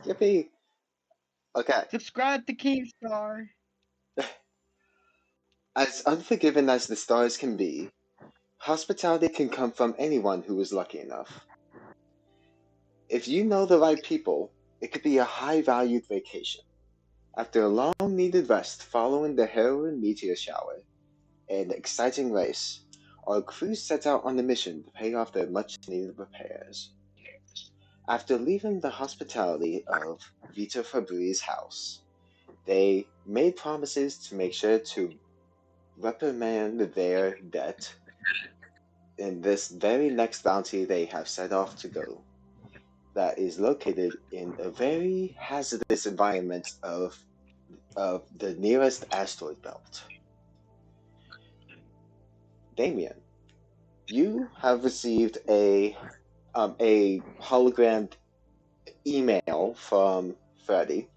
Yippee! Okay. Subscribe to Keemstar. As unforgiving as the stars can be, hospitality can come from anyone who is lucky enough. If you know the right people, it could be a high valued vacation. After a long needed rest following the heroin meteor shower, an exciting race, our crew set out on a mission to pay off their much needed repairs. After leaving the hospitality of Vita Fabri's house, they made promises to make sure to reprimand their debt in this very next bounty they have set off to go, that is located in a very hazardous environment of the nearest asteroid belt. Damien, you have received a hologram email from Freddy,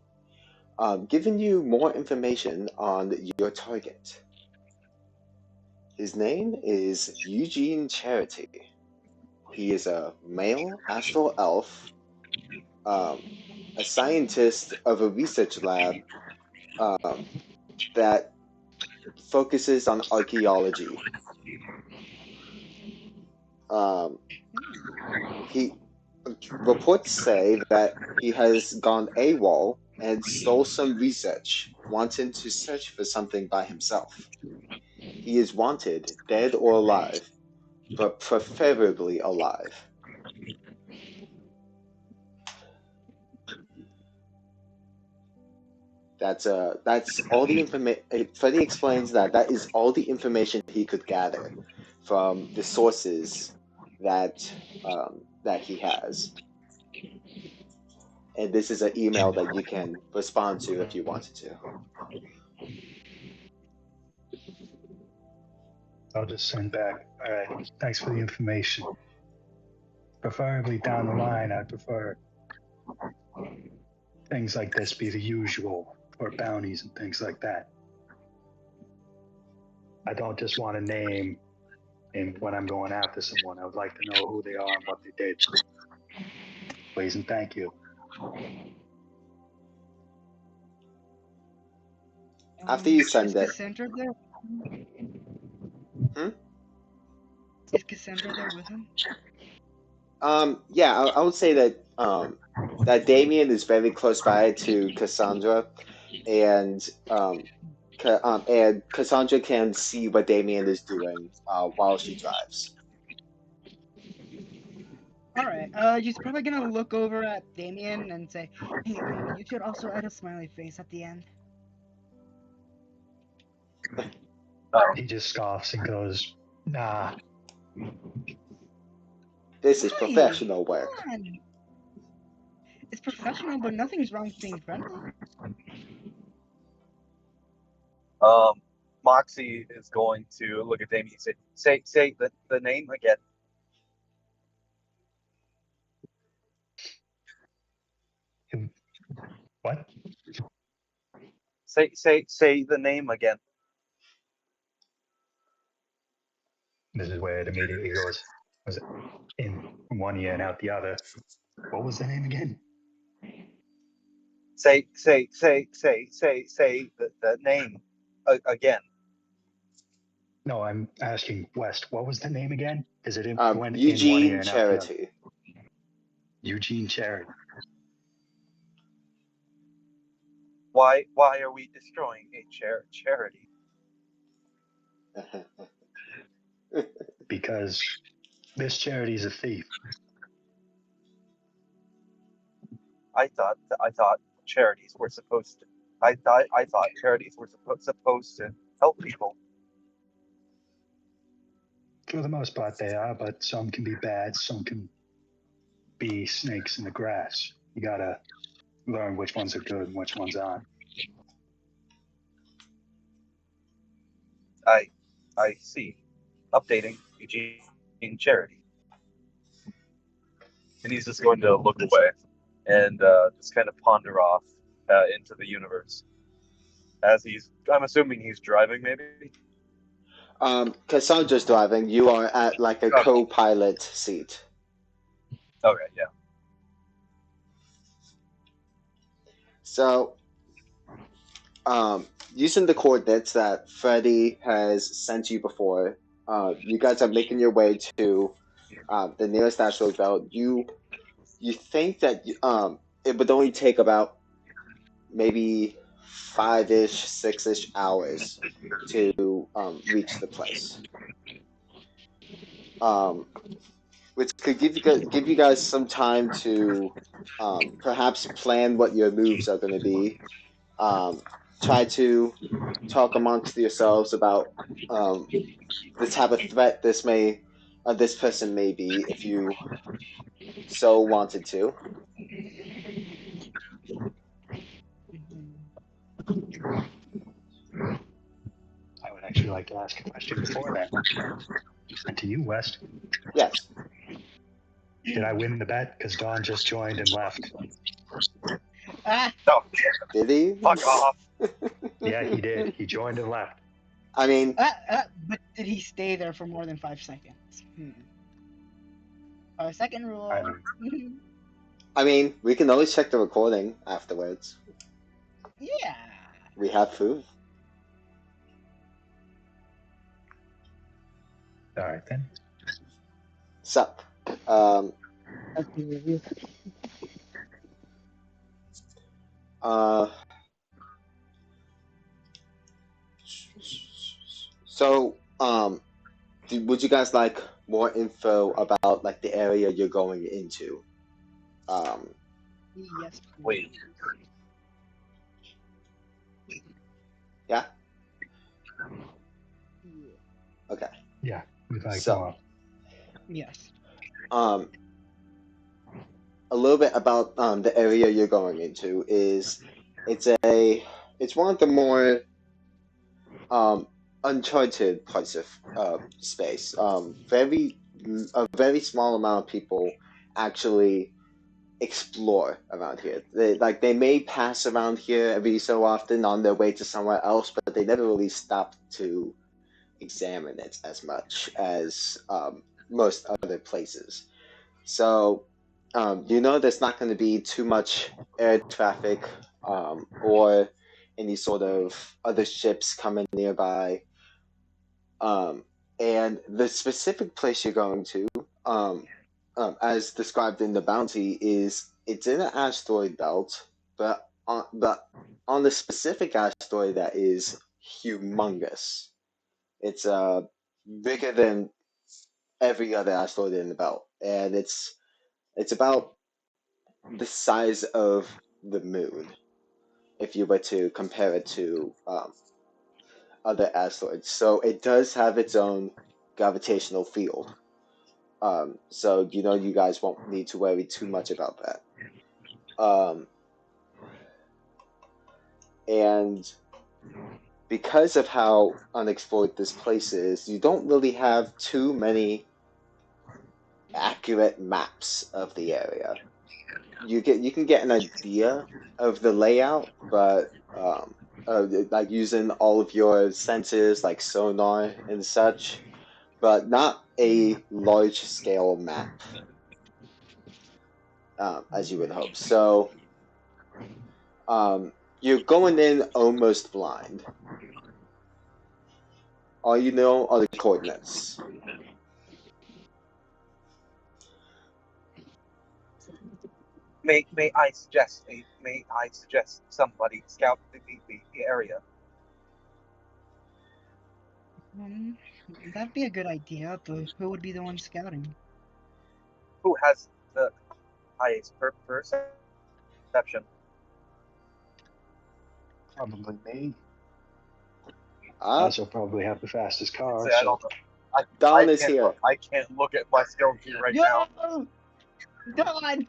giving you more information on your target. His name is Eugene Charity. He is a male astral elf, a scientist of a research lab that focuses on archaeology. Um, he Reports say that he has gone AWOL and stole some research, wanting to search for something by himself. He is wanted, dead or alive, but preferably alive. That's all the information. Freddie explains that that is all the information he could gather from the sources that he has. And this is an email that you can respond to if you wanted to. I'll just send back. All right. Thanks for the information. Preferably down the line, I'd prefer things like this be the usual, or bounties and things like that. I don't just want a name, and when I'm going after someone, I would like to know who they are and what they did. Please and thank you. After you send Is it, Cassandra there? Hmm? Is Cassandra there with him? Yeah, I would say that Damien is very close by to Cassandra, and and Cassandra can see what Damien is doing while she drives. All right. She's probably gonna look over at Damien and say, "Hey, you should also add a smiley face at the end." He just scoffs and goes, nah. This is Hey, professional work. come on. It's professional, but nothing's wrong with being friendly. Moxie is going to look at Damien and say the name again. What? Say the name again. This is where it immediately goes, was it in one ear and out the other? What was the name again? Say the name again. No, I'm asking West. What was the name again? Is it went in one ear Eugene and out the other? Charity. Eugene Charity. Why are we destroying a charity? Because this charity's a thief. I thought charities were supposed to. I thought charities were supposed to help people. For the most part, they are, but some can be bad. Some can be snakes in the grass. You gotta learn which ones are good and which ones aren't. I see. Updating Eugene Charity. And he's just going to look away and just kind of ponder off into the universe. As I'm assuming he's driving, maybe? Cassandra's driving. You are at like a co-pilot seat. Okay, yeah. So, using the coordinates that Freddy has sent you before, you guys are making your way to the nearest asteroid belt. You think that it would only take about maybe 5-ish, 6-ish hours to reach the place. Which could give you guys some time to perhaps plan what your moves are going to be. Try to talk amongst yourselves about the type of threat this person may be, if you so wanted to. I would actually like to ask a question before that. And to you, West, Yes. did I win the bet? Because Don just joined and left. Ah, No, Did he? fuck off. Yeah, he did. He joined and left. I mean, but did he stay there for more than 5 seconds? Second rule. I we can always check the recording afterwards. Yeah. We have food. All right, then. Sup. So, would you guys like more info about like the area you're going into? Yes. Wait. Yeah. Okay. Yeah, we'd like So- more. Yes. A little bit about the area you're going into is it's one of the more uncharted parts of space. A very small amount of people actually explore around here. They may pass around here every so often on their way to somewhere else, but they never really stop to examine it as much as most other places. So there's not going to be too much air traffic or any sort of other ships coming nearby. And the specific place you're going to, as described in the bounty, it's in an asteroid belt, but on the specific asteroid that is humongous. It's bigger than every other asteroid in the belt, and it's about the size of the moon, if you were to compare it to other asteroids. So it does have its own gravitational field. So you guys won't need to worry too much about that. And because of how unexplored this place is, you don't really have too many accurate maps of the area. You can get an idea of the layout, but like using all of your senses like sonar and such, but not a large scale map, as you would hope. So you're going in almost blind. All you know are the coordinates. May I suggest somebody scout the area? That'd be a good idea, but who would be the one scouting? Who has the highest perception? Probably me. I Ah, also probably have the fastest car. Say, I So don't know. Don is here. I can't look at my skill tree right now. Don!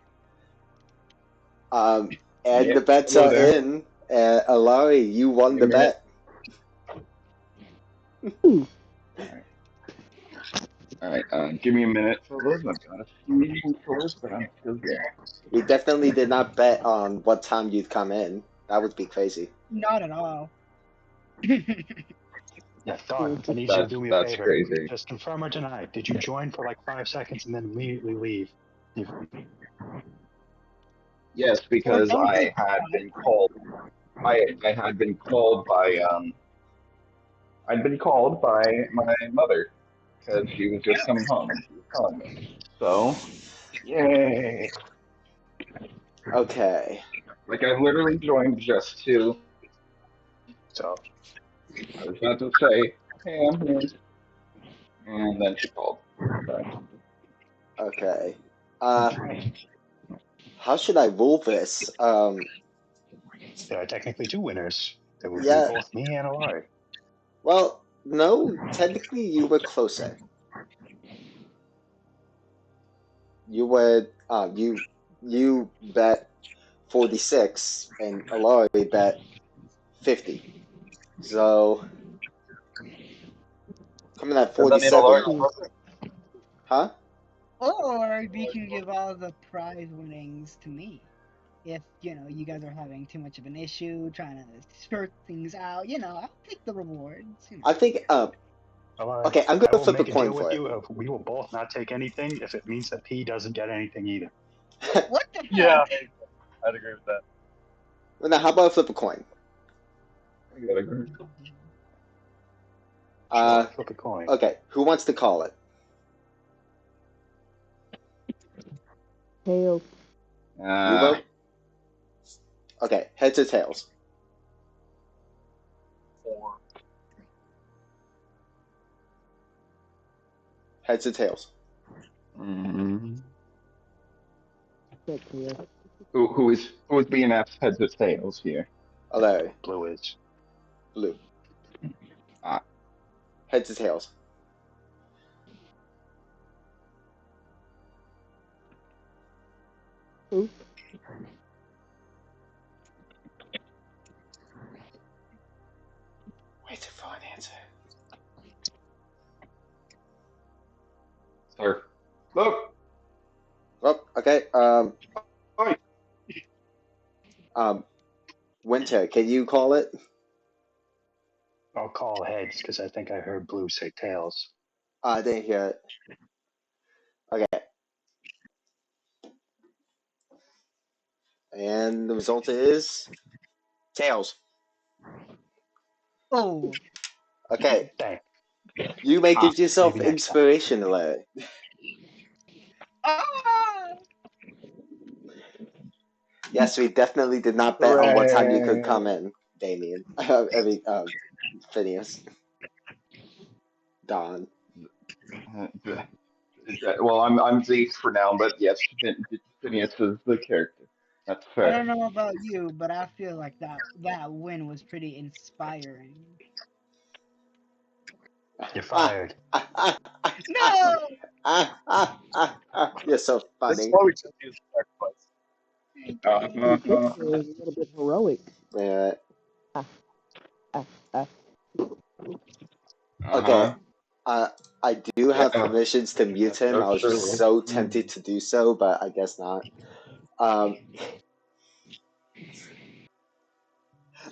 And Yeah, the bets hello are there. in. Alari, you won the Wait a minute. bet. All right, give me a minute, fellas. I've got a few calls, but I'm still here. We definitely did not bet on what time you'd come in. That would be crazy. Not at all. yeah, Don, I need you to do me a That's favor. crazy. Just confirm or deny. Did you join for like 5 seconds and then immediately leave? Yes, Or because don't I take had pride. been called. I had been called by I'd been called by my mother because she was just coming home and she was calling me. So, yay! Okay. Like I literally joined just to. So I was about to say, "Hey, I'm here," and then she called. So, Okay. Uh, how should I rule this? there are technically two winners. There would be Yeah. both me and Alari. Well, no. Technically, you were closer. You were. You bet 46, and Alari bet 50. So coming at Does that mean Alari's 47. closer? Huh? Or we can give all the prize winnings to me. If, you guys are having too much of an issue, trying to sort things out, I'll take the rewards. I think. Alari, Okay. I'm I gonna will flip a make a coin deal for with it. you. We will both not take anything if it means that P doesn't get anything either. What the Yeah, heck? I'd agree with that. Well, now, how about I flip a coin? I gotta go. Uh, Sure, flip a coin. okay. Who wants to call it? Tails. You will. Okay. Heads or tails? 4. Heads or tails? Mm, Said Tails. who is BNF's heads or tails here? Larry. Blue is. Blue. Ah, Heads or tails? Who? Wait for an answer. sir. Look. Oh, okay. Oi. Winter, can you call it? I'll call heads because I think I heard Blue say tails. I didn't hear it. Okay. And the result is tails. Oh. Okay. Dang. You may give yourself Maybe next time. inspiration, Larry. Ah! Yes, we definitely did not bet on what time you could come in, Damien. Phineas. Don. Well, I'm Zeke for now, but yes, Phineas is the character. That's I fair. don't know about you, but I feel like that win was pretty inspiring. You're fired. No! You're so This is funny. why we should use sacrifice. The victory is a little bit heroic. Yeah. Ah, ah. Okay. I do have Yeah. permissions to mute him. I was just so tempted to do so, but I guess not. All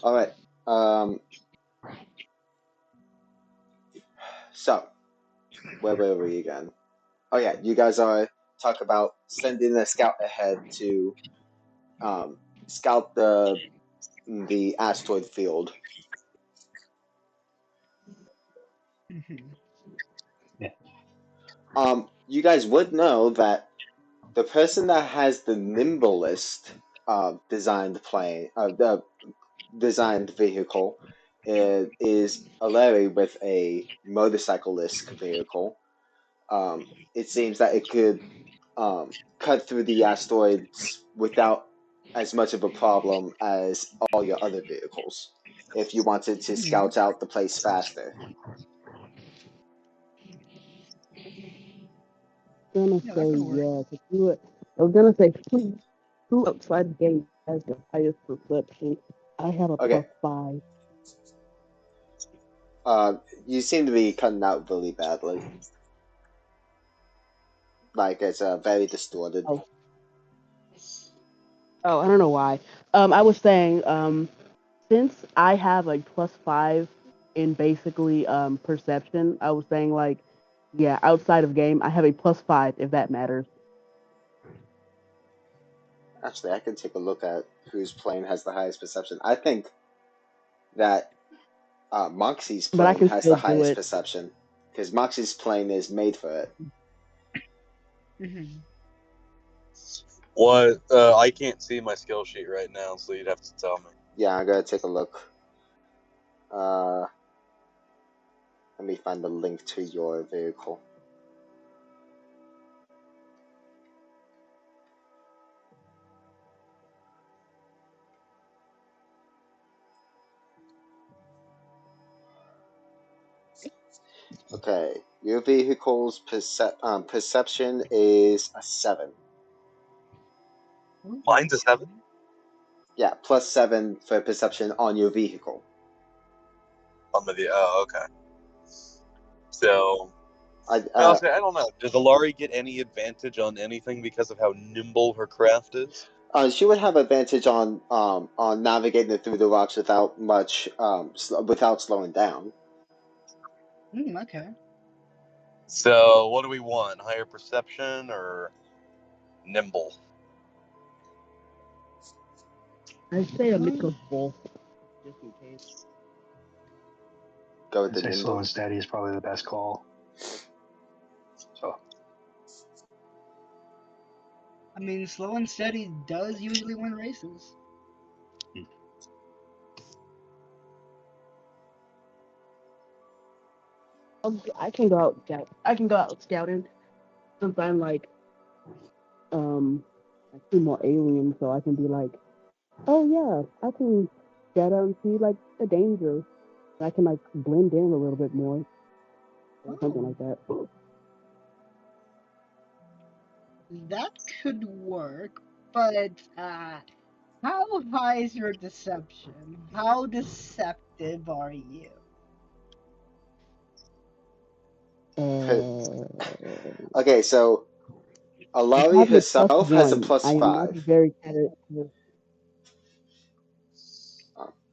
right. So, where were we again? Oh yeah, you guys are talk about sending a scout ahead to scout the asteroid field. You guys would know that the person that has the nimblest designed plane, the designed vehicle, is a Larry with a motorcyclist vehicle. It seems that it could cut through the asteroids without as much of a problem as all your other vehicles. If you wanted to scout out the place faster. Gonna No, that say could work. yeah. I was gonna say who outside the game has the highest perception. I have a Okay. +5. You seem to be cutting out really badly. Like it's very distorted. Oh, I don't know why. I was saying since I have a +5 in basically perception, I was saying like yeah, outside of game, I have a +5 if that matters. Actually, I can take a look at whose plane has the highest perception. I think that Moxie's But I plane can has still the do highest it. perception because Moxie's plane is made for it. Mhm. What? I can't see my skill sheet right now, so you'd have to tell me. Yeah, I'm gonna take a look. Let me find the link to your vehicle. Okay, your vehicle's perception is a 7. Ooh, Mine's a 7? Yeah, plus 7 for perception on your vehicle. I'm with you. Oh, okay. So, I honestly, I don't know. Does Alari get any advantage on anything because of how nimble her craft is? She would have advantage on navigating through the rocks without much without slowing down. Okay. So, what do we want? Higher perception or nimble? I'd say a mix of both, just in case. Go with I'd the say slow nimble. and steady is probably the best call. So I mean, slow and steady does usually win races. I can go out scout. I can go out scouting since I'm like I see more aliens, so I can be like, oh yeah, I can get out and see like the danger. I can like blend in a little bit more, or something like that. That could work, but how high is your deception? How deceptive are you? Okay, so I Alari have a herself has a +1. plus I am not 5. very careful.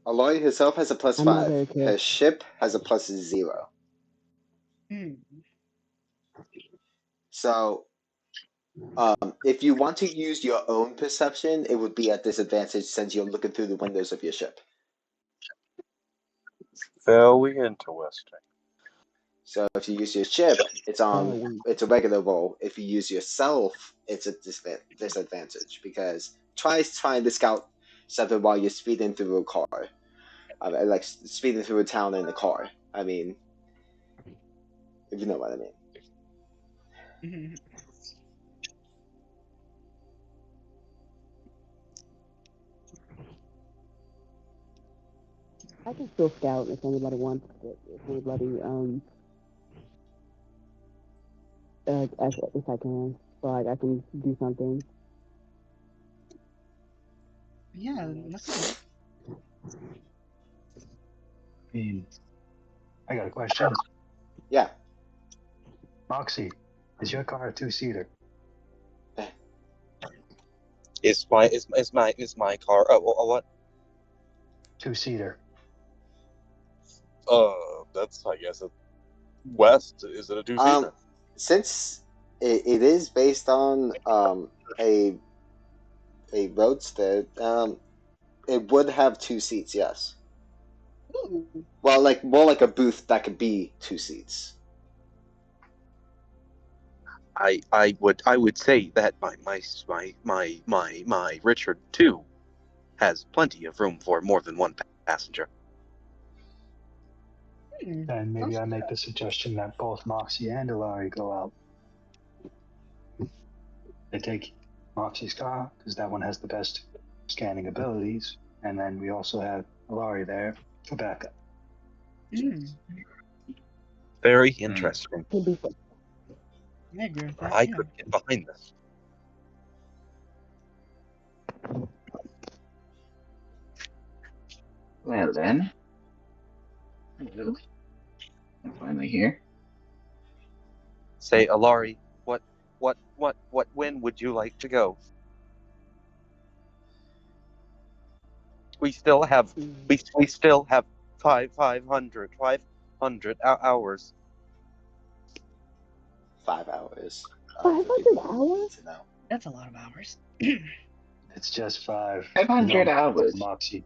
Alari herself has a plus I'm not 5. very Her careful. ship has a plus 0. Hmm. So, if you want to use your own perception, it would be at disadvantage since you're looking through the windows of your ship. Very interesting. So, if you use your ship, it's a regular roll. If you use yourself, it's a disadvantage because try trying to scout something while you're speeding through a car, like speeding through a town in a car. I mean, if you know what I mean. Mhm. I can still scout if anybody wants it. If anybody if I can, so like I can do something. Yeah, that's cool. I mean, I got a question. Yeah. Moxie, is your car a 2-seater? Is my car? What? 2-seater. That's I guess west. Is it a 2-seater? Since it is based on a roadster, it would have 2 seats. Yes. Ooh. Well, like more like a booth that could be 2 seats. I would say that my Richard too has plenty of room for more than one passenger. Then maybe I make the suggestion that both Moxie and Alari go out. They take Moxie's car because that one has the best scanning abilities, and then we also have Alari there for backup. Very interesting. Could be fun. I agree with that. I Yeah. could get behind this. Well then. Hello. I'm finally here. Say, Alari, when would you like to go? We still have we still have 500 hours. 5 hours. 500 for people who hours? need to know. That's a lot of hours. It's just 5. 500 hours. Moxie.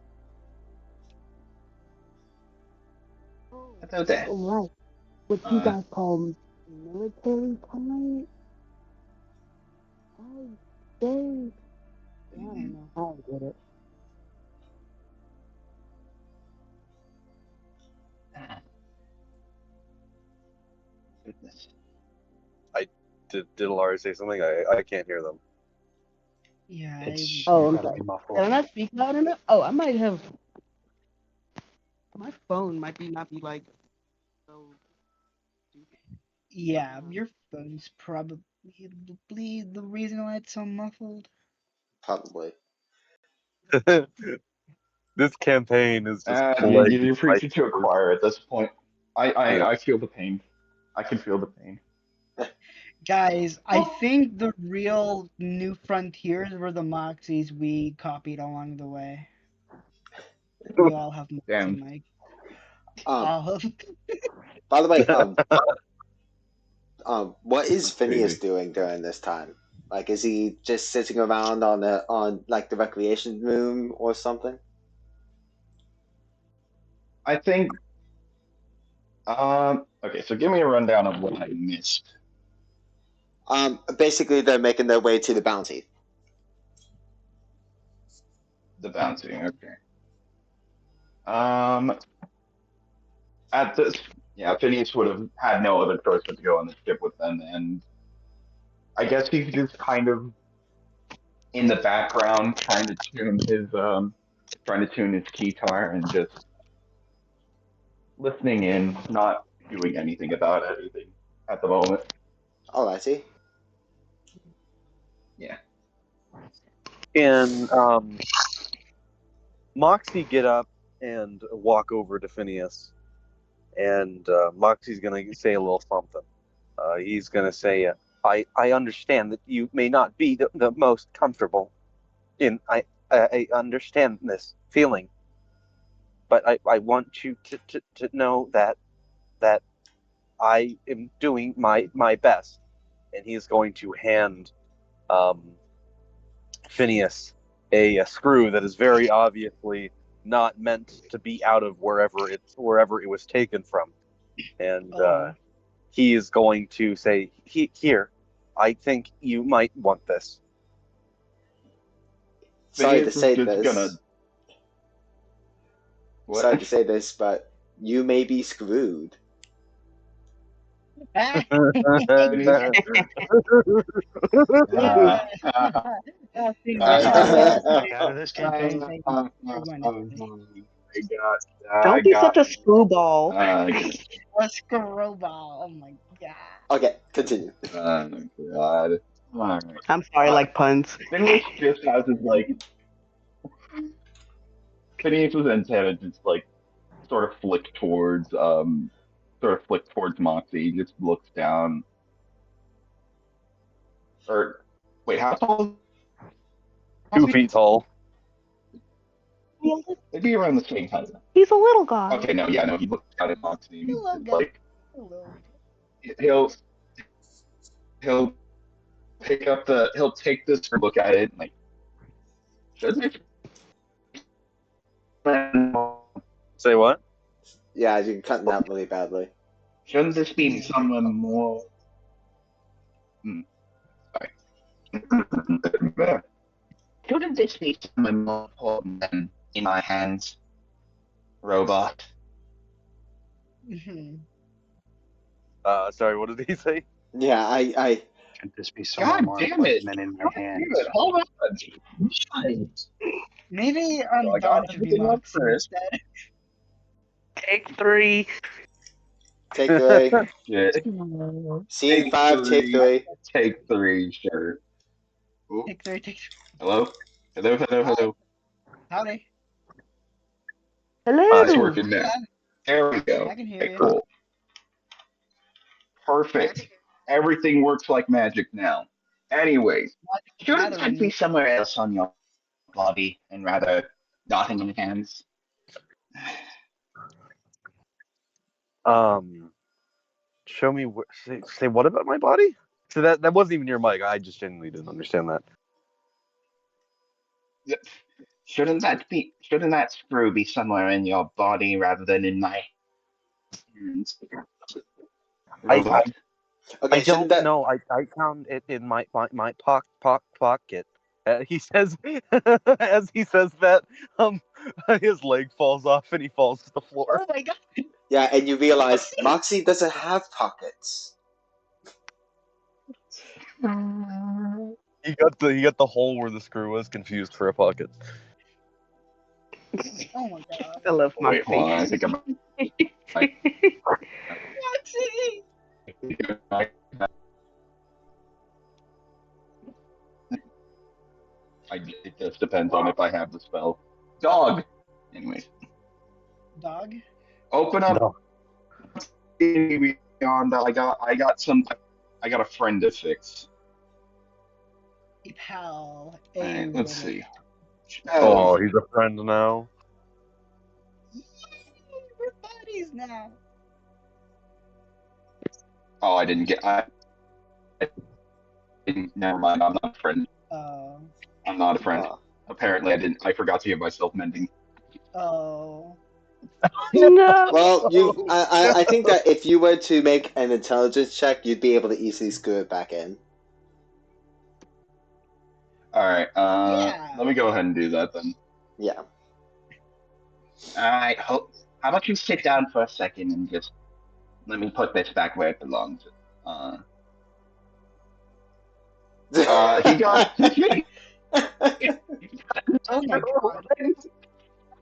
That's out there. Right. What you guys call military time? Oh, dang. I don't know how I get it. Goodness. Did Alari say something? I can't hear them. Yeah. It's Oh, I'm gotta sorry. be muffled. Did I not speak loud enough? Oh, I might have. My phone might not be like so. Yeah, your phone's probably the reason why it's so muffled. Probably. This campaign is just You're preaching to a choir at this point. I feel the pain. I can feel the pain. Guys, I think the real new frontiers were the Moxies we copied along the way. We all have Moxie Damn. Mike. Um, All of by the way, what is Phineas Crazy. doing during this time? Like, is he just sitting around on like the recreation room or something? I think. Okay, so give me a rundown of what I missed. Basically, they're making their way to the bounty. The bouncing. Okay. At this, Phineas would have had no other choice but to go on the ship with them, and I guess he's just kind of in the background trying to tune his guitar and just listening in, not doing anything about anything at the moment. Alrighty. Yeah. And Moxie get up and walk over to Phineas, and Moxie's gonna say a little something. He's gonna say, "I understand that you may not be the most comfortable in. I understand this feeling, but I want you to know that I am doing my best." And he's going to hand Phineas a screw that is very obviously not meant to be out of wherever it was taken from, and he is going to say, "Here, I think you might want this." Sorry to Phineas is say just this. gonna. What? Sorry to say this, but you may be screwed. Stay out of this campaign. Don't be such a screwball. a screwball. Oh my god. Okay, continue. Oh my god. Alright. I'm sorry, like puns. Phineas just has his Phineas's antenna just sort of flick towards Moxie. He just looks down. Or wait, how tall? 2 feet tall. It'd be around the same height. He's a little guy. Okay, no, he looks down at Moxie. And Hello, he's guy. Hello. He'll take this and look at it and shouldn't Say what? Yeah, you're cutting out really badly. Shouldn't this be someone more? Sorry. Shouldn't this be someone more important than in my hands, robot? Sorry, what did he say? Yeah, I Should this be someone more damn it. important than in my God hands? damn it, hold on. Maybe I got Don should be everything up Moxie first. instead. Take 3. take 3. Yeah. Scene 5, take 3. Take 3, sure. Ooh. Take 3, take 3. Hello? Hello. Howdy. Hello. It's working now. There we go. I can hear Okay, you. cool. Perfect. Everything works like magic now. Anyways, shouldn't it be somewhere else on your body and rather not in your hands? Show me. Say what about my body? So that wasn't even your mic. I just genuinely didn't understand that. Shouldn't that screw be somewhere in your body rather than in my hands? Robot. Okay, I shouldn't don't that? know. I found it in my pocket. He says as he says that, his leg falls off and he falls to the floor. Oh my god! Yeah, and you realize Moxie doesn't have pockets. He got the hole where the screw was confused for a pocket. Oh my god! I love Wait, hold on. Moxie. Moxie! It just depends on if I have the spell. Dog. Anyways, Dog? open up. No. Beyond that, I got a friend to fix. A pal. Alright, let's see. Oh. He's a friend now. Yay, we're buddies now. Oh, I didn't get. Never mind. I'm not a friend. Oh. I'm not a friend. Apparently, I didn't. I forgot to give myself mending. Oh. No. Well, I think that if you were to make an intelligence check, you'd be able to easily screw it back in. All right. Yeah. Let me go ahead and do that then. Yeah. All right. How about you sit down for a second and just let me put this back where it belongs. He got. Oh my god.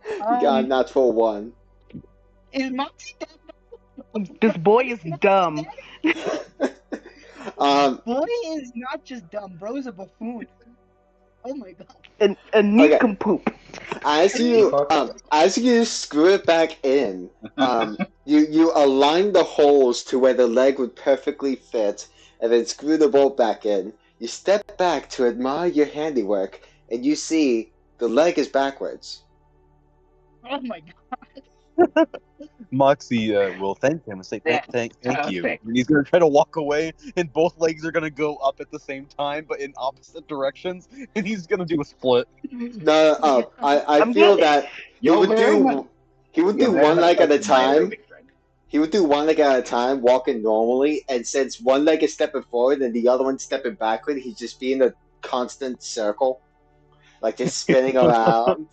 You got a natural one. Is Moxie dead? This boy is dumb. Boy is not just dumb, bro's a buffoon. Oh my god. A nincompoop. As you screw it back in, you align the holes to where the leg would perfectly fit, and then screw the bolt back in. You step back to admire your handiwork, and you see the leg is backwards. Oh my god. Moxie will thank him and say thank you. Perfect. And he's gonna try to walk away, and both legs are gonna go up at the same time, but in opposite directions, and he's gonna do a split. No, I feel that he would do one leg at a time. He would do one leg at a time, walking normally, and since one leg is stepping forward and the other one's stepping backward, he's just being a constant circle, like just spinning around.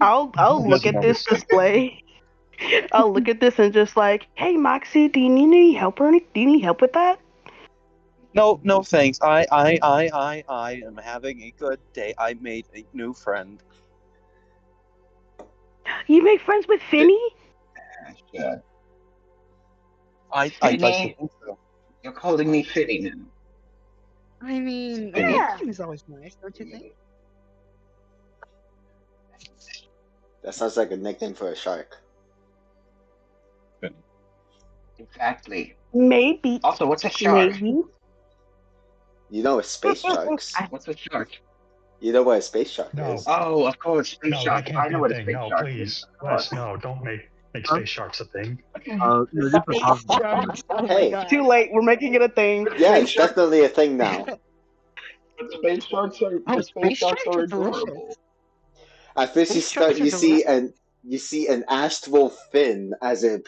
I'll look at this display. I'll look at this and just like, hey Moxie, do you need any help or anything? Do you need help with that? No, thanks. I am having a good day. I made a new friend. You make friends with Finny? Yeah. I Finny? think so. You're calling me Finny now. I mean, Yeah. a nickname is always nice, don't you think? That sounds like a nickname for a shark. Exactly. Maybe. Also, what's a shark? Maybe. You know, space sharks. What's a shark? You know what a space shark No. is. Oh, of course, space No, shark. that I can't know be what a a thing. space No, shark please. is. Wes, no, don't make space sharks a thing. Sharks. Oh my Hey. god. Too late. We're making it a thing. Yeah, it's definitely a thing now. But space sharks are Oh, space space sharks sharks are are delicious. adorable. At first, Space sharks are you see an astral fin as it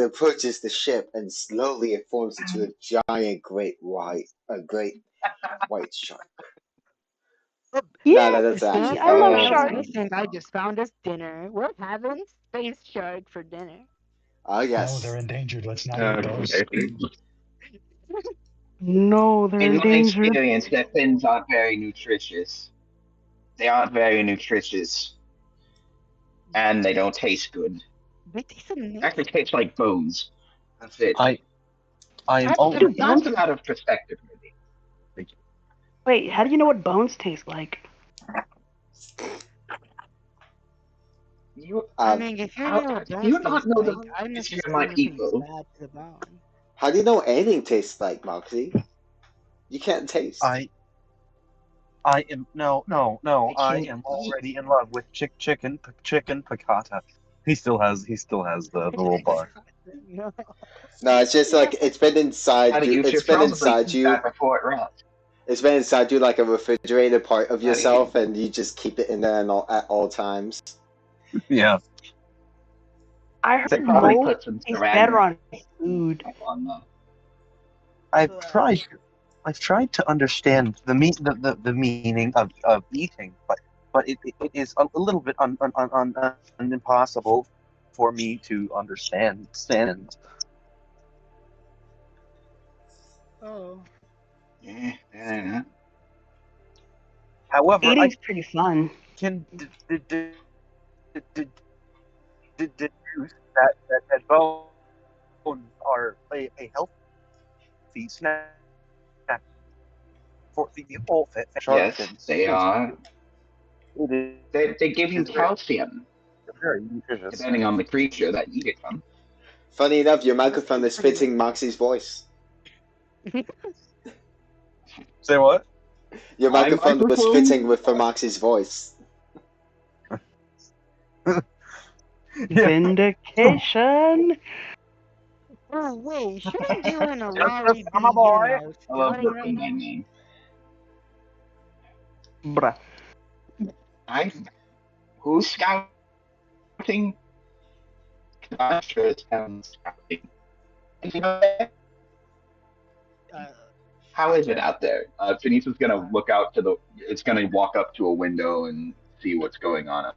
approaches the ship, and slowly it forms into a giant, great white shark. Yeah. No, that's Space actually. I love Oh. sharks. Listen, I just found us dinner. We're having space shark for dinner. Oh No, yes. they're endangered. Let's not eat those. No, they're In my endangered. experience, their fins aren't very nutritious. They aren't very nutritious. And they don't taste good. They taste amazing. Actually taste like bones. That's it. I am That's only. good. That's out of perspective, really. Wait, how do you know what bones taste like? You, I mean, if you how- know what do bones you not taste know like, the I'm difference just in my anything people? bad to the bone. How do you know anything tastes like, Moxie? You can't taste. I am no. I am already in love with chicken piccata. He still has the little bar. No. No, it's just like it's been inside Gotta you. use It's your been probably inside eat you. that before it rots. It's been inside you like a refrigerated part of Not yourself, and you just keep it in there at all times. Yeah. I heard They probably mold put some tastes better ceramic on food. on them. I've tried to understand the meaning of eating, but it is a little bit impossible for me to understand. Oh. Yeah. However, I Eating's pretty fun. can deduce that bones are a healthy snack for the whole Yes, shark, they since are. it They give you is calcium, very nutritious. depending on the creature that you eat it from. Funny enough, your microphone is fitting Moxie's voice. Say what? Your My microphone was microphone? fitting with Moxie's voice. Yeah. Vindication. Oh wait, shouldn't you and Just Alari be, I'm a boy. I love scouting right Brooklyn now? Nine-Nine. Bruh. Who's scouting? Contra is scouting. And you know that? Uh, How is it out there? Denise is gonna look out to the. It's gonna walk up to a window and see what's going on up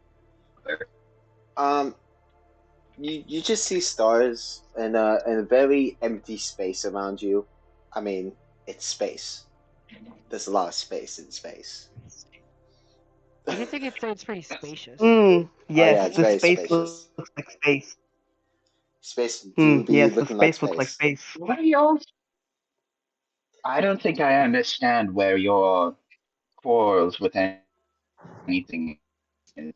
there. You just see stars and a very empty space around you. I mean, it's space. There's a lot of space in space. I think it's pretty spacious. Yes, yeah, it's the very space spacious. looks like space. Space do be Yes, the looking like space looks like space. space. What are y'all? I don't think I understand where your quarrels with anything is,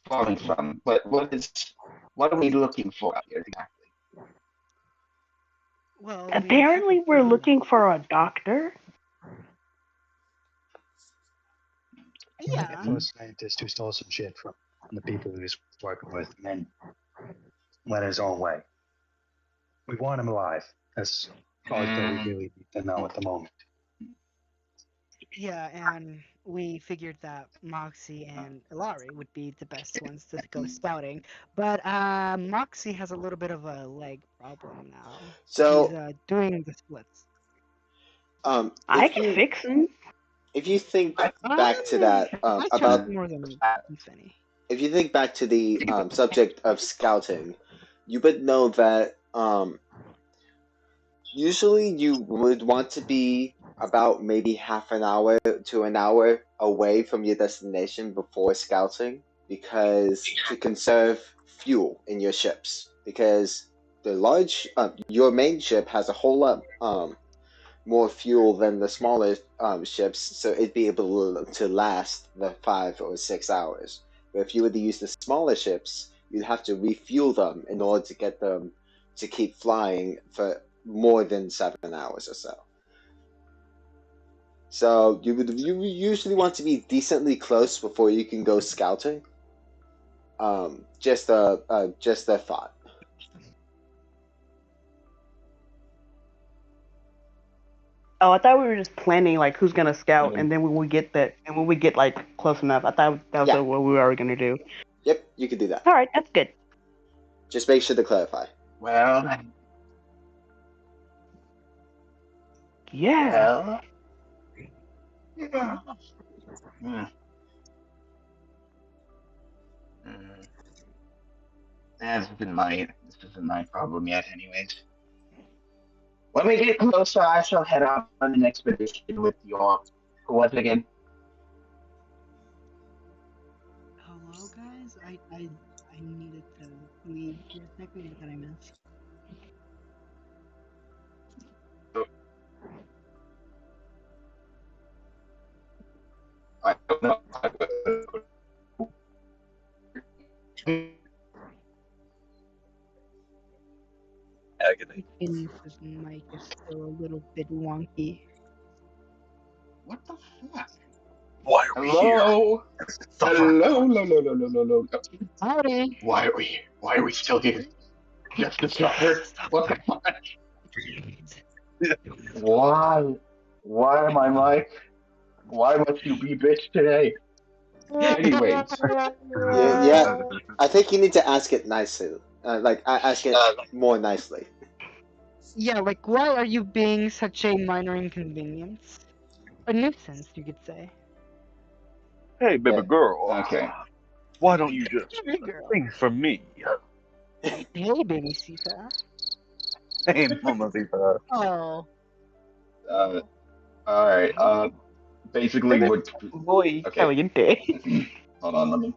falling from. What are we looking for out here exactly? Well, Apparently, we're looking for a doctor. Yeah. For a scientist who stole some shit from the people he was working with and then went his own way. We want him alive. That's all that we really need to know at the moment. Yeah, and we figured that Moxie and Ilari would be the best ones to go scouting. But Moxie has a little bit of a leg problem now. So, he's doing the splits. I can fix him. If you think back to that I about trust more than Fanny. if you think back to the subject of scouting, you would know that usually you would want to be about maybe half an hour to an hour away from your destination before scouting, because to conserve fuel in your ships, because your main ship has a whole lot more fuel than the smaller ships, so it'd be able to last the 5 or 6 hours. But if you were to use the smaller ships, you'd have to refuel them in order to get them to keep flying for more than 7 hours or so. So you usually want to be decently close before you can go scouting. Just a thought. Oh, I thought we were just planning like who's gonna scout, and then when we get like close enough, I thought that was what we were gonna do. Yep, you could do that. All right, that's good. Just make sure to clarify. Well, yeah. This isn't my problem yet, anyways. When we get closer, I shall head off on an expedition with your. Who was it again? Hello, guys. I needed to leave for a second. What did I miss? I don't know. Agony. His mic is still a little bit wonky. What the fuck? Why are we here? Hello? Hello. Howdy. Why are we still here? Just to start. What the fuck? Why? Why am I like? Why must you be bitch today? Anyways, Yeah, I think you need to ask it nicely. Ask it more nicely. Yeah, like, why are you being such a minor inconvenience? A nuisance, you could say. Hey, baby Yeah. girl. okay. Why don't you just Hey, girl. sing for me? Hey, baby Sita. Hey, Mamacita. Oh. All right. Basically, what? Muy Okay. caliente. Hold on. Let me.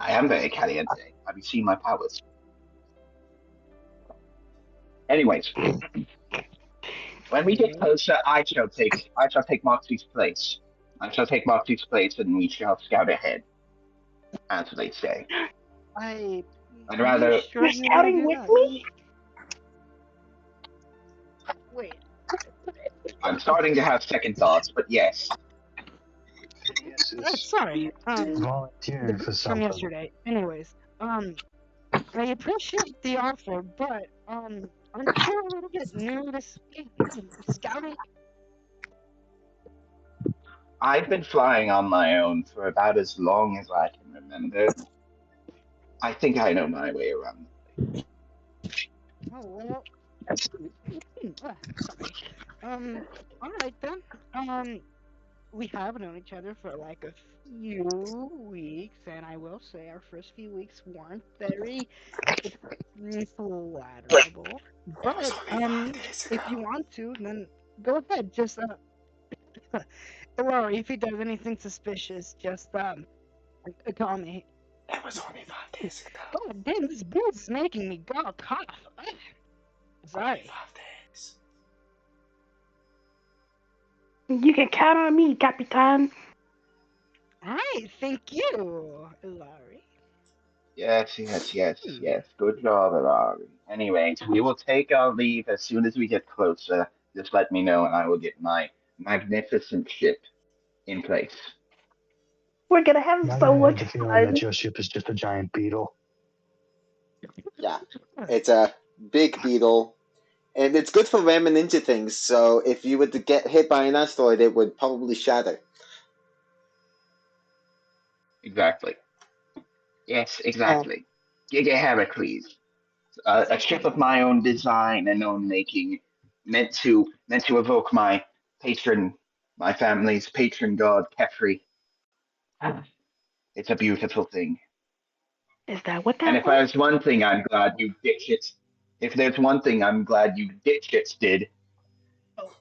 I am very caliente. Have you seen my powers? Anyways, when we get closer, I shall take Moxie's place. I shall take Moxie's place, and we shall scout ahead, as they say. I'd rather- Sure You're you wanna scouting do with that? me? Wait. I'm starting to have second thoughts, but yes. Yes, it's Sorry. volunteering for From something. yesterday. Anyways, I appreciate the offer, but aren't you a little bit new to scouting? I've been flying on my own for about as long as I can remember. I think I know my way around. Oh well. Sorry. Alright then. We have known each other for like a few weeks, and I will say our first few weeks weren't very flattable. But if you want to, then go ahead. Just Laurie, if he does anything suspicious, just call me. It was only 5 days ago. God damn, this booze is making me go cough. Ugh. Sorry. 5 days. You can count on me, Capitan. Hi, thank you, Laurie. Yes. Good job, Alari. Anyways, we will take our leave as soon as we get closer. Just let me know, and I will get my magnificent ship in place. We're gonna have Now so I much have the feeling fun. that your ship is just a giant beetle. Yeah, it's a big beetle, and it's good for ramming into things. So if you were to get hit by an asteroid, it would probably shatter. Exactly. Yes, exactly. Giga Heracles, a ship of my own design and own making, meant to evoke my patron, my family's patron god, Kefri. It's a beautiful thing. Is that what And that if was? there's one thing I'm glad you dipshits, if there's one thing I'm glad you dipshits did,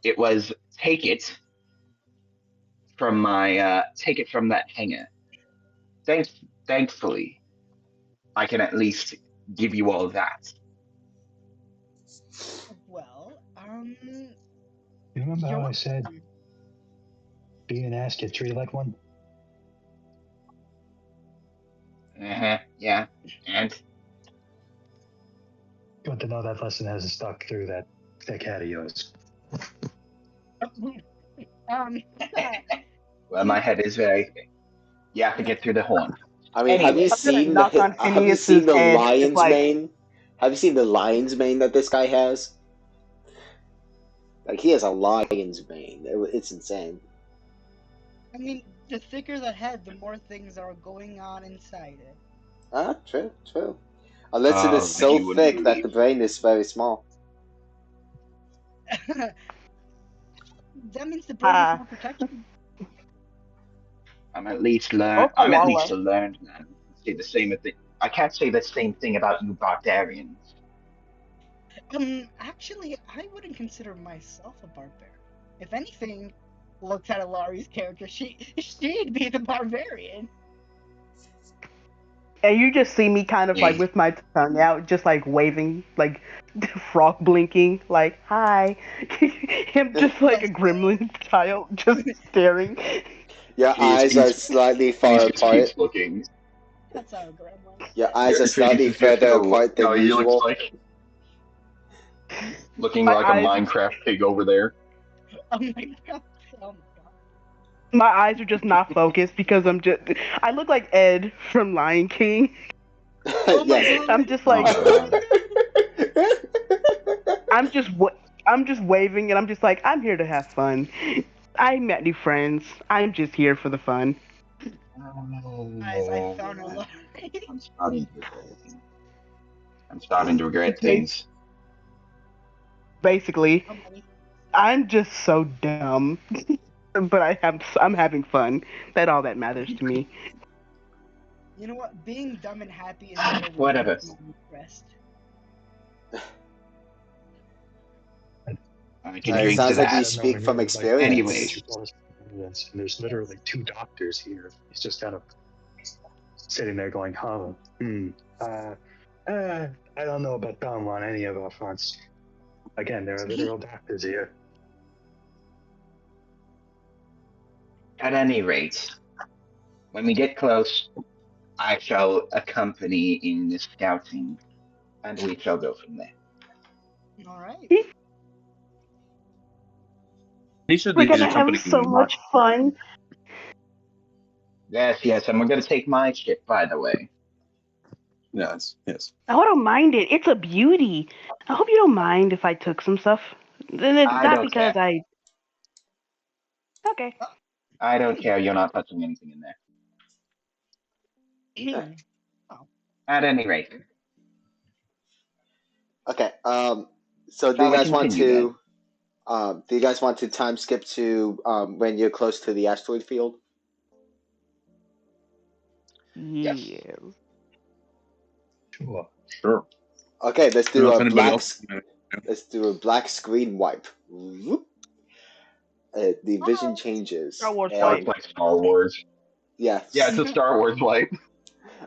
it was take it from that hangar. Thankfully, I can at least give you all that. Well, You remember how I said, be an ass, get treated like one? Yeah. And Good to know that lesson hasn't stuck through that thick head of yours. well, my head is very thick. You have to get through the horn. I mean, have you Anyway. seen knock on have you Phineas's seen the head, lion's like- mane? Have you seen the lion's mane that this guy has? Like, he has a lion's mane. It's insane. I mean, the thicker the head, the more things are going on inside it. Ah, true. Unless it is Oh, so you wouldn't thick that believe. the brain is very small. That means the brain is more protected. I'm at least a learned man. Say the same thing. I can't say the same thing about you barbarians. Actually, I wouldn't consider myself a barbarian. If anything, looked at Alari's character, she'd be the barbarian. And you just see me kind of like with my tongue out, just like waving, like frog blinking, like hi. Him just like a gremlin child, just staring. Your eyes are slightly far apart. Looking. That's our gremlin. Your eyes are slightly further apart than he usual. looks like looking My like eyes- a Minecraft pig over there. Oh my god. Oh my god. My eyes are just not focused because I look like Ed from Lion King. Oh my Yes. god. I'm just like, Oh, God. I'm just I'm just waving and I'm just like, I'm here to have fun. I met new friends. I'm just here for the fun. Guys, I found a lot. I'm starting to regret things. I'm starting to regret things. Basically, How many? I'm just so dumb, but I'm having fun. That's all that matters to me. You know what? Being dumb and happy is better than Whatever. being depressed. I can It drink to sounds like you that. speak from Anyways. experience. And there's literally 2 doctors here. He's just kind of sitting there going, I don't know about them on any of our fronts. Again, there are literal doctors here. At any rate, when we get close, I shall accompany in the scouting, and we shall go from there. All right. Initially, We're he's gonna have accompanying so Mark. much fun. Yes, and we're going to take my ship, by the way. Yes. Oh, I don't mind it. It's a beauty. I hope you don't mind if I took some stuff. Then it's I not don't because care. I. Okay. I don't care. You're not touching anything in there. At any rate. Okay. So do Shall you we guys want continue, to? Do you guys want to time skip to when you're close to the asteroid field? Yeah. Yes. Sure. Okay, let's I don't do know if a anybody black. else. Let's do a black screen wipe. Whoop. The vision changes. Star Wars and- Oh, it's like Star Wars. Yeah. Yeah, it's a Star Wars light.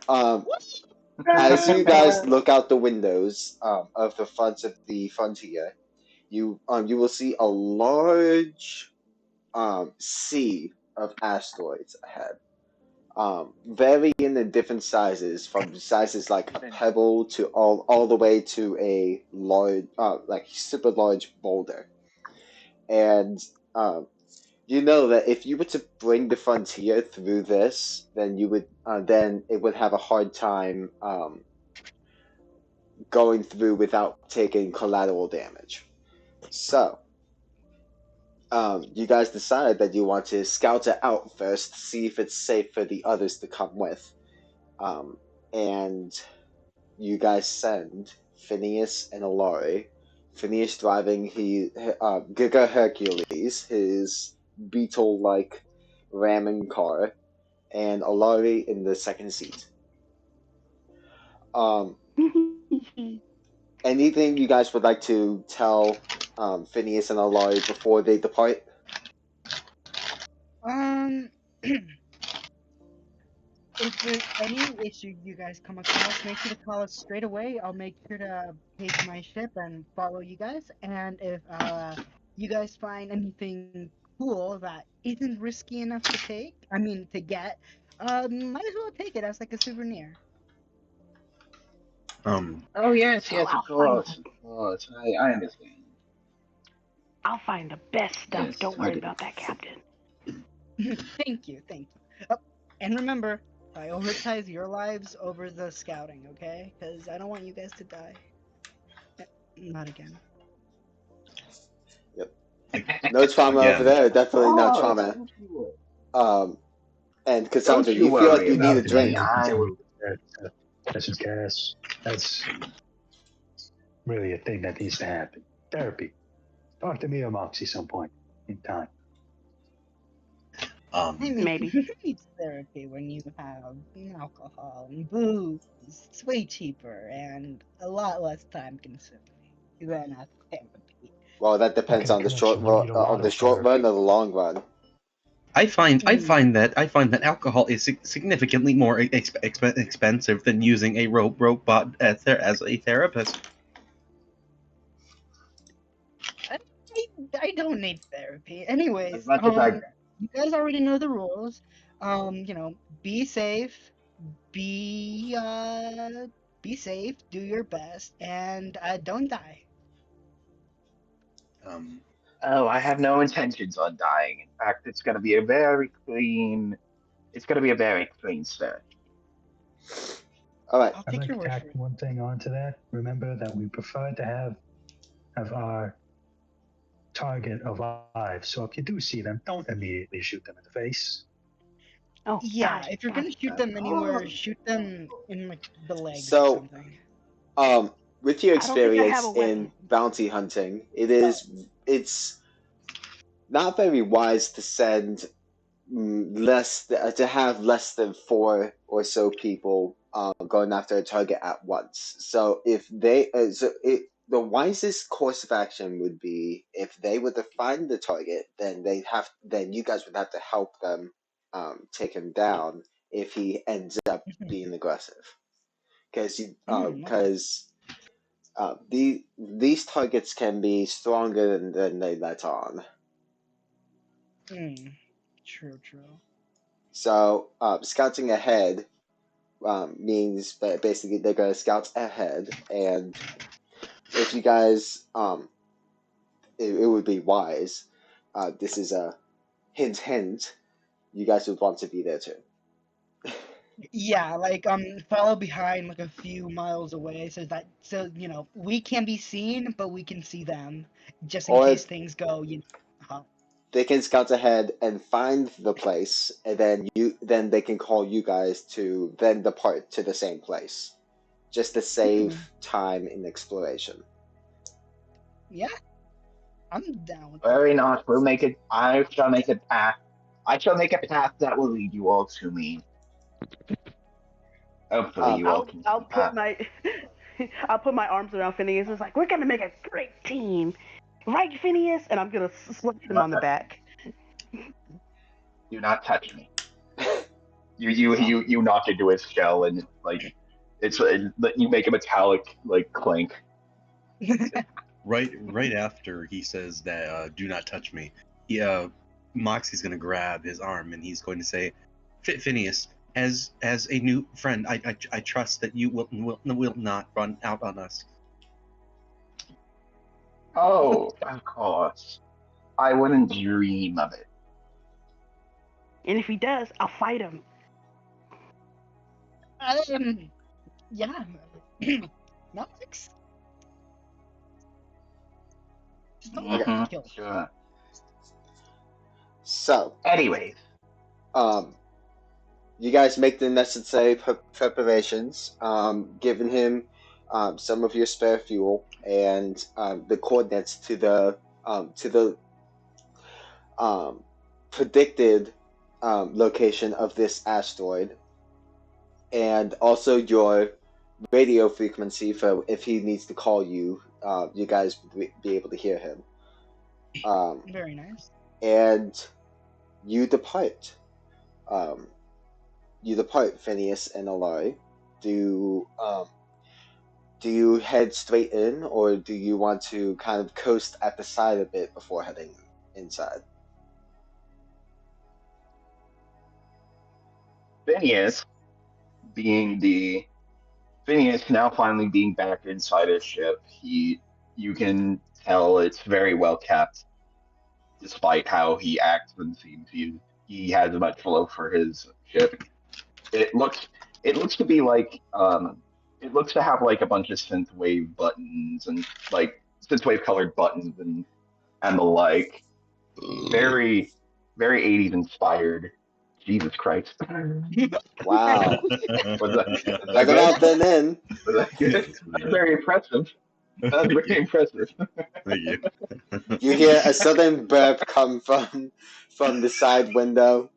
As you guys look out the windows of the front of the frontier, you will see a large sea of asteroids ahead. Varying in different sizes, from sizes like a pebble to all the way to a large, like super large boulder. And you know that if you were to bring the frontier through this, then you would then it would have a hard time going through without taking collateral damage. So, you guys decide that you want to scout it out first, see if it's safe for the others to come with. And you guys send Phineas and Alari. Phineas driving Giga Hercules, his beetle-like ramming car, and Alari in the second seat. Anything you guys would like to tell Phineas and Alari before they depart? If there's any issue you guys come across, make sure to call us straight away. I'll make sure to take my ship and follow you guys. And if you guys find anything cool that isn't risky enough to get, might as well take it as like a souvenir. Oh, yes, of course. I understand. I'll find the best stuff. Yes, Don't I worry do. about that, Captain. Thank you. Oh, and remember, prioritize your lives over the scouting, okay? Because I don't want you guys to die. Not again. No trauma Again. over there. Definitely no Oh, trauma. don't you worry. And Cassandra, you you feel like worry you need a about drink. me. That's just gas. That's really a thing that needs to happen. Therapy. Talk to me or Moxie some point in time. I mean, Maybe. who needs therapy when you have alcohol and booze? It's way cheaper and a lot less time consuming than a therapy. Well, that depends Okay, on the correction, short you run, need a lot on the of short run therapy. or the long run. I find that alcohol is significantly more expensive than using a robot as a therapist. I don't need therapy. Anyways, As much as I you guys already know the rules. Be safe, be safe, do your best, and don't die. Oh, I have no intentions on dying. In fact, it's going to be a very clean. It's going to be a very clean search. All right. I'll I'd take like your to word tack for it. one thing onto that. Remember that we prefer to have our target alive. So if you do see them, don't immediately shoot them in the face. Oh, Yeah, gosh. if you're gonna shoot them anywhere, shoot them in like the legs or So, something. with your I don't think I have experience a weapon. in bounty hunting, it's not very wise to send to have less than 4 or so people going after a target at once. So if they the wisest course of action would be if they were to find the target, then then you guys would have to help them take him down if he ends up being aggressive, because these targets can be stronger than they let on. True. So scouting ahead means that basically they're going to scout ahead, and if you guys, it would be wise. This is a hint. You guys would want to be there too. Yeah, like follow behind like a few miles away, so we can be seen, but we can see them, just in Or case things go. they can scout ahead and find the place, and then they can call you guys to then depart to the same place, just to save time in exploration. Yeah, I'm down with Very nice. We'll make it. I shall make a path. I shall make a path that will lead you all to me. Hopefully, you all can. I'll put my I'll put my arms around Phineas. It's like, we're gonna make a great team, right, Phineas? And I'm gonna slap him on the back. Do not touch me. You knock into his shell, and like you make a metallic like clank. Right after he says that, "Do not touch me," Moxie's gonna grab his arm and he's going to say, "Phineas, as a new friend, I trust that you will not run out on us." Oh, of course. I wouldn't dream of it. And if he does, I'll fight him. Yeah. Netflix. Just don't get killed. Sure. So, anyways, you guys make the necessary preparations, giving him some of your spare fuel and the coordinates to the predicted location of this asteroid, and also your radio frequency for if he needs to call you, you guys would be able to hear him. Very nice. And you depart. Phineas and Alari. Do you head straight in, or do you want to kind of coast at the side a bit before heading inside? Phineas now finally being back inside his ship, you can tell it's very well kept, despite how he acts and seems. He has much love for his ship. It looks to be like it looks to have like a bunch of synthwave buttons and like synthwave colored buttons and the like. Very 80s inspired. Jesus Christ. Wow. Was that Like good? out then in. Was that good? That's very impressive. That's very impressive. Thank you. You hear a sudden burp come from the side window.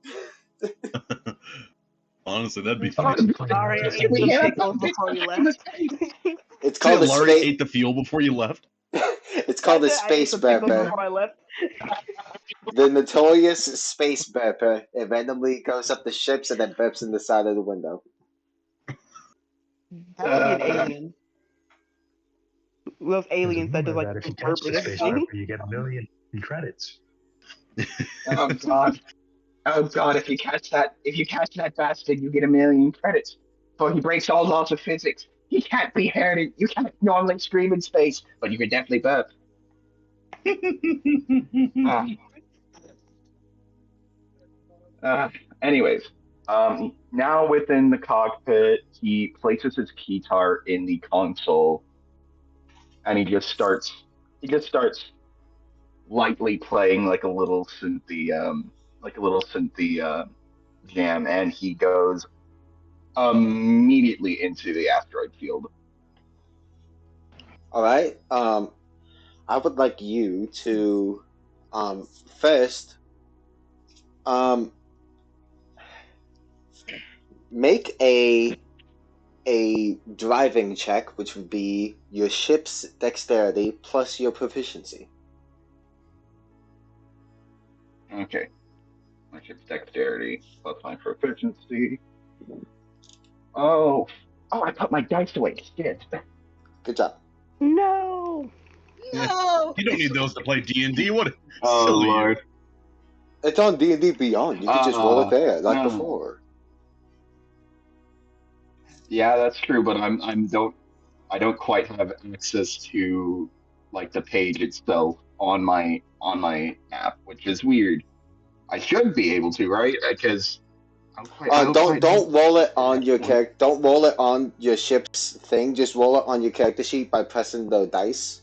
Honestly, that'd be Sorry, funny. I ate the pickles before you left. It's See, called a Laurie space. ate the fuel before you left. It's called a space I ate the pickles burper. before I left. The notorious space burper. It randomly goes up the ships and then burps in the side of the window. That would be an alien. Those aliens that just Rumor like that if you burp catch and the space everything. burper, you get 1 million in credits. Oh God. Oh God, if you catch that bastard, you get 1 million credits. But he breaks all laws of physics. He can't be heard. You can't normally scream in space, but you can definitely burp. Anyways, now within the cockpit, he places his keytar in the console, and he just starts lightly playing like a little synthy jam, and he goes immediately into the asteroid field. All right. I would like you to first um make a driving check, which would be your ship's dexterity plus your proficiency. Okay, my ship's dexterity plus my proficiency. Oh, I put my dice away. Shit. Good job. No. No. You don't need those to play D&D. What Oh silly you. Lord. It's on D&D Beyond. You could just roll it there, like no. before. Yeah, that's true, but I don't quite have access to like the page itself on my app, which is weird. I should be able to, right? Because I don't quite have Don't roll it at on that your point. character. Don't roll it on your ship's thing. Just roll it on your character sheet by pressing the dice.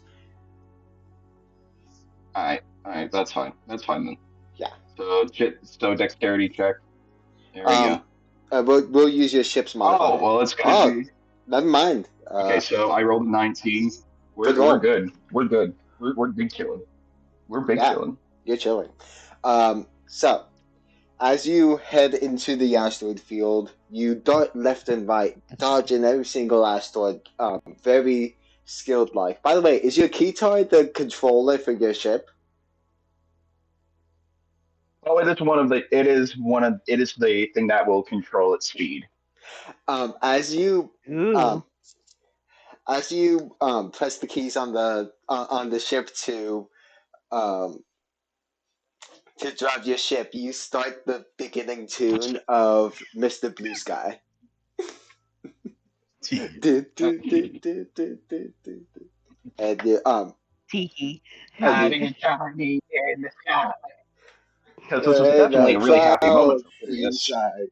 All right, that's fine. That's fine then. Yeah. So dexterity check. There we go. We'll use your ship's modifier. Oh well, it's gonna be Never mind. okay. So I rolled a 19. Good roll. We're good. We're good. We're big chilling. We're big Yeah. chilling. You're chilling. So as you head into the asteroid field, you dart left and right, dodging every single asteroid. Very skilled like. By the way, is your keytar the controller for your ship? Oh, it is one of the. It is the thing that will control its speed. As you Ooh. press the keys on the ship um, to drive your ship, you start the beginning tune of Mr. Blue Sky. And you Tiki. Having Johnny in the sky. Because this was and definitely the a really happy moment clouds for Phineas. inside.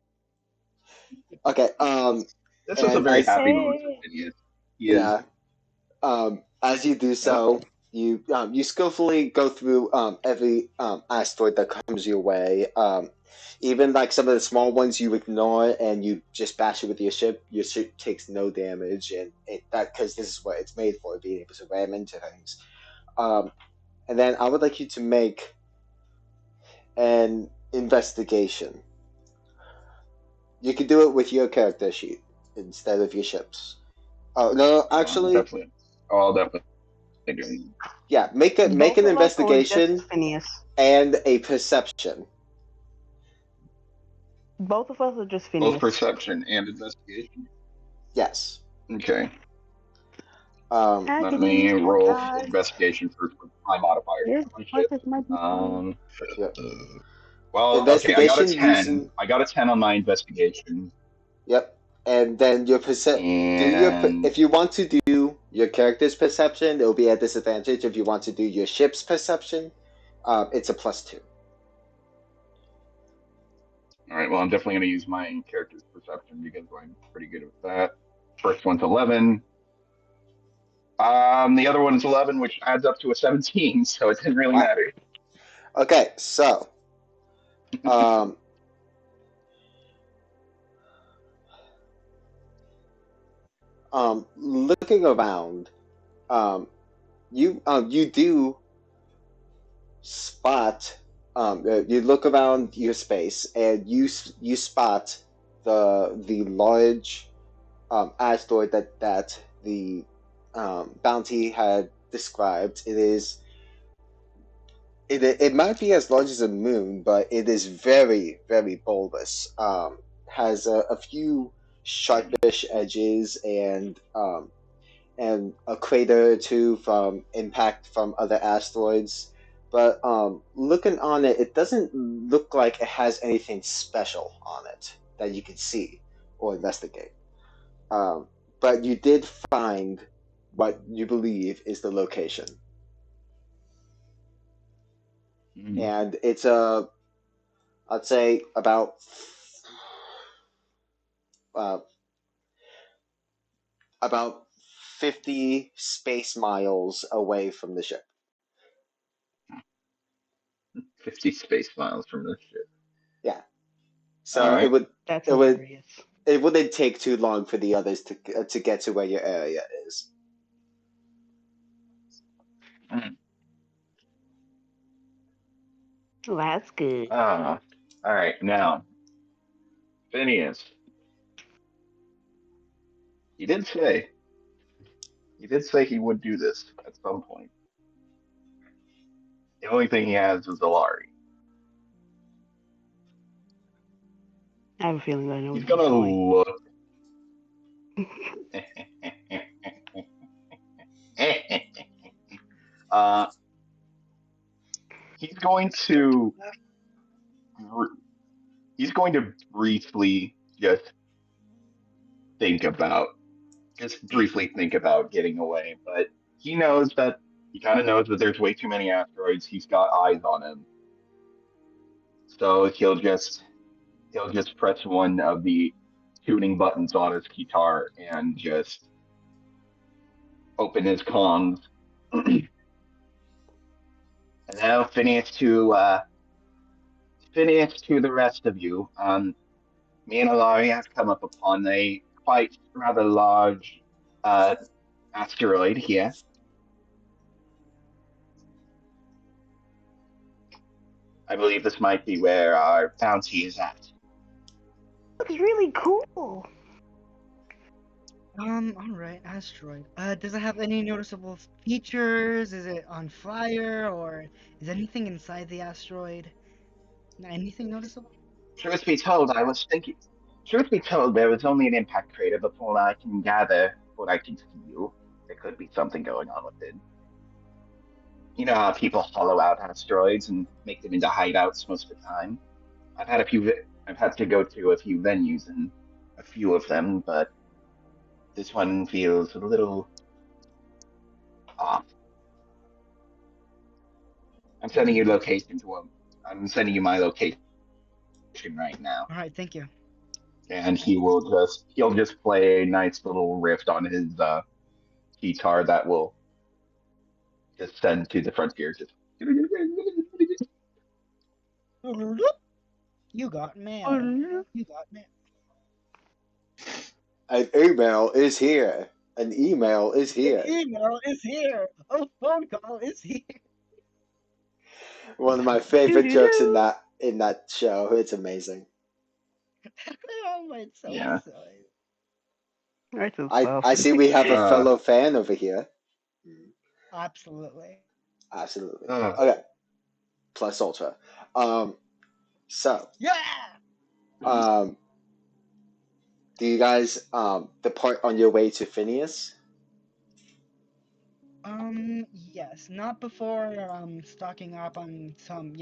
Okay. This was a And very as happy moment for Phineas. He is. yeah, as you do so, you skillfully go through every asteroid that comes your way. Even like some of the small ones you ignore and you just bash it with your ship. Your ship takes no damage, and that because this is what it's made for, being able to ram into things. And then I would like you to make an investigation. You can do it with your character sheet instead of your ship's. Oh no, actually, I'll definitely do it. yeah. Make an Both of us or investigation just Phineas? and a perception. Both of us or just Phineas? Both perception and investigation. Yes. Okay. I Let can me use my roll eyes. investigation first with my modifier. Yes, My shit. this might be Yep. Well, okay, I got a Investigation 10. using- I got a 10 on my investigation. Yep. And then your And if you want to do your character's perception, it'll be at disadvantage. If you want to do your ship's perception, it's a +2. all right, well, I'm definitely going to use my character's perception because I'm pretty good at that. First one's 11. The other one is 11, which adds up to a 17, so it didn't really Wow. matter. Okay, so looking around, you do spot you look around your space and you spot the large asteroid that the bounty had described. It might be as large as a moon, but it is very, very bulbous. Has a few sharpish edges and a crater or two from impact from other asteroids. But looking on it, it doesn't look like it has anything special on it that you can see or investigate. But you did find what you believe is the location. And it's I'd say about about 50 space miles away from the ship. 50 space miles from this ship. Yeah. So All right. That's it would hilarious. it wouldn't take too long for the others to get to where your area is. Well, that's good. All right. Now, Phineas, he did say he would do this at some point. The only thing he has is Alari. I have a feeling I know He's where gonna going. look. uh, he's going to briefly briefly think about getting away, but he kind of knows that there's way too many asteroids. He's got eyes on him, so he'll just press one of the tuning buttons on his guitar and just open his comms. And now Phineas to the rest of you. Me and Alari have come up upon a quite rather large asteroid here. I believe this might be where our bounty is at. Looks really cool. Alright, asteroid. Does it have any noticeable features? Is it on fire, or is anything inside the asteroid? Anything noticeable? Truth be told, there was only an impact crater, but from what I can gather, what I can feel, there could be something going on with it. You know how people hollow out asteroids and make them into hideouts most of the time? I've had to go to a few venues and a few of them, but this one feels a little off. I'm sending you my location right now. Alright, thank you. And he'll just play a nice little riff on his guitar that will just send to the frontier. Just You got mail. You got mail. An email is here. An email is here. An email is here. A phone call is here. One of my favorite jokes in that show. It's amazing. Oh my, it's so Yeah. silly. I see we have a fellow fan over here. Absolutely. Absolutely. Okay. Plus ultra. So. Yeah. Do you guys depart on your way to Phineas? Yes. Not before stocking up on some,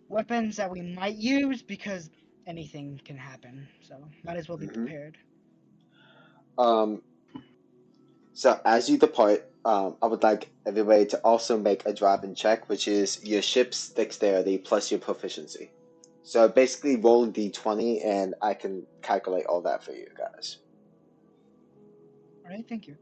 weapons that we might use, because anything can happen. So might as well be prepared. So as you depart, I would like everybody to also make a driving check, which is your ship's dexterity plus your proficiency. So basically roll d20 and I can calculate all that for you guys. Alright, thank you.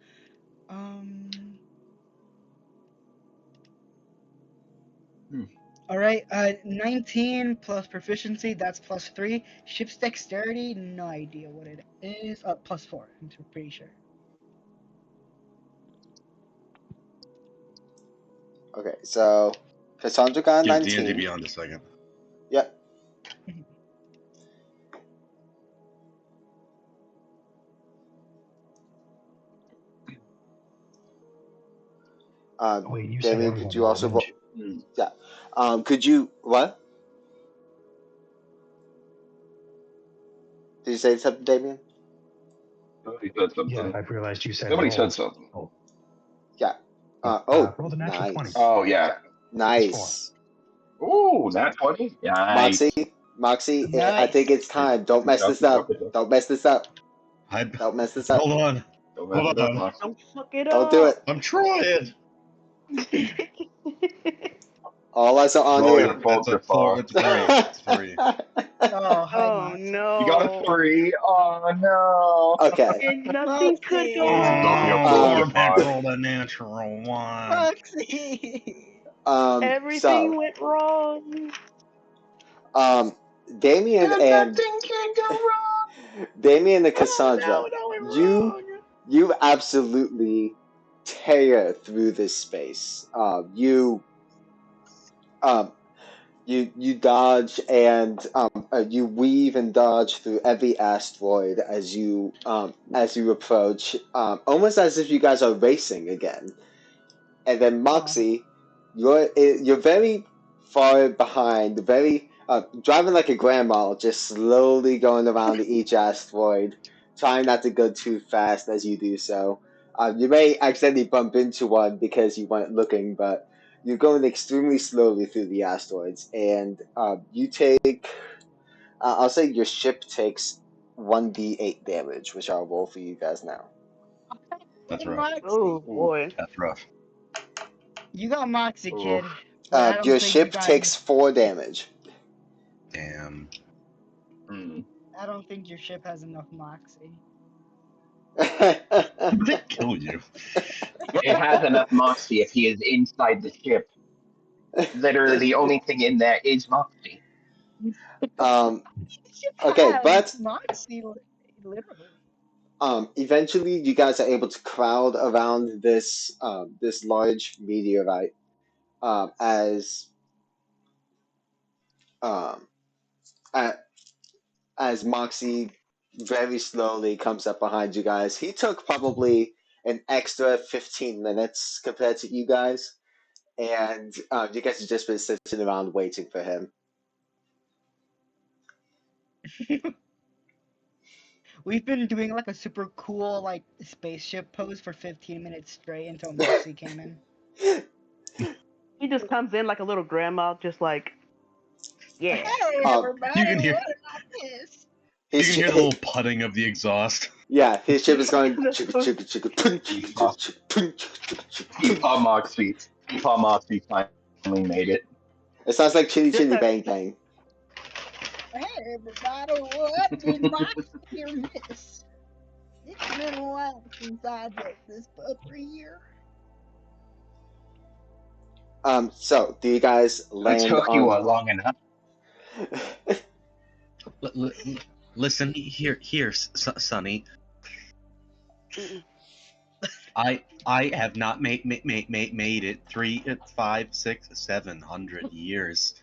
Alright, 19 plus proficiency, that's plus 3. Ship's dexterity, no idea what it is. Plus 4, I'm pretty sure. Okay, so Cassandra got a Give 19. D&D Beyond a second. Yep. Wait, you said Damien, I was could on you also roll? damage. Yeah. Could you what? Did you say something, Damien? Somebody said something. Yeah, I've realized you said Somebody roll. said something. Oh. Yeah. Roll the natural nice. 20. Oh yeah. Nice. Ooh, nat 20. Nice. Moxie, I Nice. think it's time. Don't mess this up. Don't mess this up. Don't mess this up. Hold on. Don't mess Hold it up, on. Mox. Don't fuck it Don't up. do it. I'm trying. All eyes are on Roll you. your fault, your It's a 4. fault. It's 3. It's 3. Oh, hi, Oh Moxie. no. You got a 3. Oh no. Okay. And nothing could go Moxie. wrong. Nothing Oh, up to Lord, the five. roll the natural 1. Moxie! Everything So, went wrong. Damien and can go wrong. Damien and Cassandra, No, it went you wrong. you absolutely tear through this space. Um, you dodge and you weave and dodge through every asteroid as you approach, almost as if you guys are racing again. And then Moxie, you're very far behind, very driving like a grandma, just slowly going around each asteroid, trying not to go too fast as you do so. You may accidentally bump into one because you weren't looking, but you're going extremely slowly through the asteroids, and you take. I'll say your ship takes 1d8 damage, which I'll roll for you guys now. That's rough. Moxie. Oh boy. That's rough. You got Moxie, Oof. kid. But I don't Your think ship you got, takes 4 damage. Damn. I don't think your ship has enough Moxie. They kill you. It has enough moxie if he is inside the ship. Literally, the only thing in there is moxie. Okay, but Moxie, literally. Eventually you guys are able to crowd around this this large meteorite as um, a- as Moxie very slowly comes up behind you guys. He took probably an extra 15 minutes compared to you guys, and you guys have just been sitting around waiting for him. We've been doing like a super cool like spaceship pose for 15 minutes straight until Moxie came in. He just comes in like a little grandma, just like, yeah. Hey Um, everybody, you can hear- what about this? You His can hear the little putting of the exhaust. yeah, his ship is going chugga chugga chugga punch, chugga, punch, chugga, punch. Paw Moxie finally made it. It sounds like Chitty Just Chitty that- Bang Bang. Hey everybody, what did Moxie here miss? It's been a while since I drove this puppy here. So do you guys It land took on? you long enough. Listen here, Sonny. I have not made it 3, 5, 6, 700 years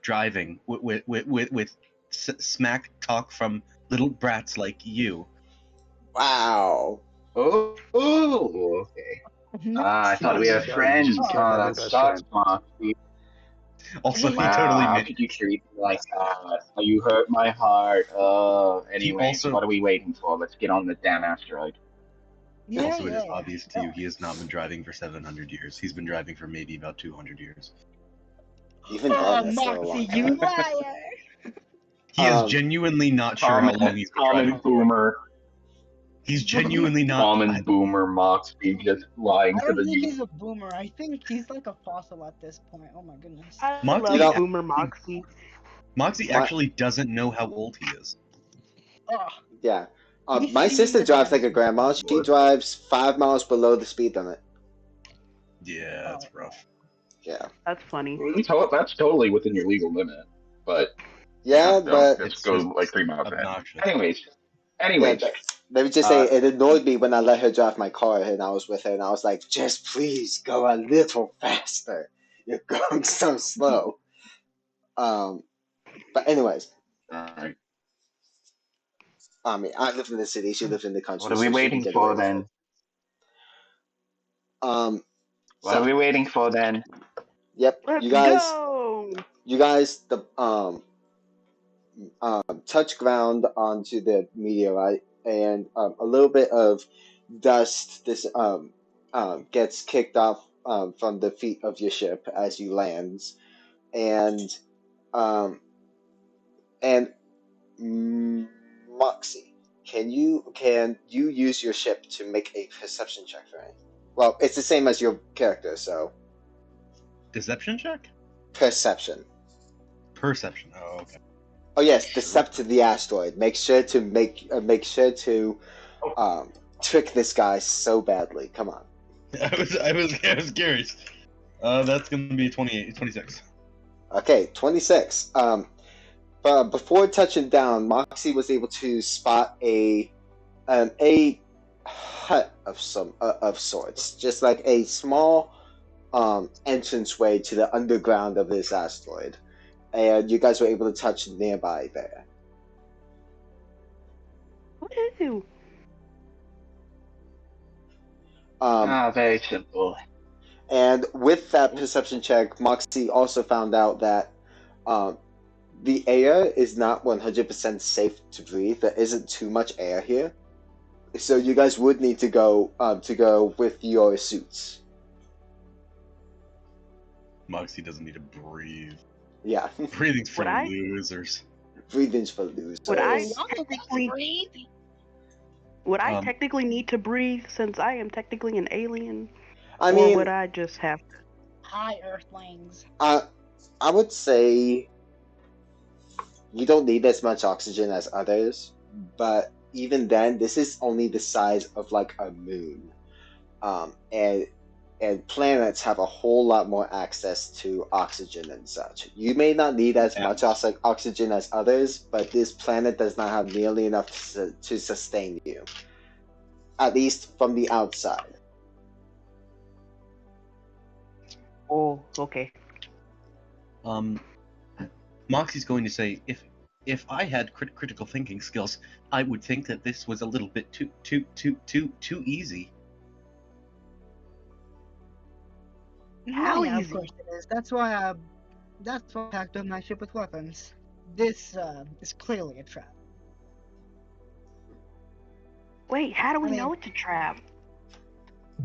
driving with smack talk from little brats like you. Wow. Oh, okay. I thought we were friends. Oh, that sucks, Moxie. Also, he Wow, totally how made. could you treat me like that? You hurt my heart. Anyways, what are we waiting for? Let's get on the damn asteroid. Also, it is obvious to you he has not been driving for 700 years. He's been driving for maybe about 200 years. Even then, that's still a Moxie, long you time. liar! He is genuinely not sure how long he's been driving. Boomer. He's genuinely not. Tom and Boomer Moxie just lying I to don't the think youth. he's a boomer. I think he's like a fossil at this point. Oh my goodness. I Moxie- love Boomer Moxie. Moxie actually doesn't know how old he is. Oh, Yeah. He's My seen sister the drives like a dinosaurs. grandma. She drives 5 miles below the speed limit. Yeah, that's rough. Yeah. That's funny. That's totally within your legal limit. But Yeah, but just go like 3 miles ahead. Obnoxious. Anyways. yeah, let me just say, it annoyed me when I let her drive my car and I was with her, and I was like, just please go a little faster. You're going so slow. But anyways, Alright. I mean, I live in the city. She lives in the country. What are we so she waiting can get for away with then? it. What are we waiting for then? Yep, Let's you guys. go! You guys, touch ground onto the meteorite, and a little bit of dust gets kicked off from the feet of your ship as you land, and Moxie, can you use your ship to make a perception check for me? Well, it's the same as your character, so Deception check? perception. Perception. Oh, okay. Oh yes, decept to the asteroid. Make sure to trick this guy so badly. Come on. I was curious. That's gonna be 26. Okay, 26. But before touching down, Moxie was able to spot a hut of sorts, just like a small entranceway to the underground of this asteroid, and you guys were able to touch nearby there. Woohoo! Very simple. And with that perception check, Moxie also found out that the air is not 100% safe to breathe. There isn't too much air here, so you guys would need to go with your suits. Moxie doesn't need to breathe. Yeah, Breathing's for Would I? losers. breathing's for losers. Would I As long as they technically breathe. would I Um, technically need to breathe since I am technically an alien, I or mean, would I just have to? Hi, Earthlings. I would say you don't need as much oxygen as others, but even then, this is only the size of like a moon, and planets have a whole lot more access to oxygen and such. You may not need as much oxygen as others, but this planet does not have nearly enough to sustain you, at least from the outside. Oh, okay. Moxie's going to say, if I had critical thinking skills, I would think that this was a little bit too easy. How Yeah, of easy? course it is. That's why I packed up my ship with weapons. This is clearly a trap. Wait, how do we I mean- know it's a trap?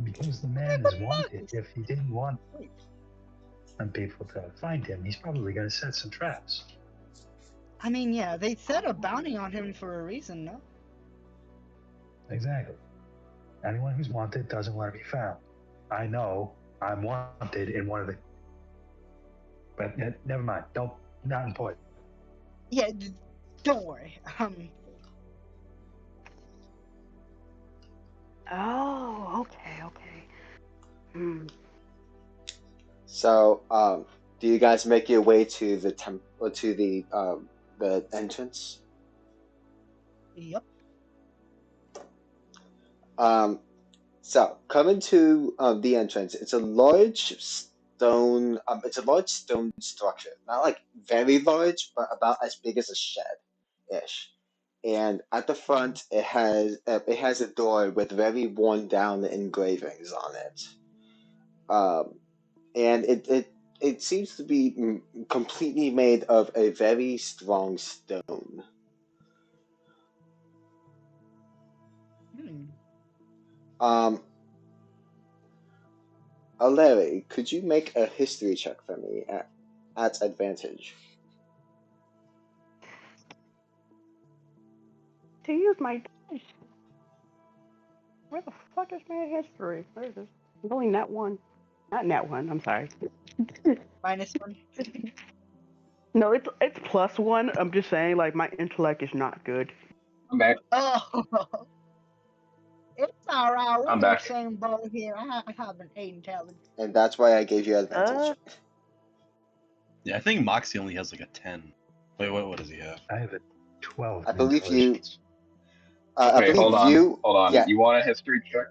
Because the man is wanted. If he didn't want some people to find him, he's probably going to set some traps. I mean, yeah, they set a bounty on him for a reason, no? Exactly. Anyone who's wanted doesn't want to be found. I know I'm wanted in one of the. But never mind. Not important. Yeah, don't worry. Oh, okay. So, do you guys make your way to the to the entrance? Yep. So coming to the entrance, it's a large stone. It's a large stone structure, not like very large, but about as big as a shed, ish. And at the front, it has a door with very worn down engravings on it. And it seems to be completely made of a very strong stone. Larry, could you make a history check for me at advantage? To use my dice. Where the fuck is my history? Where is it? It's only nat one. Not nat one. I'm sorry. -1. No, it's +1. I'm just saying, like, my intellect is not good. I'm back. Oh, it's alright. We're I'm in the back. same boat here. I have an 8 intelligence. And that's why I gave you advantage. Yeah, I think Moxie only has like a 10. Wait, what does he have? I have a 12. I in believe you- intelligence. I Okay, believe hold on. Yeah, You want a history check?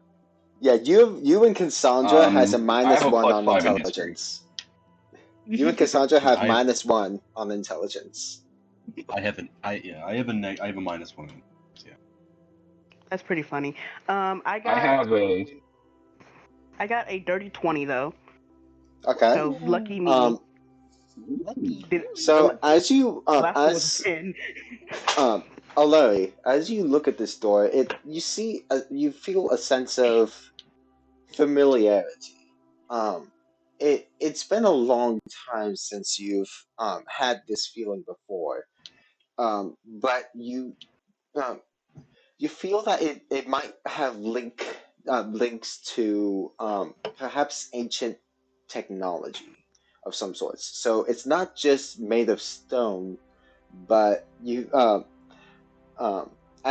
yeah. You and Cassandra has a I have a -1 on +5 in history. intelligence. You and Cassandra have I- -1 on intelligence. I have I have a -1. Yeah. That's pretty funny. I I got have a a dirty 20 though. Okay. So lucky me. Lucky. So as you Last one was a 10. Larry, as you look at this door, you feel a sense of familiarity. It's been a long time since you've had this feeling before, but you feel that it might have links to perhaps ancient technology of some sorts. So it's not just made of stone, but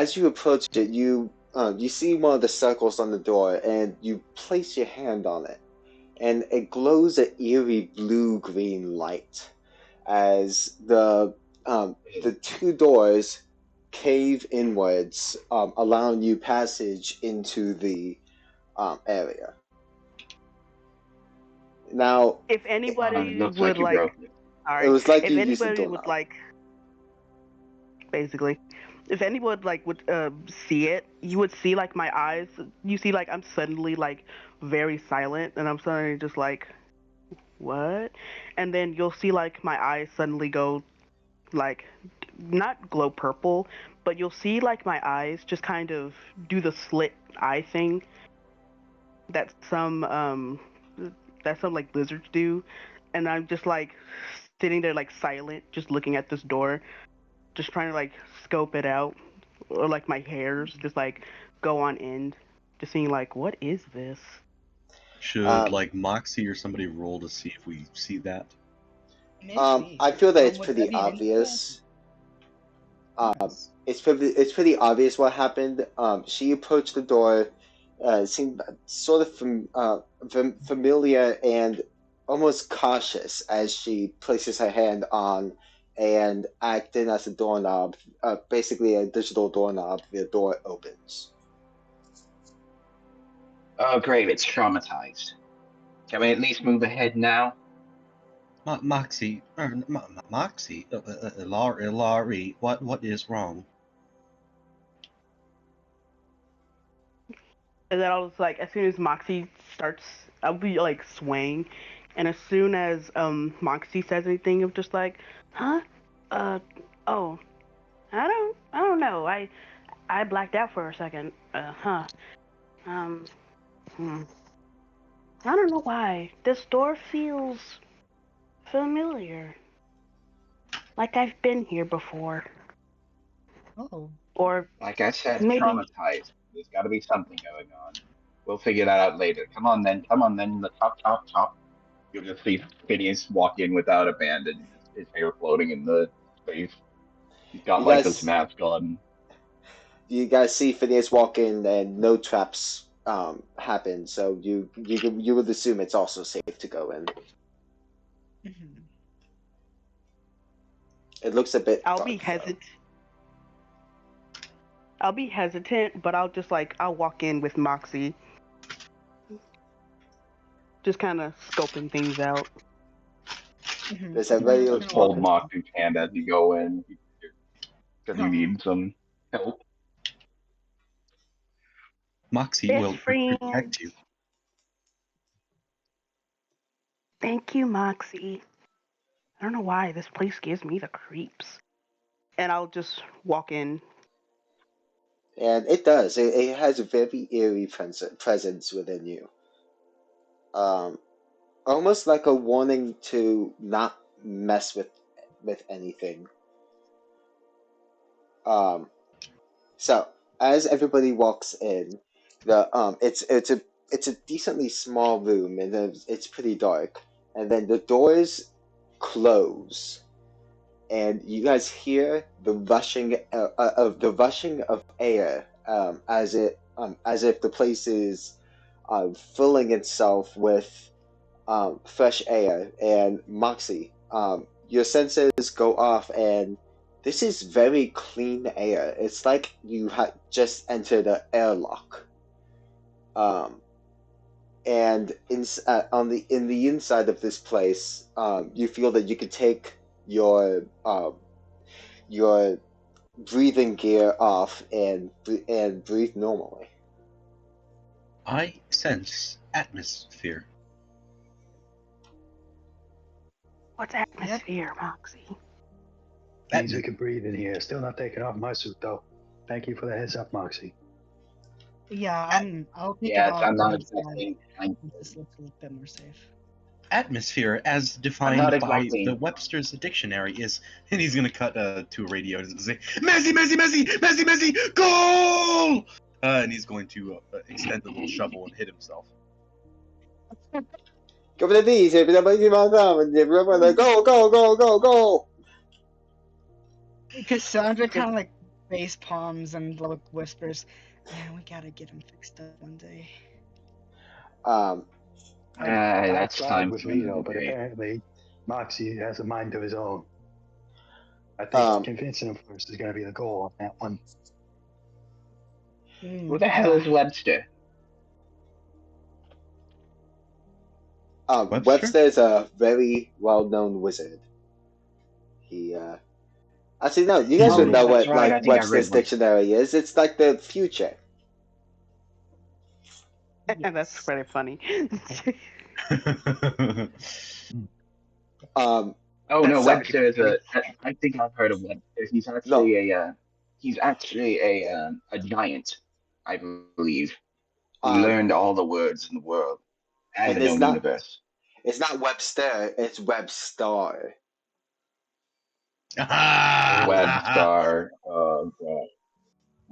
as you approach it, you see one of the circles on the door, and you place your hand on it, and it glows an eerie blue-green light as the two doors cave inwards, allowing you passage into the area. Now, If anybody Looks would like you like, broke it. it alright, was like if you used the anybody would doorknob. like, basically, if anyone like would see it, you would see like my eyes. You see like I'm suddenly like very silent, and I'm suddenly just like, what? And then you'll see like my eyes suddenly go like not glow purple, but you'll see like my eyes just kind of do the slit eye thing that some like lizards do, and I'm just like sitting there like silent, just looking at this door, just trying to like scope it out, or like my hairs just like go on end, just seeing like what is this? Should like Moxie or somebody roll to see if we see that? Maybe. I feel that it's Would pretty that be an obvious. Yes. It's pretty obvious what happened. She approached the door, seemed sort of familiar and almost cautious as she places her hand on and acting as a doorknob, basically a digital doorknob. The door opens. Oh, great, it's traumatized. Can we at least move ahead now? Moxie, Moxie, Laurie, what is wrong? And then I'll just like as soon as Moxie starts, I'll be like swaying, and as soon as Moxie says anything, I'm just like, huh? Oh, I don't know. I blacked out for a second. Um, I don't know why. This door feels familiar. Like I've been here before. Oh. Or Like I said, maybe traumatized. There's got to be something going on. We'll figure that out later. Come on then. The top. You'll just see Phineas walk in without a bandage, his hair floating in the space. He's got You like guys- this mask on. You guys see Phineas walk in, and no traps happen, so you would assume it's also safe to go in. Mhm. It looks a bit. I'll dark, be though. hesitant. I'll be hesitant, but I'll walk in with Moxie. Just kind of scoping things out. Mhm. There's a very Just hold Moxie's hand as you go in because you need some help. Moxie Best will friend. protect you. Thank you, Moxie. I don't know why this place gives me the creeps. And I'll just walk in. And it does. It has a very eerie presence within you. Almost like a warning to not mess with anything. So as everybody walks in, it's a decently small room, and it's pretty dark. And then the doors close, and you guys hear the rushing of air, as if the place is filling itself with fresh air. And Moxie, your senses go off, and this is very clean air. It's like you had just entered an airlock. And in the inside of this place, you feel that you could take your breathing gear off and breathe normally. I sense atmosphere. What's atmosphere, Moxie? Means we can breathe in here. Still not taking off my suit though. Thank you for the heads up, Moxie. Yeah, I'll take Yeah, it off. I'm not once, exactly. This looks a little bit more safe. Atmosphere, as defined not by exactly- the Webster's dictionary, is, and he's gonna cut to a radio and he's gonna say, Messi, goal! And he's going to extend the little shovel and hit himself. Go for the knees, everybody, go! Cassandra kind of like face palms and like whispers, "Man, we gotta get him fixed up one day." That's side time with for another Vito, but day. apparently Moxie has a mind of his own. I think Um, convincing him first is going to be the goal on that one. Who the hell is Webster? Webster? Webster's a very well-known wizard. He actually no, you guys Oh would yeah, know that's what right. I like think I Webster's read one. dictionary is. It's like the future. And that's Yes. pretty funny. Um, Oh no, so Webster is a. I think I've heard of Webster. no, He's actually a giant, I believe, who um, learned all the words in the world and and the known universe. it's not Webster, it's Webstar. Webstar. Oh god.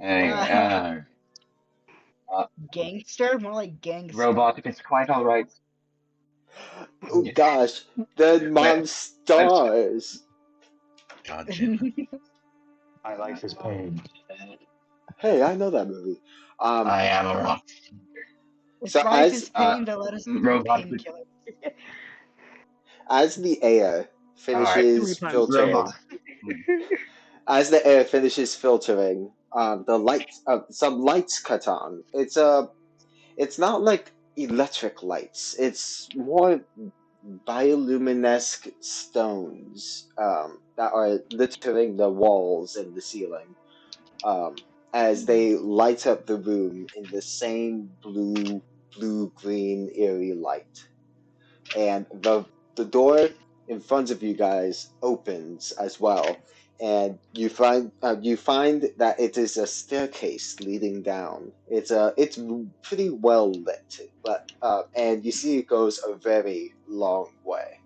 Anyway, Gangster? More like gangster. Robot, it's quite all right. Oh gosh, the Web- Monstars. God damn it. My life is pain. Hey, I know that movie. I am a rock. If So life is pain, then let us be Robot, painkiller. as the air Alright. finishes 3 times filtering, Robot. as the air finishes filtering, the lights, some lights cut on. It's not like electric lights. It's more bioluminescent stones that are littering the walls and the ceiling as they light up the room in the same blue-green eerie light. And the door in front of you guys opens as well, and you find that it is a staircase leading down. It's pretty well lit, but and you see it goes a very long way.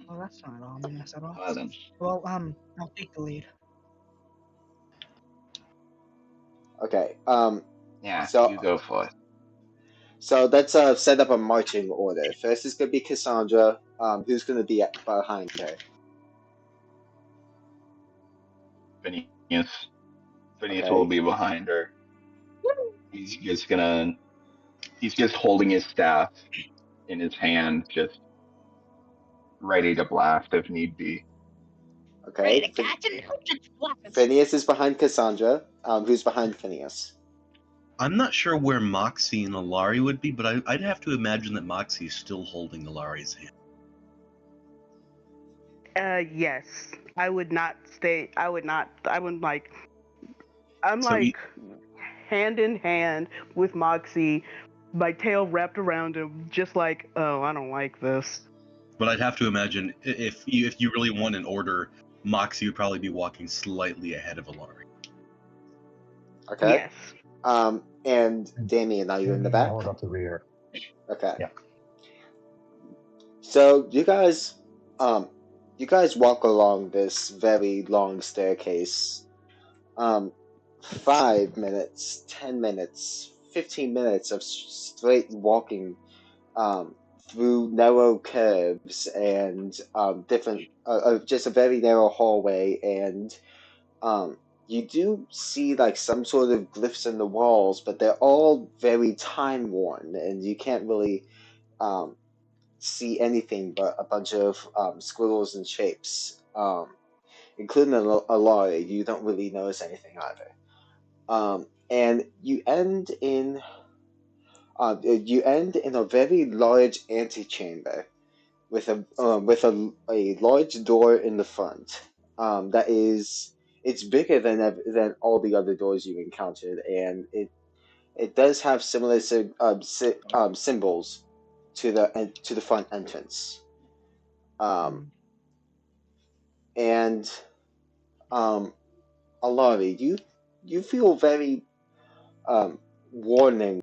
Well, that's not ominous at all. Well then. Well, I'll take the lead. Okay. Yeah, So you go for it. So let's set up a marching order. First is going to be Cassandra. Who's going to be behind her? Phineas. Phineas Okay. will be behind her. He's just holding his staff in his hand, just ready to blast if need be. Okay. Phineas is behind Cassandra. Who's behind Phineas? I'm not sure where Moxie and Alari would be, but I'd have to imagine that Moxie is still holding Alari's hand. Yes. I would not stay. I wouldn't like. I'm So like hand in hand with Moxie, my tail wrapped around him, just like, oh, I don't like this. But I'd have to imagine if you really want an order, Moxie would probably be walking slightly ahead of Alari. Okay. Yes. And Damien, are you in the back? Hold up the rear. Okay. Yeah. So you guys walk along this very long staircase. 5 minutes, 10 minutes, 15 minutes of straight walking through narrow curves and different, just a very narrow hallway, and you do see like some sort of glyphs in the walls, but they're all very time worn, and you can't really see anything but a bunch of squiggles and shapes, including Alari. You don't really notice anything either. And you end in a very large antechamber with a large door in the front. It's bigger than all the other doors you encountered, and it does have similar symbols to the front entrance. And Alari, you feel very warning,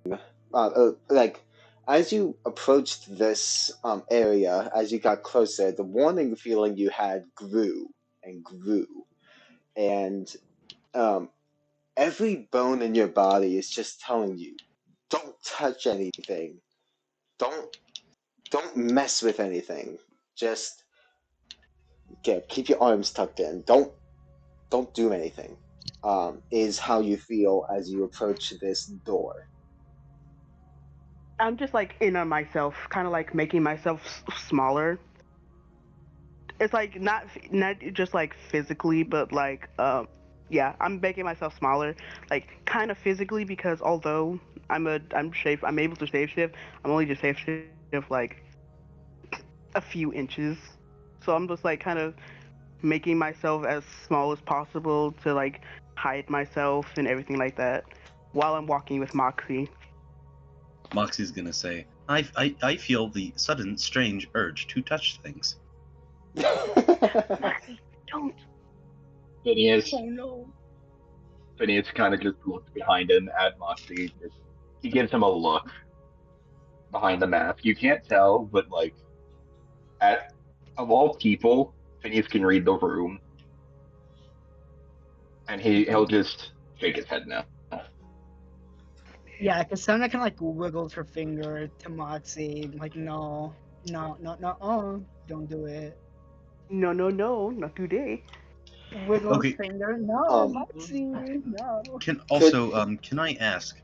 like as you approached this area, as you got closer, the warning feeling you had grew and grew, and every bone in your body is just telling you, don't touch anything, don't mess with anything, just keep your arms tucked in, don't do anything. Is how you feel as you approach this door. I'm just like in on myself, kind of like making myself smaller. It's like not just like physically, but like yeah, I'm making myself smaller, like kind of physically because although I'm able to shapeshift. I'm only just shapeshift like a few inches, so I'm just like kind of making myself as small as possible to like hide myself and everything like that while I'm walking with Moxie. Moxie's gonna say, I feel the sudden strange urge to touch things. Moxie, don't. Phineas, Oh no. Phineas kind of just looks behind him at Moxie. He gives him a look behind the mask. You can't tell, but like, at of all people, Phineas can read the room, and he'll just shake his head no. Yeah, because Sona kind of like wiggles her finger to Moxie, like, no, don't do it. No, not today. Wiggles Okay. finger, no, Um, Moxie, no. Can I ask,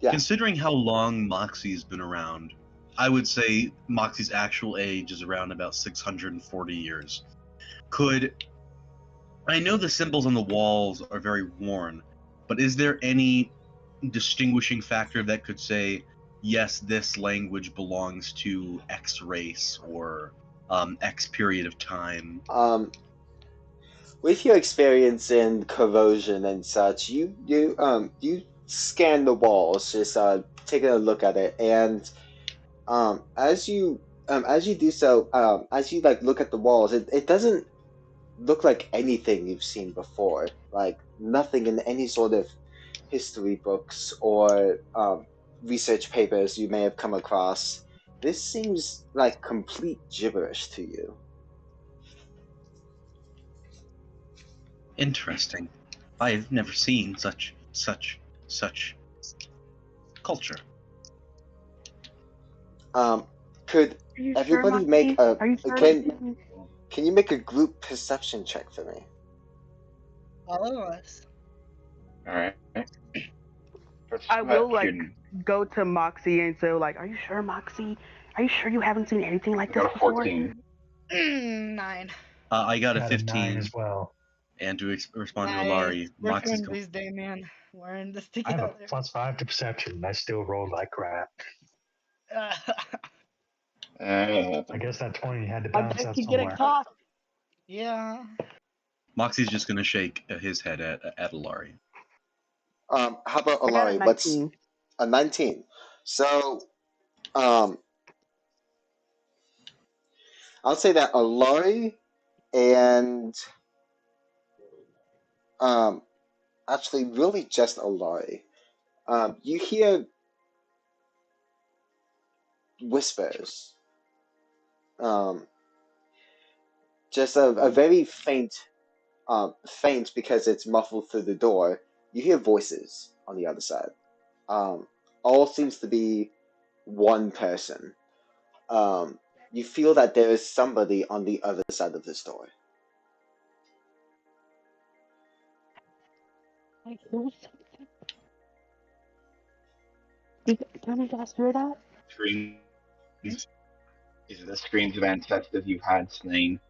Yeah. considering how long Moxie's been around, I would say Moxie's actual age is around about 640 years. I know the symbols on the walls are very worn, but is there any distinguishing factor that could say, yes, this language belongs to X race or X period of time? With your experience in corrosion and such, you scan the walls, just taking a look at it, and as you do so, as you like look at the walls, it doesn't look like anything you've seen before. Like nothing in any sort of history books or research papers you may have come across. This seems like complete gibberish to you. Interesting. I've never seen such culture. Could Are you everybody sure, make Moxie? a Are you sure? can you make a group perception check for me? All of us. All right. I will like Perception. go to Moxie and say like, "Are you sure, Moxie? Are you sure you haven't seen anything like I this got a before?" 14. 9. I got a Got a 15, 9 as well. and to respond to Nice. Alari, We're Moxie's friends, Damien. We're in this I have a together. +5 to perception, and I still rolled like crap. I guess that 20 had to I bounce bet out you get a somewhere. cock. yeah. Moxie's just gonna shake his head at Alari. How about I got a Alari? What's 19. a 19? So, I'll say that Alari and actually really just Alari. You hear whispers. Just a very faint because it's muffled through the door. You hear voices on the other side. All seems to be one person. You feel that there is somebody on the other side of this door. I hear something. Can you guys hear that? Screams. These are the screams of ancestors you've had slain.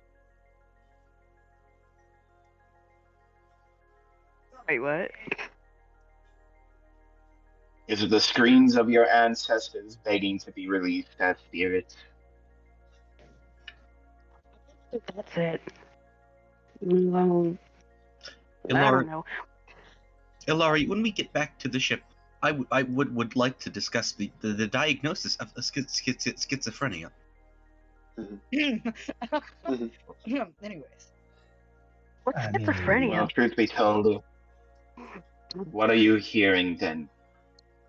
Wait, what? These are the screams of your ancestors begging to be released as spirits. That's it. Well, I don't know. Ilari, when we get back to the ship, I would like to discuss the diagnosis of schizophrenia. Anyways. What's I mean, schizophrenia? Well, truth be told, what are you hearing then?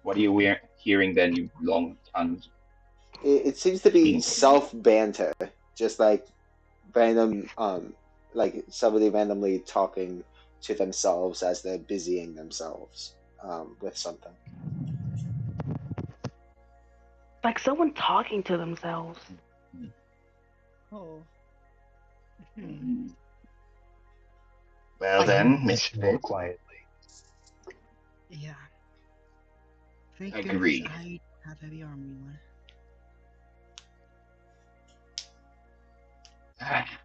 What are you hearing then, you long tongued? It seems to be self banter, just like random, like somebody randomly talking to themselves as they're busying themselves with something. Like someone talking to themselves. Oh. Well then, Miss more quietly. Yeah. Thank Agreed. goodness I have heavy armor one.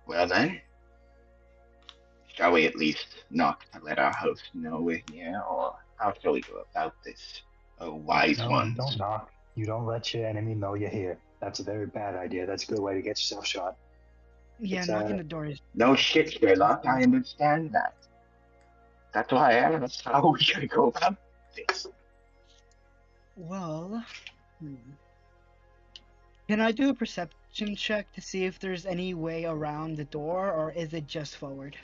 Well then, shall we at least not let our host know we're here, or how shall we go about this? Oh, wise No, you ones. don't knock. You don't let your enemy know you're here. That's a very bad idea. That's a good way to get yourself shot. Yeah, It's, knocking the door is. No shit, Sherlock, I understand that. That's why I asked how we gonna go about this. Well, can I do a perception check to see if there's any way around the door, or is it just forward?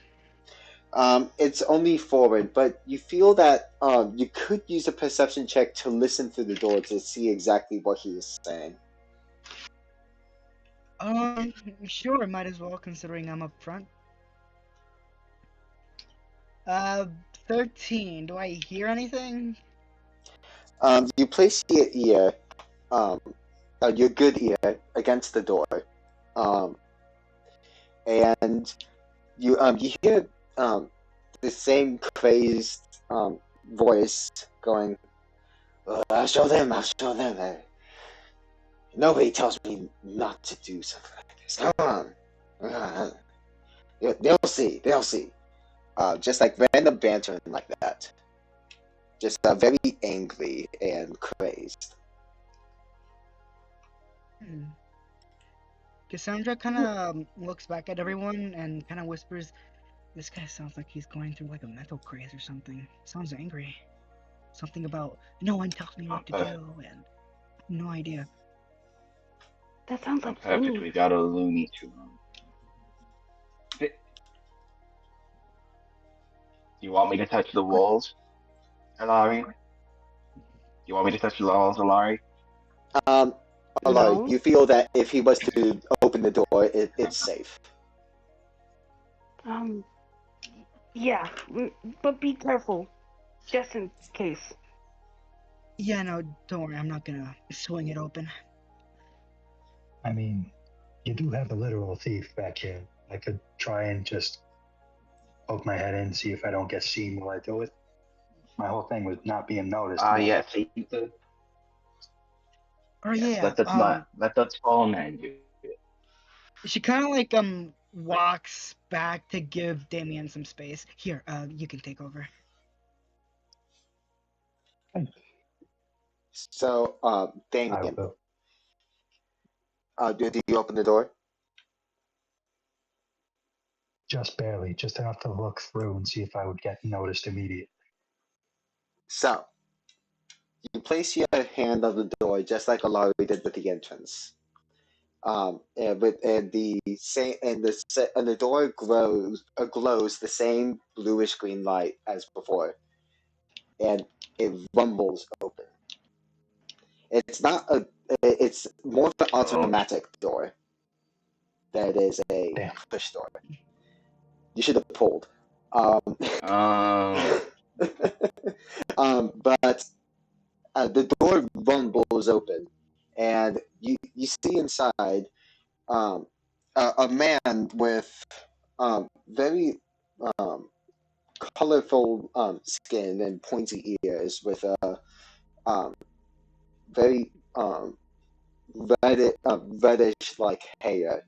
It's only forward, but you feel that you could use a perception check to listen through the door to see exactly what he is saying. Sure, might as well, considering I'm up front. 13. Do I hear anything? You place your ear, your good ear, against the door, and you hear the same crazed voice going, I'll show them, I'll show them. Nobody tells me not to do something like this. Come on. They'll see, they'll see. Just like random banter like that. Just very angry and crazed. Cassandra kind of looks back at everyone and kind of whispers, "This guy sounds like he's going through like a mental craze or something. Sounds angry. Something about no one tells me what to do, and no idea." That sounds like Perfect, me. we got a Looney Tune. You want me to touch the walls, Alari? You want me to touch the walls, Alari? Alari, No. you feel that if he was to open the door, it's safe. Yeah, but be careful, just in case. Yeah, no, don't worry. I'm not gonna swing it open. I mean, you do have a literal thief back here. I could try and just poke my head in, see if I don't get seen while I do it. My whole thing was not being noticed. Yes. Or Yes, yeah, let that small man do it. she kind of like walks back to give Damien some space. Here, you can take over. So, I Damien, will. do you open the door? Just barely, just enough to look through and see if I would get noticed immediately. So, you place your hand on the door just like Alari did with the entrance. And the door glows the same bluish green light as before, and it rumbles open. It's more of an automatic door than it is a Damn. push door. You should have pulled. But the door rumbles open, and you see inside a man with very colorful skin and pointy ears with a very reddish like hair.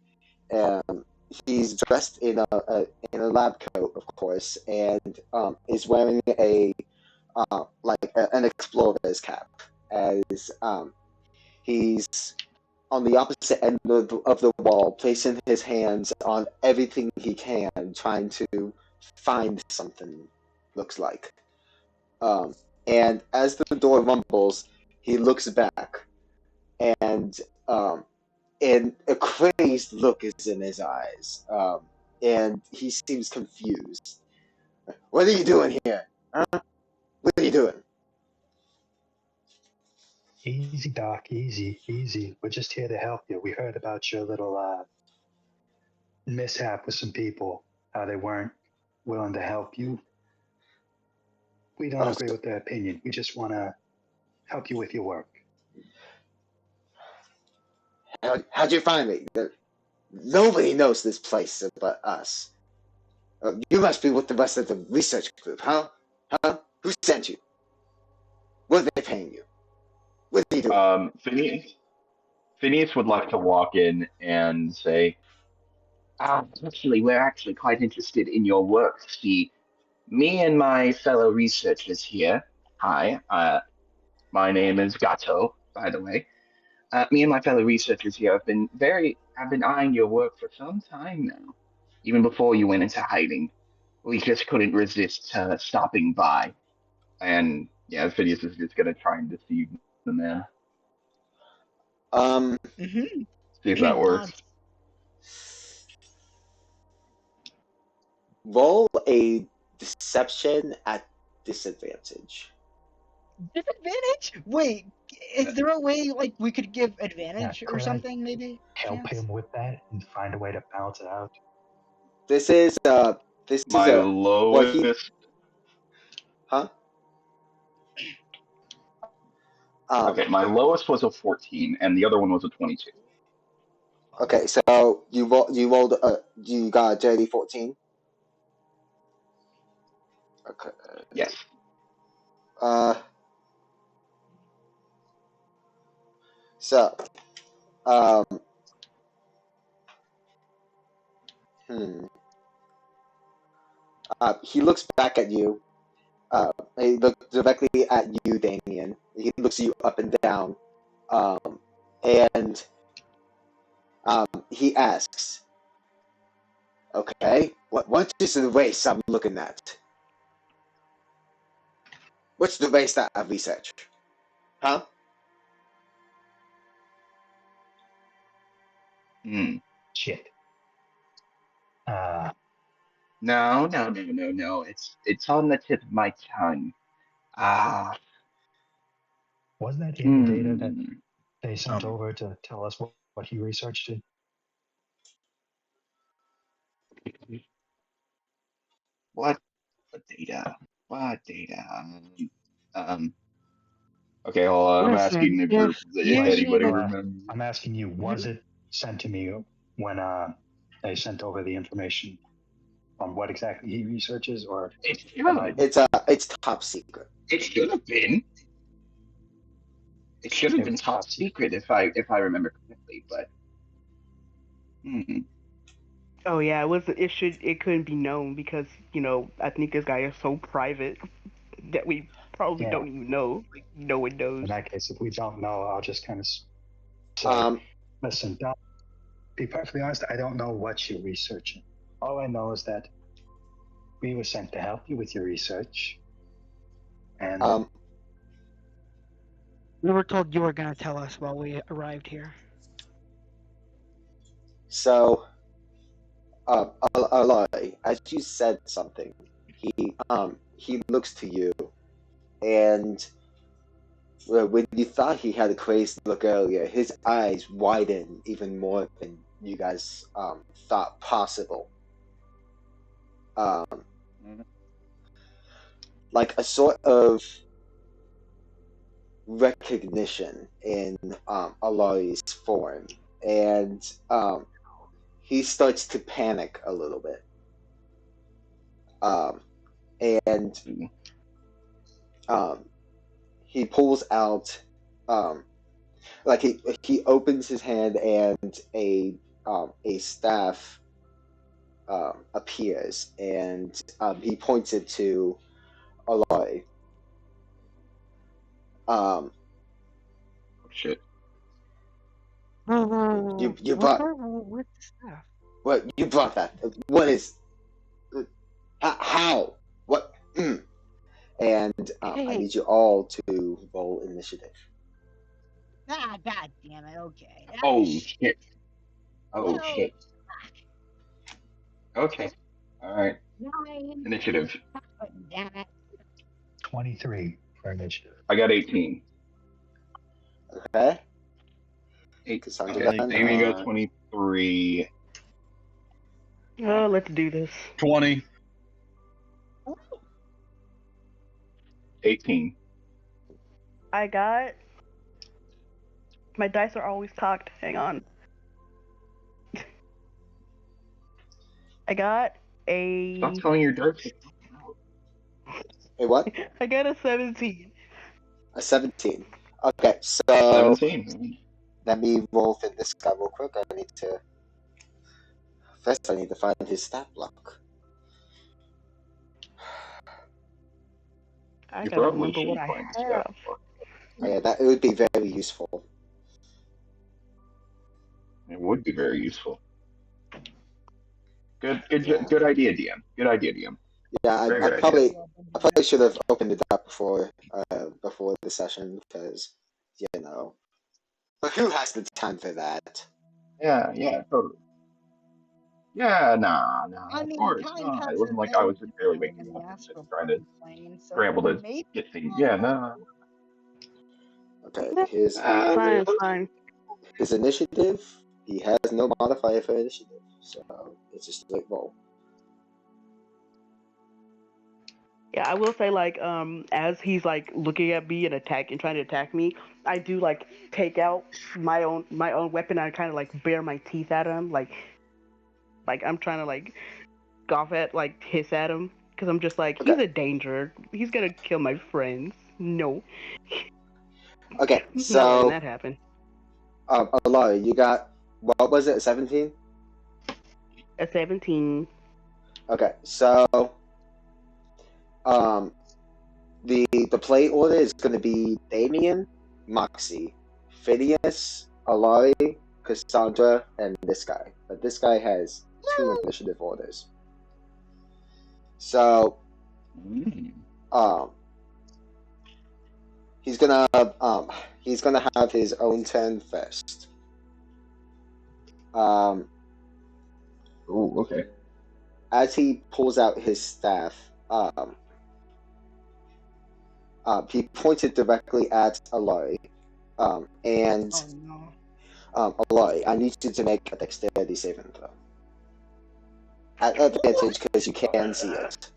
He's dressed in a lab coat, of course, and is wearing an explorer's cap. As he's on the opposite end of the wall, placing his hands on everything he can, trying to find something. Looks like, and as the door rumbles, he looks back, and a crazed look is in his eyes, and he seems confused. What are you doing here? Huh? What are you doing? Easy, Doc, easy, easy. We're just here to help you. We heard about your little mishap with some people, how they weren't willing to help you. We don't agree with their opinion. We just want to help you with your work. How'd you find me? Nobody knows this place but us. You must be with the rest of the research group, huh? Huh? Who sent you? What are they paying you? What are you doing? Phineas would like to walk in and say, actually, we're actually quite interested in your work. See, me and my fellow researchers here. Hi, my name is Gato, by the way. Me and my fellow researchers here have been eyeing your work for some time now, even before you went into hiding. We just couldn't resist stopping by. And yeah, Phineas is just gonna try and deceive the man. Mm-hmm. See if that works. Roll a deception at disadvantage. Disadvantage? Wait, is there a way like we could give advantage Yeah, or could I something? Maybe. help Chance? him with that and find a way to balance it out? This is My a lowest. well, he huh? Okay, my lowest was a 14, and the other one was a 22. Okay, so you rolled you got a dirty 14. Okay. Yes. So he looks back at you. He looks directly at you, Damien. He looks you up and down. And he asks, "Okay, what is the race I'm looking at? What's the race that I've researched? Huh?" Shit. No. It's on the tip of my tongue. Was that in the data that Hmm. they sent over to tell us what he researched? What data? What data? Okay, hold on. I'm asking the group if anybody remembers. I'm asking you, was it sent to me when they sent over the information on what exactly he researches, or It's top secret. It should have been. It should have been top secret if I remember correctly, but. Oh yeah, it couldn't be known because I think this guy is so private that we probably don't even know. Like no one knows. In that case, if we don't know, I'll just kind of say, listen, to be perfectly honest, I don't know what you're researching. All I know is that we were sent to help you with your research, and we were told you were gonna tell us while we arrived here. So, Aloy, as you said something, he looks to you, and when you thought he had a crazed look earlier, his eyes widen even more than you guys thought possible. Like a sort of recognition in Aloy's form, and he starts to panic a little bit. And he pulls out, like he opens his hand and a staff appears, and he points it to Aloy. Shit. You brought. What's the staff? What you brought that? What is? How? What? And I need you all to roll initiative. Ah, god damn it. Okay. Oh shit. Oh shit. Okay. All right. 9. Initiative. Damn it. 23 for initiative. I got 18. Okay. Okay. Amy got 23. Oh, let's do this. 20. 18. I got. My dice are always cocked. Hang on. I got a. Stop telling your dice. Hey, what? I got a 17. A 17. Okay, so 17. let me roll for this guy real quick. I need to find his stat block. I You gotta probably remember what should I find the have. stat block. Oh, yeah, that it would be very useful. It would be very useful. Good Yeah. idea, DM. Good idea, DM. Yeah, Very I good idea. probably should have opened it up before the session because but who has the time for that? Yeah, totally. Yeah, nah, I of mean, course time not. It passes wasn't like I very was just barely peacefully waking in the up and just astral trying to plane, so scramble to maybe. get things. Yeah, no. Okay, Fine. his initiative. He has no modifier for initiative, so it's a straight roll. Yeah, I will say like as he's like looking at me and trying to attack me, I do like take out my own weapon and I kind of like bare my teeth at him like I'm trying to like scoff at like hiss at him because I'm just like he's Okay. a danger. He's gonna kill my friends. No. Okay, Not letting so that happen. Alari, you got what was it? 17. A 17. Okay, so the play order is going to be Damien, Moxie, Phineas, Alari, Cassandra, and this guy. But this guy has 2 initiative orders. So he's gonna have his own turn first. Oh, okay. As he pulls out his staff, he pointed directly at Alari, and Oh no. Alari, I need you to make a dexterity saving throw. At advantage because you can see it.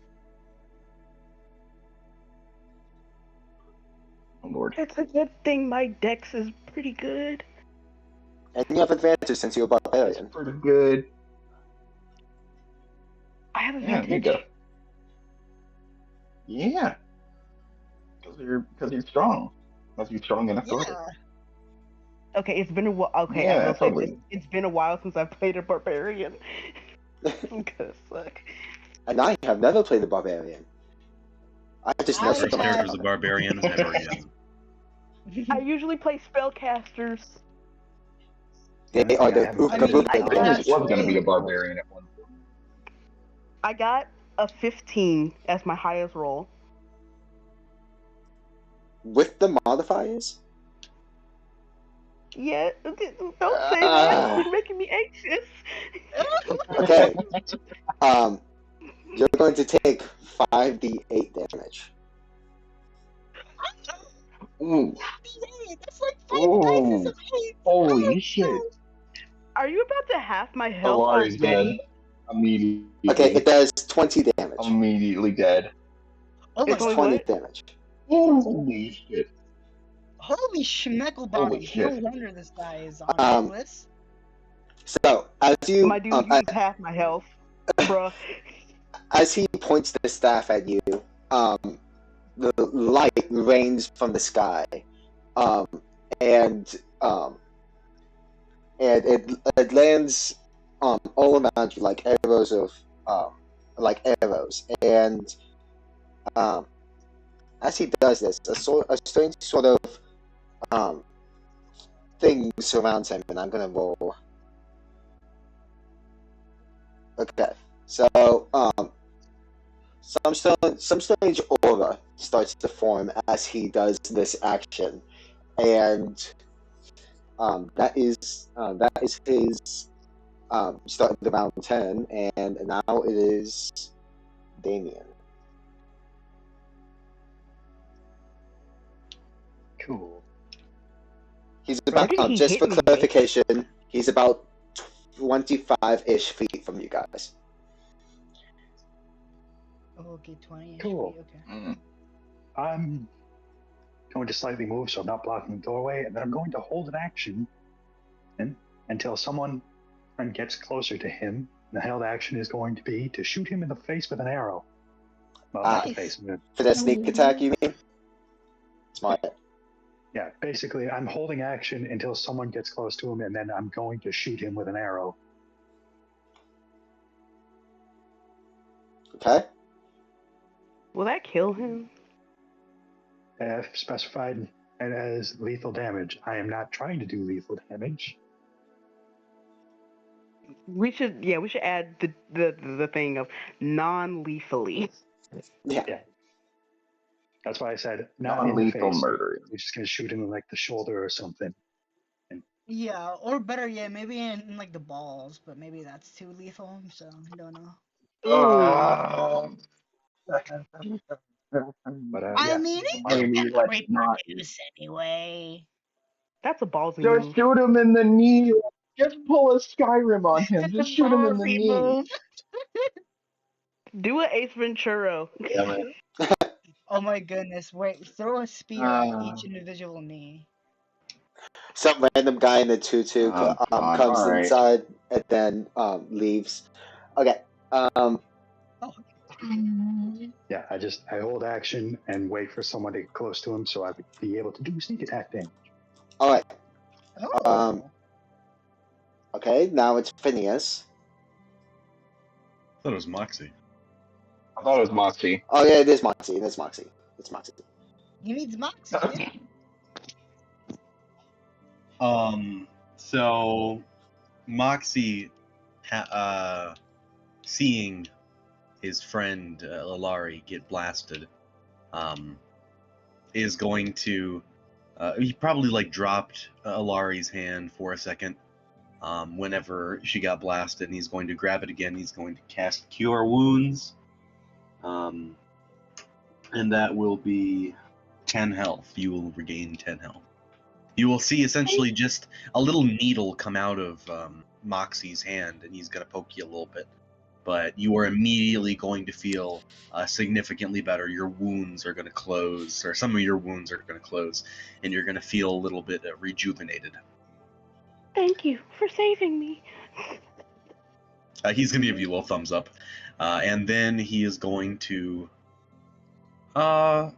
Oh Lord. It's a good thing my dex is pretty good. And you have advantage since you're a barbarian. Pretty good. I have Yeah, advantage. there you go. Yeah. Because you're strong. Because you're strong enough to hit. Yeah. Okay, it's been a while. Okay, Yeah, I will say totally. it's been a while since I've played a barbarian. I'm gonna suck. And I have never played a barbarian. I just know I First some have- character is a barbarian, never again. I usually play spellcasters. They The are thing I the haven't Oofka played Boofka in a while. Phineas was going to be a barbarian at one point. I got a 15 as my highest roll. with the modifiers. Yeah, don't say that. You're making me anxious. Okay. You're going to take 5d8 damage. Ooh. That's like 5 Ooh. dice of 8. Holy shit. Are you about to half my health Alari's dead. already? Immediately. Okay, it does 20 damage. Immediately dead. Oh my It's It's only god. 20 what? damage. Holy shit. Holy schmeckle Holy bodies. shit. No wonder this guy is on this list. So as you My dude used half my health, bruh. as he points the staff at you, the light rains from the sky, and it lands all around you like arrows and as he does this, a strange sort of thing surrounds him, and I'm gonna roll. Okay, so some strange aura starts to form as he does this action, and that is his start of round 10, and now it is Damien. Cool. He's about did he just hit for me, clarification, he's about 25-ish feet from you guys. Oh, okay, 20. Cool. Okay. I'm going to slightly move so I'm not blocking the doorway, and then I'm going to hold an action until someone gets closer to him. The held action is going to be to shoot him in the face with an arrow. Well, not the Nice. face. For that sneak attack, you mean? Smart. Yeah, basically, I'm holding action until someone gets close to him, and then I'm going to shoot him with an arrow. Okay. Will that kill him? If specified as lethal damage. I am not trying to do lethal damage. We should add the thing of non-lethally. Yeah. That's why I said not in the Non-lethal face. murdering. We're just gonna shoot him in like the shoulder or something. Yeah, or better yet, maybe in like the balls, but maybe that's too lethal, so I don't know. But I yeah, mean, it Amy, could let's not. reproduce anyway. That's a ballsy Just move. shoot him in the knee. Just pull a Skyrim on him. It's Just a shoot him in the ballsy knee. move. Do an Ace Ventura. Damn it. Oh my goodness! Wait, throw a spear at each individual knee. Some random guy in a tutu God, comes alright. inside and then leaves. Okay. yeah. I hold action and wait for someone to get close to him so I would be able to do sneak attack damage. All right. Oh. Okay. Now it's Phineas. I thought it was Moxie. I thought it was Moxie. Oh yeah, it is Moxie. It's Moxie. He needs Moxie. So Moxie, seeing his friend Lalari get blasted, is going to. He probably like dropped Alari's hand for a second. Whenever she got blasted, and he's going to grab it again. He's going to cast Cure Wounds, and that will be 10 health. You will regain 10 health. You will see essentially just a little needle come out of Moxie's hand, and he's going to poke you a little bit. But you are immediately going to feel significantly better. Your wounds are going to close, or some of your wounds are going to close, and you're going to feel a little bit rejuvenated. Thank you for saving me. He's going to give you a little thumbs up. And then he is going to... let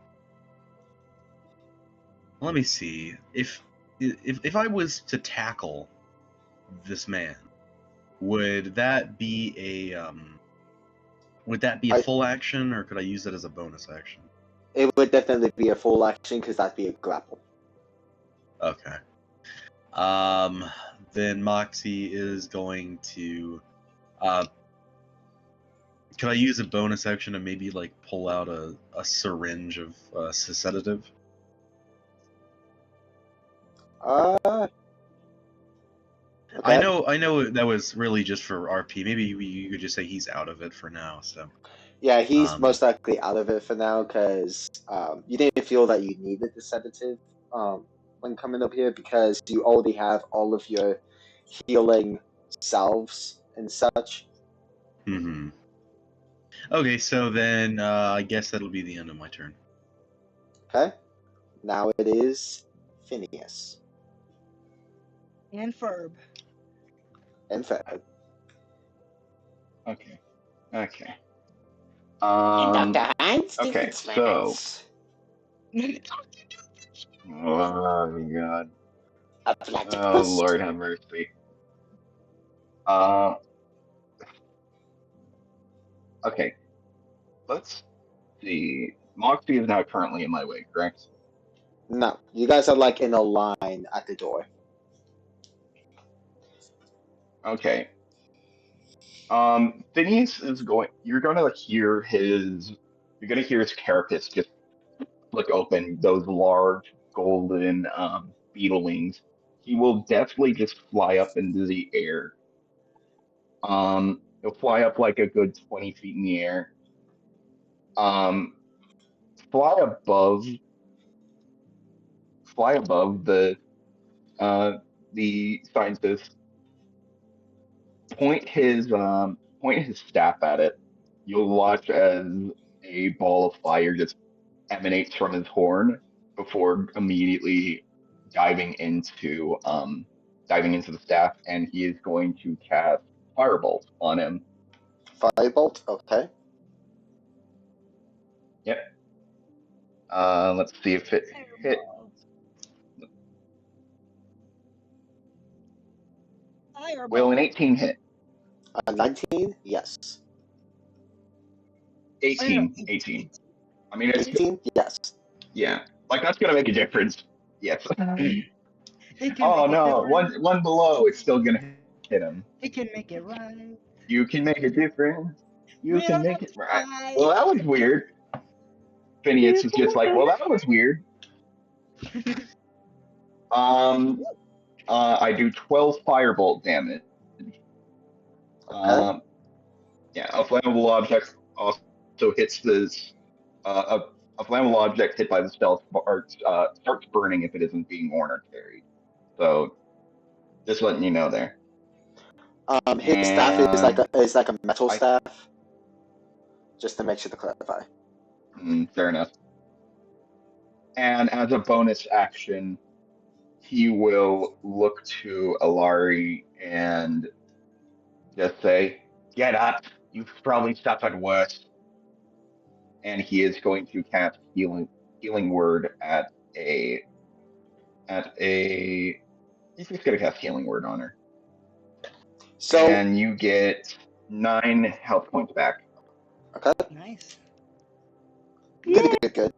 me see. If I was to tackle this man, would that be a full action, or could I use it as a bonus action? It would definitely be a full action because that'd be a grapple. Okay. Then Moxie is going to. Could I use a bonus action to maybe like pull out a syringe of sedative? Okay. I know that was really just for RP. Maybe you could just say he's out of it for now. So. Yeah, he's most likely out of it for now because you didn't feel that you needed the sedative when coming up here because you already have all of your healing salves and such. Mm-hmm. Okay, so then I guess that'll be the end of my turn. Okay. Now it is Phineas. And Ferb. And Ferb. Okay. And Dr. Heinz. Okay, so. Oh my god. Oh Lord have mercy. Okay. Let's see. Moxie is now currently in my way, correct? No, you guys are like in a line at the door. Okay. Phineas is going. You're gonna hear his carapace just flick open. Those large golden beetle wings. He will definitely just fly up into the air. He'll fly up like a good 20 feet in the air. Fly above the scientist. Point his staff at it. You'll watch as a ball of fire just emanates from his horn before immediately diving into the staff, and he is going to cast Firebolt on him. Firebolt, okay. Yep. Let's see if it hit. Will an 18 hit? 19? Yes. 18. 18. I mean, it's 18? Yes. yeah. Like that's gonna make a difference. Yes. It can Oh make a no, difference. one below. It's still gonna hit him. It can make it right. You can make a difference. You can We'll make it right. try. Well, that was weird. Phineas is just like, well, that was weird. I do 12 firebolt damage. Okay. Yeah, a flammable object also hits this. A flammable object hit by the spell starts burning if it isn't being worn or carried. So, just letting you know there. His staff is like And a metal staff. Just to make sure to clarify. Fair enough. And as a bonus action, he will look to Alari and just say, "Get up! You've probably suffered worse." And he is going to cast healing word at a. He's just going to cast healing word on her. So. And you get 9 health points back. Okay. Nice. Good.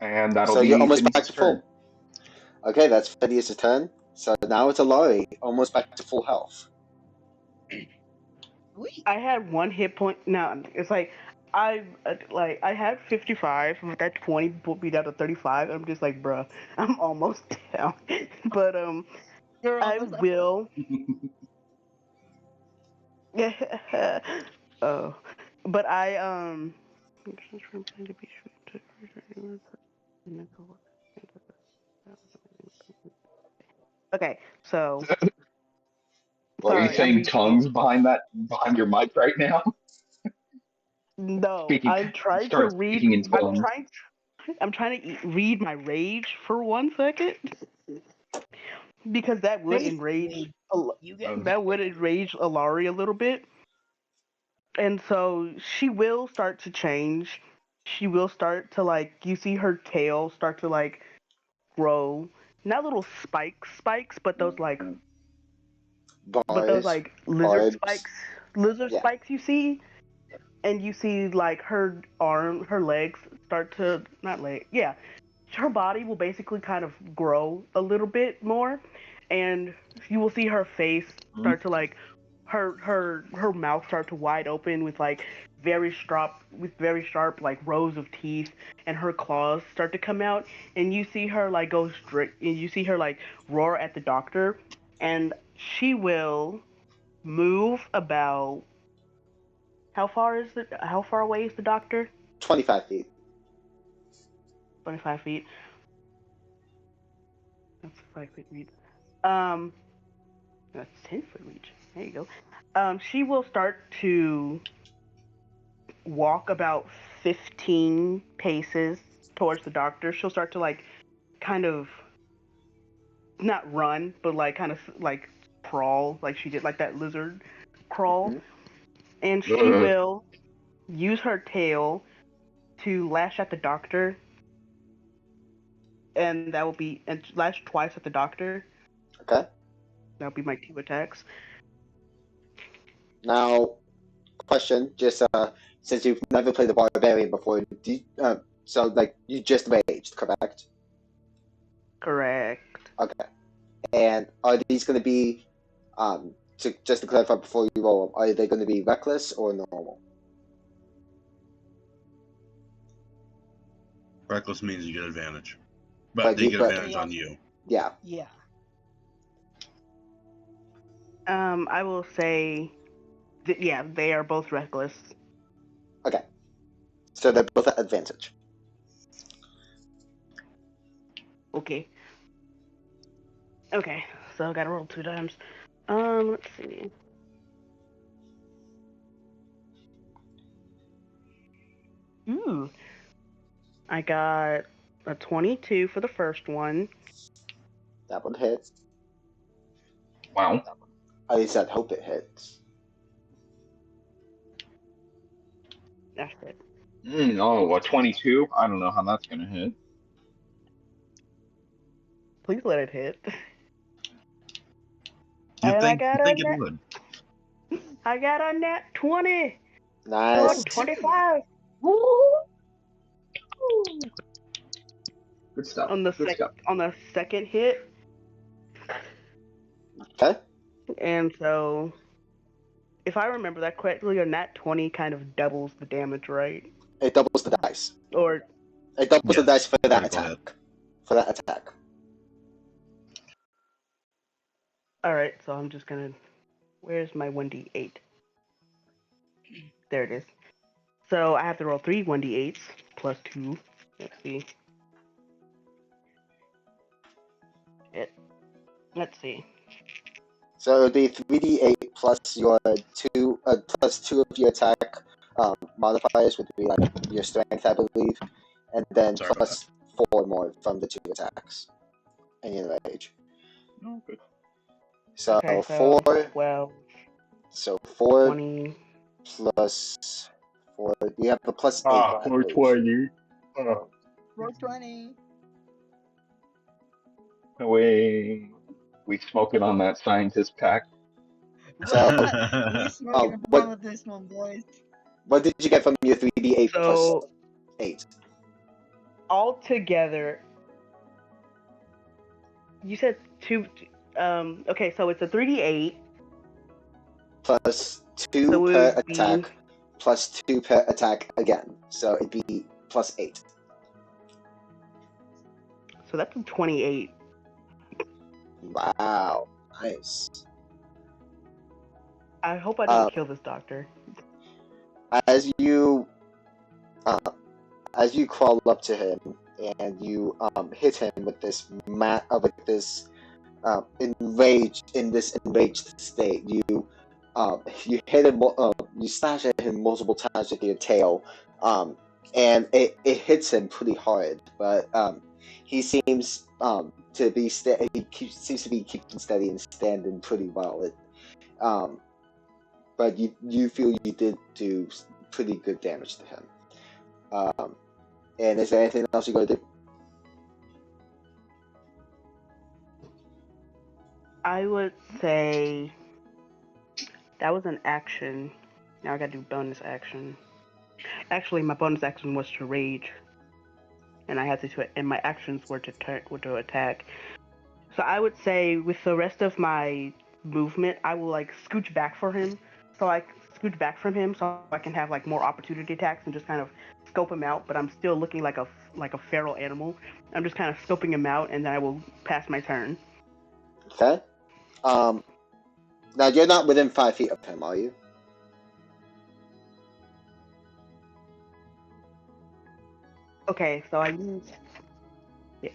And that'll so be you're almost Phineas' back to turn. full. Okay, that's Phineas' turn. So now it's Alari, almost back to full health. I had 1 hit point. No, it's like I had 55, but that 20 put me down to 35. I'm just like, bruh, I'm almost down. But You're I almost up. will. Oh, but I Okay, so. What, are you Sorry, saying tongues behind your mic right now? No, Speaking, I'm trying to start read. speaking in tongues. I'm trying to read my rage for 1 second, because that would enrage. That would enrage Alari a little bit, and so she will start to change. She will start to you see her tail start to grow, not little spikes, but those lizard spikes you see. And you see her legs start to her body will basically kind of grow a little bit more, and you will see her face start to her mouth start to wide open with very sharp rows of teeth, and her claws start to come out, and you see her go strict, and you see her roar at the doctor, and she will move about. How far away is the doctor? 25 feet. 25 feet. That's 5 feet reach. That's 10-foot reach. There you go. She will start to walk about 15 paces towards the doctor. She'll start to kind of not run, but kind of crawl, like she did, like that lizard crawl. Mm-hmm. And she will use her tail to lash at the doctor, and that will be lash twice at the doctor. Okay. That'll be my 2 attacks. Now, question: just since you've never played the barbarian before, you just raged, correct? Correct. Okay. And are these going to be just to clarify before you roll them, are they going to be reckless or normal? Reckless means you get advantage. But they get advantage on you. Yeah. Yeah. I will say they are both reckless. Okay. So they're both at advantage. Okay, so I gotta roll 2 times. Let's see. Ooh. I got a 22 for the first one. That one hits. Wow. At least I'd hope it hits. That's it. A 22? I don't know how that's gonna hit. Please let it hit. You And think it would? I got a net 20 or Nice. 25 Good stuff. on the Good stuff. second hit, Okay. and so if I remember that correctly, a nat 20 kind of doubles the damage, right? It doubles the dice. Or It doubles the Yes. dice for that Critical hit. attack. For that attack. all right, so I'm just gonna. Where's my 1d8? There it is. So I have to roll 3 1d8s plus 2. Let's see. Let's see. So it would be 3d8 plus your plus 2 of your attack modifiers would be like your strength, I believe, and then Sorry about plus 4 more from the 2 attacks and your rage. Oh, good. So Okay, so 4. 12, So 4 20. plus 4. You have a plus 8. I believe. 420. 420. Away. We smoking on that scientist pack. So We smoking a what- bomb with this one, boys. what did you get from your 3d8 plus So 8? altogether, you said 2. Okay, so it's a 3d8. Plus 2 So it per would be- attack, plus 2 per attack again. So it'd be plus 8. So that's a 28. Wow, nice. I hope I don't kill this doctor. As you crawl up to him and you hit him with this enraged state, you hit him, you slash at him multiple times with your tail, and it hits him pretty hard, but he seems to be seems to be keeping steady and standing pretty well. But you feel you did do pretty good damage to him. And is there anything else you're going to do? I would say that was an action. Now I gotta do bonus action. Actually, my bonus action was to rage, and I had to. And my actions were to attack. So I would say with the rest of my movement, I will like scooch back for him. So I scooch back from him so I can have like more opportunity attacks and just kind of scope him out. But I'm still looking like a feral animal. I'm just kind of scoping him out, and then I will pass my turn. Okay. Now you're not within 5 feet of him, are you? Okay, so I use.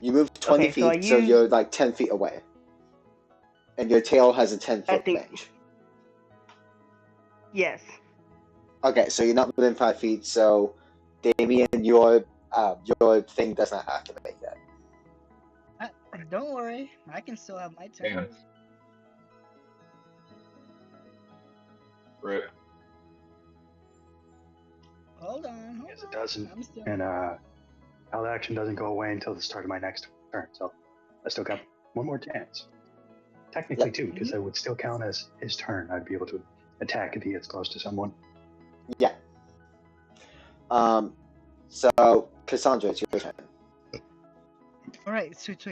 You move 20 Okay, so feet, I so use- you're like 10 feet away. And your tail has a 10-foot think- range. Yes. Okay, so you're not within 5 feet, so Damien, your thing does not activate yet. Don't worry, I can still have my turn. Damn. Rip. Hold on. Yes, it doesn't. I'm still. And held action doesn't go away until the start of my next turn, so I still got one more chance. Technically, Yep. two, because it would still count as his turn. I'd be able to attack if he gets close to someone. Yeah. So Cassandra, it's your turn. All right, sweet.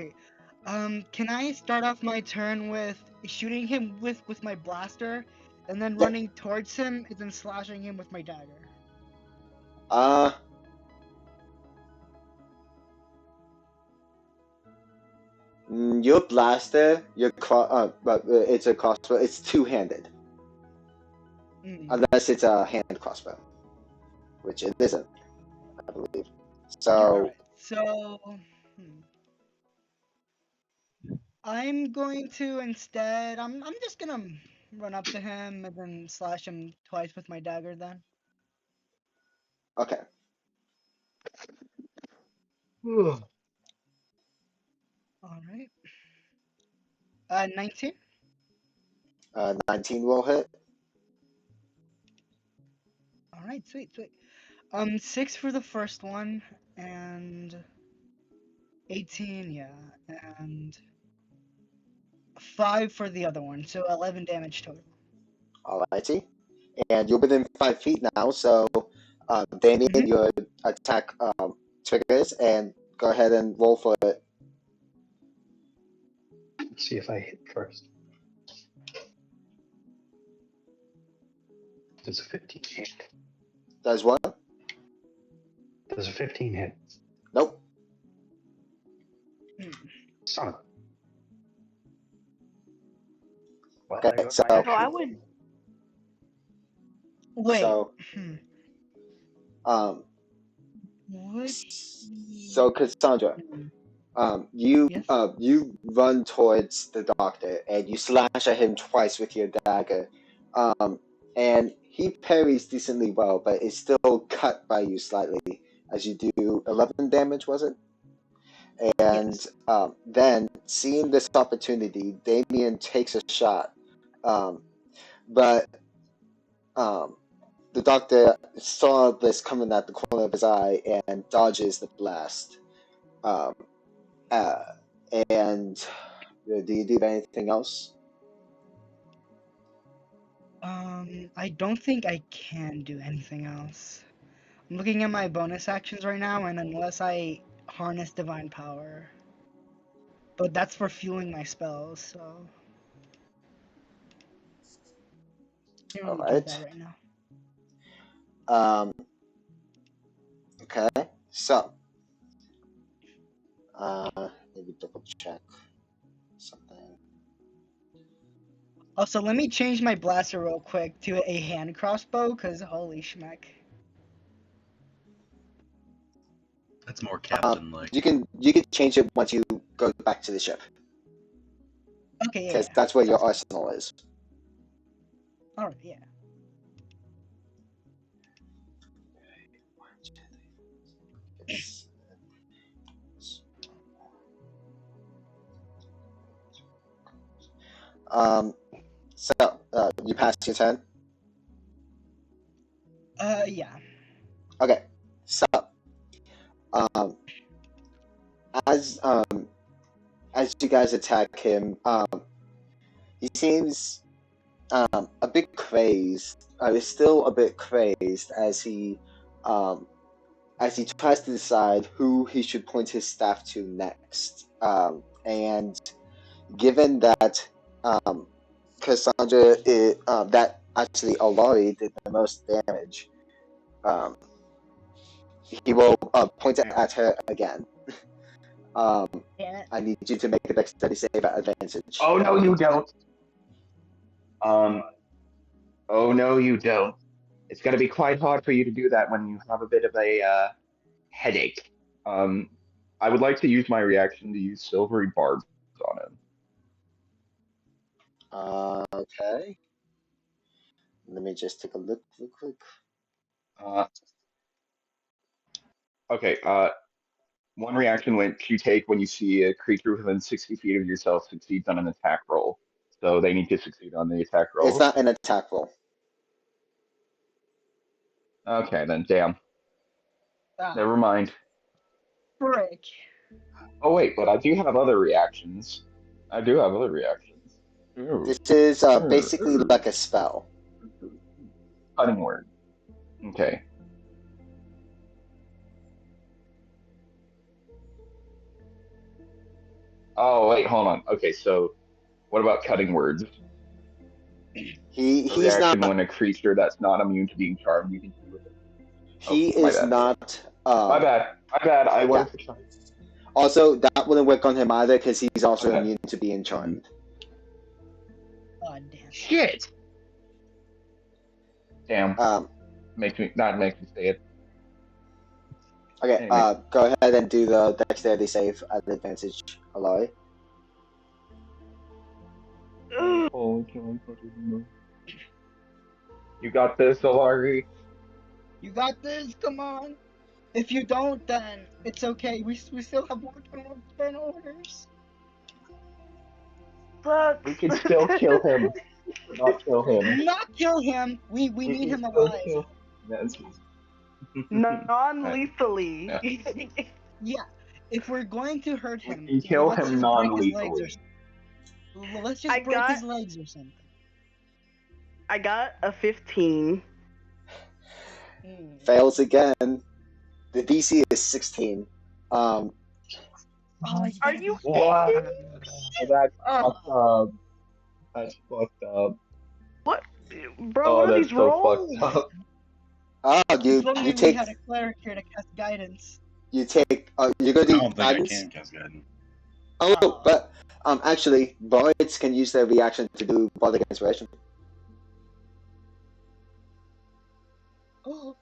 Can I start off my turn with shooting him with my blaster, and then Yeah. running towards him, and then slashing him with my dagger? Your blaster, it's a crossbow. It's two-handed, unless it's a hand crossbow, which it isn't, I believe. So Alright, so I'm going to instead. I'm just gonna run up to him and then slash him twice with my dagger. Then. okay. All right. 19. 19 will hit. All right, sweet. 6 for the first one, and 18, yeah, and 5 for the other one, so 11 damage total. Alrighty. And you're within 5 feet now, so Damien, Mhm. your attack triggers, and go ahead and roll for it. Let's see if I hit first. Does a 15 hit? Does what? Does a 15 hit? Nope. Son of a. Well, Okay, there goes so- my So action. I would. Wait. So, Would so Cassandra, you Yes? you run towards the doctor and you slash at him twice with your dagger, and he parries decently well, but is still cut by you slightly as you do 11 damage, was it? And Yes. then, seeing this opportunity, Damien takes a shot, but the doctor saw this coming at the corner of his eye and dodges the blast. And do you do anything else? I don't think I can do anything else. I'm looking at my bonus actions right now, and unless I harness divine power, but that's for fueling my spells, so I can't really do that right now. Okay, so maybe double check something. Also, let me change my blaster real quick to a hand crossbow, cause holy schmeck. That's more captain like. You can change it once you go back to the ship, Okay, yeah. because that's where your arsenal is. Alright, yeah. So you passed your turn. Yeah. Okay, so as you guys attack him, he seems a bit crazed. Is still a bit crazed as he tries to decide who he should point his staff to next. And given that Cassandra, that actually Olari did the most damage, he will point it at her again. Damn it. I need you to make a dexterity save at advantage. Oh no, you don't. Oh no, you don't. It's going to be quite hard for you to do that when you have a bit of a headache. I would like to use my reaction to use silvery barbs on him. Okay. Let me just take a look real quick. Okay. One reaction which you take when you see a creature within 60 feet of yourself succeeds on an attack roll. So they need to succeed on the attack roll. It's not an attack roll. Okay, then damn. Never mind. Frick. Oh wait, but I do have other reactions. Ooh. This is basically like a spell. Cutting word. Okay. Oh wait, hold on. Okay, so what about cutting words? He's reaction not. when a creature that's not immune to being charmed you can do with it. He my is bad. not. My bad. I was trying. Also, that wouldn't work on him either because he's also Okay. immune to being charmed. God damn. Shit. Damn. Makes me say it. Okay. Anyway. Go ahead and do the dexterity save at advantage, Aloy. You got this, Olari. You got this, come on. If you don't, then it's okay. We still have more turn orders. Sucks. We can still kill him. Not kill him. Not kill him. We need him alive. Non-lethally. Yeah. If we're going to hurt We him, can kill let's him just break his legs or non-lethally. let's I just break got his legs or something. I got a 15. Fails again. The DC is 16. Oh, you Are gotta you be- What? That's Oh, fucked up. That's fucked up. what? Bro, Oh, what are that's these so rolls? fucked up. Oh, if only you we take had a cleric here to cast guidance. you're gonna I do don't think guidance. I can cast guidance. Oh, but actually, bards can use their reaction to do bardic inspiration. Oh,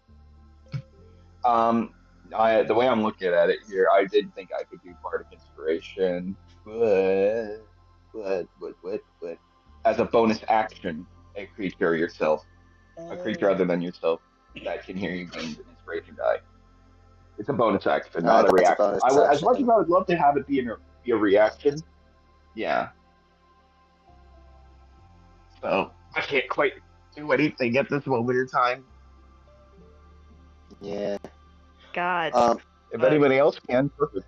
The way I'm looking at it here, I did think I could do Bardic Inspiration, but as a bonus action, a creature yourself, a creature other than yourself that can hear you gain the inspiration die. It's a bonus action, not a That's a reaction. bonus As much as action. I would love to have it be a reaction, yeah. So I can't quite do anything at this moment in time. Yeah. God. If anybody else can, perfect.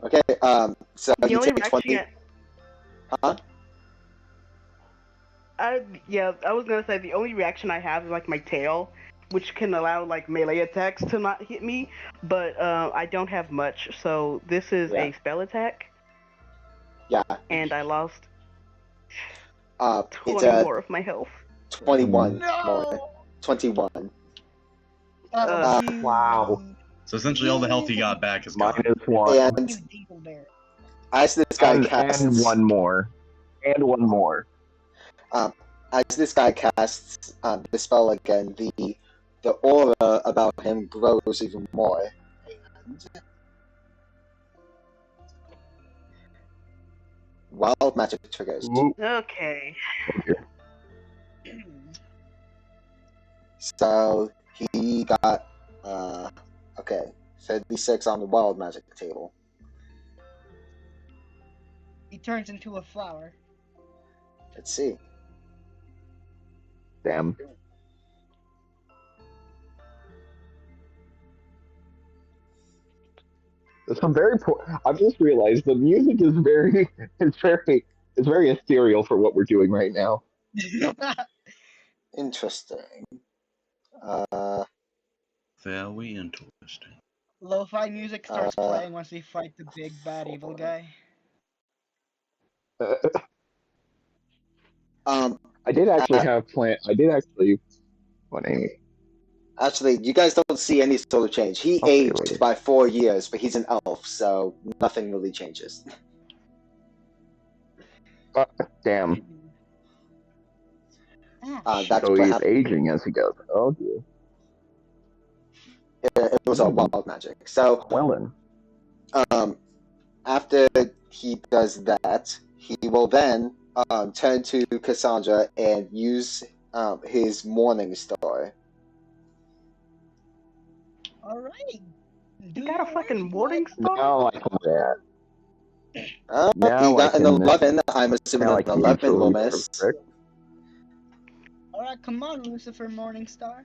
Okay. So The you only take reaction 20. Huh? I was gonna say the only reaction I have is like my tail, which can allow like melee attacks to not hit me, but I don't have much, so this is Yeah. a spell attack, Yeah. and I lost It's 20 more of my health. 21 no! more. 21. Oh, Wow. So essentially, all the health you got back is gone. -1. And You dingleberry. as this guy And casts, one more. And one more. as this guy casts the spell again, the aura about him grows even more. And wild magic triggers. Ooh. Okay. So he got okay, 36 on the wild magic table. He turns into a flower. Let's see. Damn. There's some very poor. I've just realized the music is very ethereal for what we're doing right now. Interesting. Very interesting. Lo-fi music starts playing once we fight the big bad evil guy. I did actually have plan. I did actually. What Amy? Actually, you guys don't see any sort of change. He Okay, aged wait. by 4 years, but he's an elf, so nothing really changes. Damn. That's So what he's happened. aging as he goes. Oh dear. It was all wild magic. So, Well then. after he does that, he will then turn to Cassandra and use his Morning Star. Alright. You got a fucking morning star? Now I can that. He Now I got an can- 11. I'm assuming Now I an can 11 will mutually miss. perfect. Alright, come on, Lucifer Morningstar.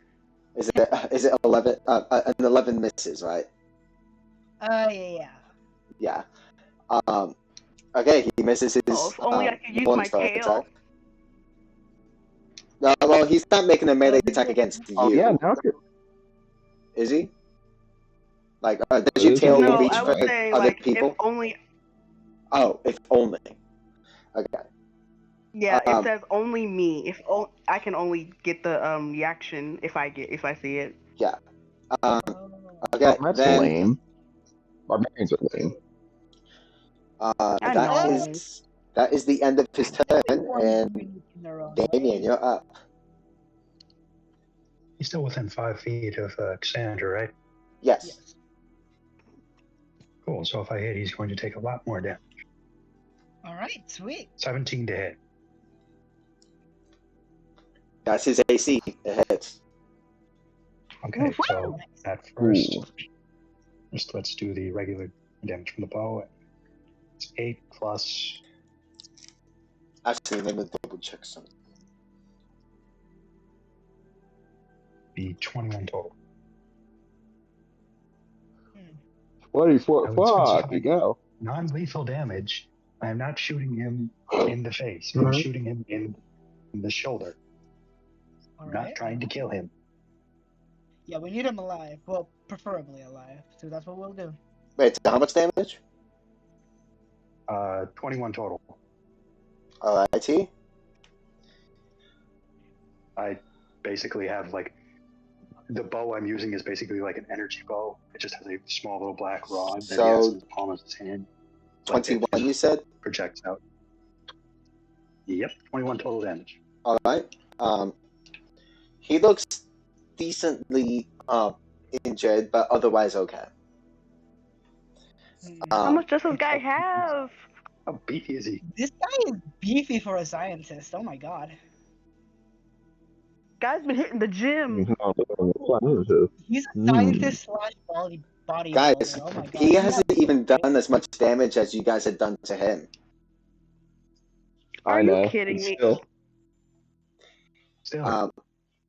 Is it 11? An 11 misses, right? Yeah. Yeah. Okay, he misses his Oh, if only I could use Morning my Star tail. attack. No, well, he's not making a melee attack against you. Oh yeah, now good. Is he? Like, does your Is tail he? No, reach I for would say other like people? if only. Oh, if only. Okay. Yeah, Um, it says only me. I can only get the reaction if I see it. Yeah. Oh. Okay, That's then lame. Barbarians are lame. I know. that is the end of his turn, Everyone's and unique in their own Damien, way. you're up. He's still within 5 feet of Cassandra, right? Yes. Yes. Cool. So if I hit, he's going to take a lot more damage. Alright, sweet. 17 to hit. That's his AC. It hits. Okay, so at first, just let's do the regular damage from the bow. It's 8 plus Actually, let me double check something. the 21 total. 24 I would fuck specify you go. non-lethal damage. I am not shooting him in the face. I'm Mhm. shooting him in the shoulder. All I'm not right. trying to kill him. Yeah, we need him alive. Well, preferably alive. So that's what we'll do. Wait, so how much damage? 21 total. Alrighty. I basically have like the bow I'm using is basically like an energy bow. It just has a small little black rod that he has in the palm of his hand. Like it 21, you said? projects out. Yep, 21 total damage. Alright. He looks decently injured, but otherwise okay. How much does this guy have? How beefy is he? This guy is beefy for a scientist. Oh my god. Guy's been hitting the gym. He's a scientist slash bodybuilder. Guys, Oh my god. he hasn't even done as much damage as you guys had done to him. Are I you know. kidding and me? Still,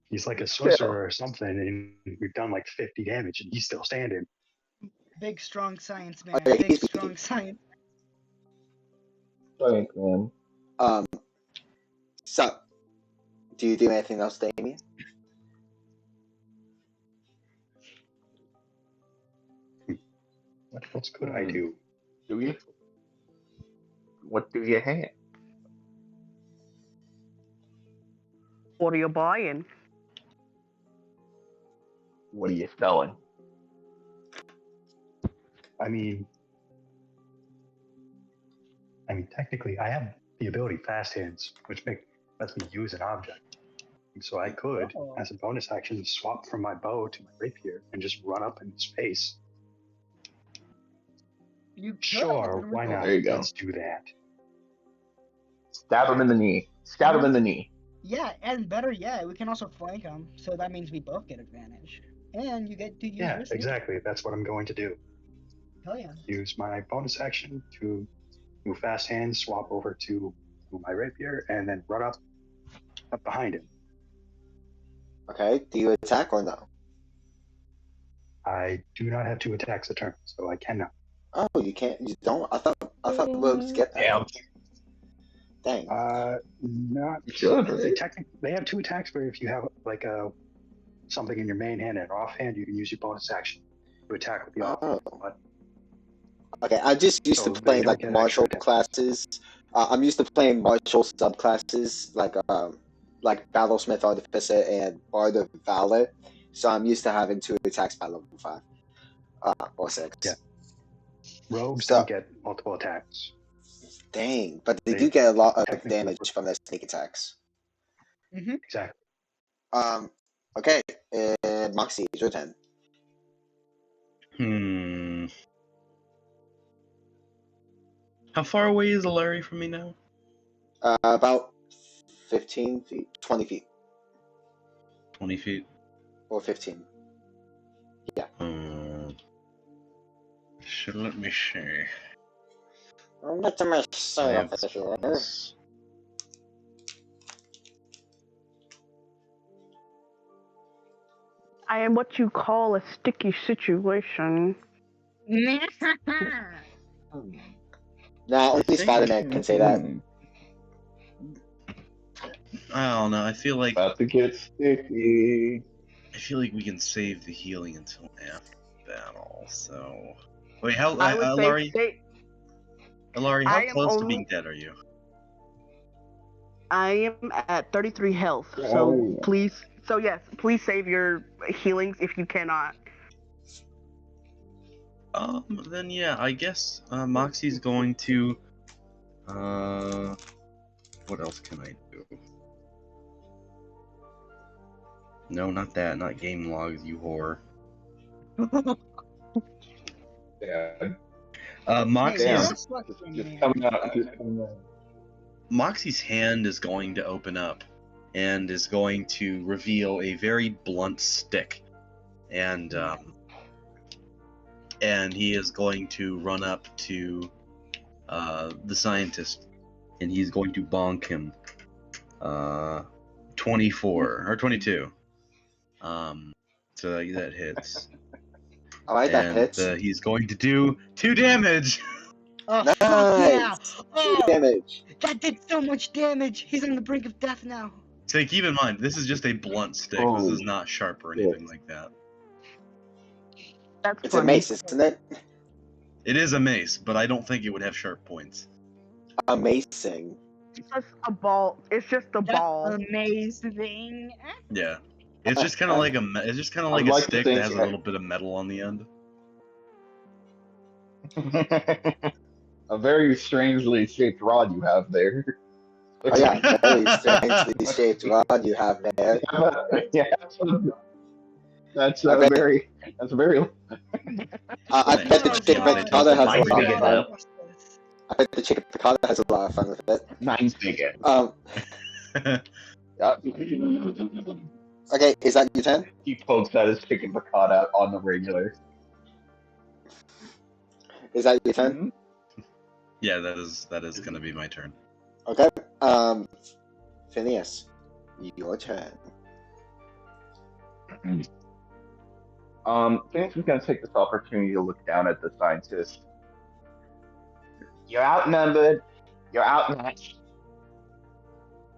he's like a sorcerer or something, and we've done like 50 damage, and he's still standing. Big strong science man. Okay, Big he's strong beefy. science. Thanks, man. So, do you do anything else, Damien? What else could I do? Do you? What do you have? What are you buying? What are you selling? I mean, technically, I have the ability Fast Hands, which lets me use an object. So I could, Oh. as a bonus action, swap from my bow to my rapier and just run up in his face. You could, Sure, but why not? There you go. Let's do that. Stab him in the knee. Stab him in the knee. Yeah, and better yet, we can also flank him. So that means we both get advantage. And you get to use Yeah, your sneak. exactly. That's what I'm going to do. Hell yeah. Use my bonus action to move Fast Hands, swap over to my rapier, and then run up behind him. Okay, do you attack or no? I do not have 2 attacks a turn, so I cannot. Oh, you can't. You don't. I thought rogues get that. Damn. Dang. Not. You should, right? They have 2 attacks where if you have like something in your main hand and offhand, you can use your bonus action to attack with the offhand. Oh. But Okay, I'm just used So to they playing don't like get martial extra classes. I'm used to playing martial subclasses like Battlesmith Artificer and Bard of Valor. So I'm used to having 2 attacks by level 5 or 6. Yeah. Rogues So- don't get multiple attacks. Dang, but they They do get a lot of technically- damage from their sneak attacks. Exactly. Okay, Moxie, it's your turn. How far away is Larry from me now? About 15 feet, 20 feet, 20 feet. or 15. Should let me see. Let me I see have over here. this. I am what you call a sticky situation. Nah, only think- Spider-Man can say that. I don't know. I feel like About to get sticky. we can save the healing until after battle. So, wait, how, I would say Laurie, I how am close to only- being dead are you? I am at 33 health, Oh. so please save your healings if you cannot. Then yeah, I guess Moxie's going to. What else can I do? No, not that. Not game logs, you whore. Yeah. Moxie's Hey, Damn. you're fucking Just man. coming out. Just coming out. Moxie's hand is going to open up and is going to reveal a very blunt stick, and he is going to run up to the scientist, and he's going to bonk him. 24 or 22. So that hits. Alright, that And hits. he's going to do 2 damage. Oh, fuck yeah! Nice! 2 Oh, damage. that did so much damage! He's on the brink of death now. So keep in mind, this is just a blunt stick. This is Oh, not sharp or shit. anything like that. That's It's a funny. mace, isn't it? It is a mace, but I don't think it would have sharp points. Amazing. It's just a ball. It's just a That's ball. amazing. Yeah. It's just kind of like it's just kind of like I'd a like to stick think that has a that- little bit of metal on the end. A very strangely shaped rod you have there. Oh yeah, very strangely shaped rod you have there. Yeah, that's I bet- very. I bet the Oh, chicken God. piccata has a Mine's lot bigger, of though. fun. I bet the chicken piccata has a lot of fun with it. Mine's bigger. Okay, is that your turn? He pokes at his chicken piccata on the regular. Is that your turn? Yeah, that is gonna be my turn. Okay. Phineas, your turn. Phineas is gonna take this opportunity to look down at the scientist. You're outnumbered. You're outmatched.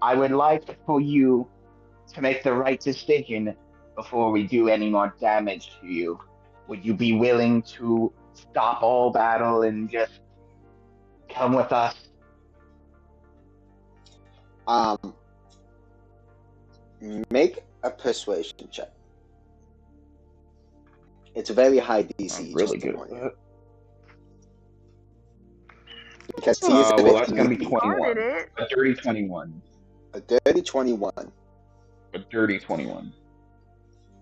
I would like for you to make the right decision before we do any more damage to you. Would you be willing to stop all battle and just come with us? Make a persuasion check. It's a very high DC. I'm really just to good warn at you. that. Because he is a Well, bit that's gonna be sneaky. 21. Started it. A dirty 21. A dirty 21. A dirty 21.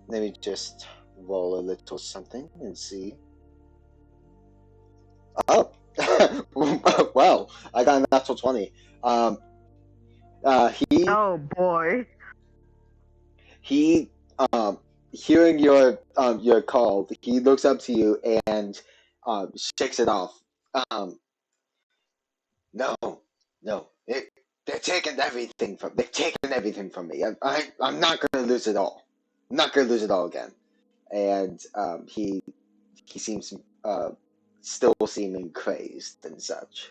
Let me just roll a little something and see. Oh, well, I got a natural 20. Oh boy. He, hearing your call, he looks up to you and shakes it off. No, they're taking everything from me. I'm not gonna lose it all. I'm not gonna lose it all again. And he seems still seeming crazed and such.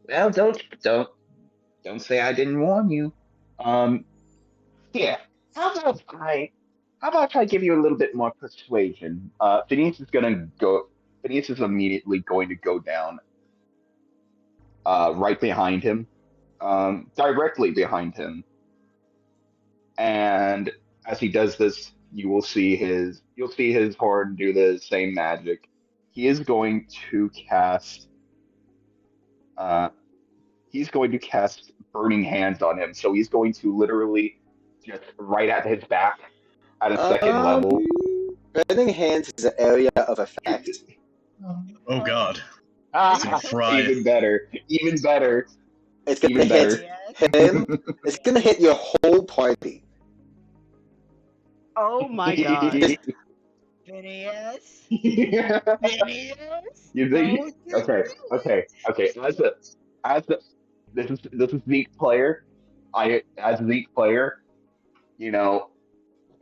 Well, don't say I didn't warn you. Yeah. How about I give you a little bit more persuasion? Phineas is immediately going to go down. Right behind him, directly behind him. And as he does this, you'll see his horn do the same magic. He is going to cast. He's going to cast Burning Hands on him. So he's going to literally just right at his back at a second level. Burning Hands is an area of effect. Oh god. Ah, Fry it. even better. It's gonna Even better. hit him. It's gonna hit your whole party. Oh my god. Phineas. You Phineas. think? Okay. As this is Zeke player. As Zeke player, you know,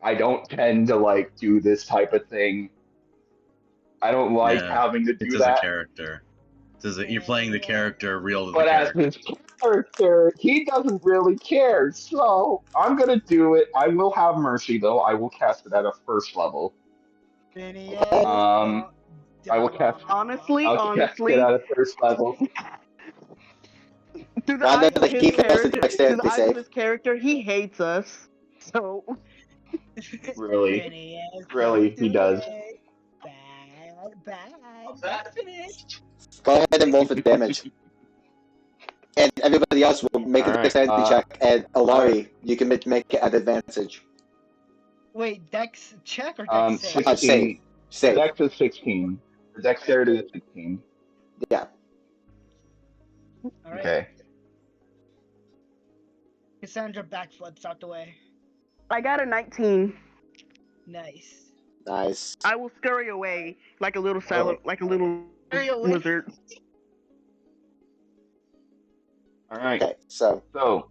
I don't tend to like do this type of thing. I don't like Yeah, having to It's do as a that. character. You're playing the character real to the But as character. his character, he doesn't really care. So I'm gonna do it. I will have mercy though. I will cast it at a first level. Phineas. I will cast. Honestly, I'll cast it at a first level. through the Rather eyes of than his keep it as a character, through dexterity the eyes save. of his character, he hates us. So Really, Phineas, really, don't he do does. it. Bad, Phineas. Go ahead and roll for damage. And everybody else will make a Alright, dexterity check. And Alari, you can make it at advantage. Wait, Dex check or Dex save? 16. Save. The Save. dex is 16. The dexterity is 16. Yeah. Alright. Okay. Cassandra backflips out the way. I got a 19. Nice. Nice. I will scurry away like a little silent, like a little Scurry away. lizard. All right. Okay, so So,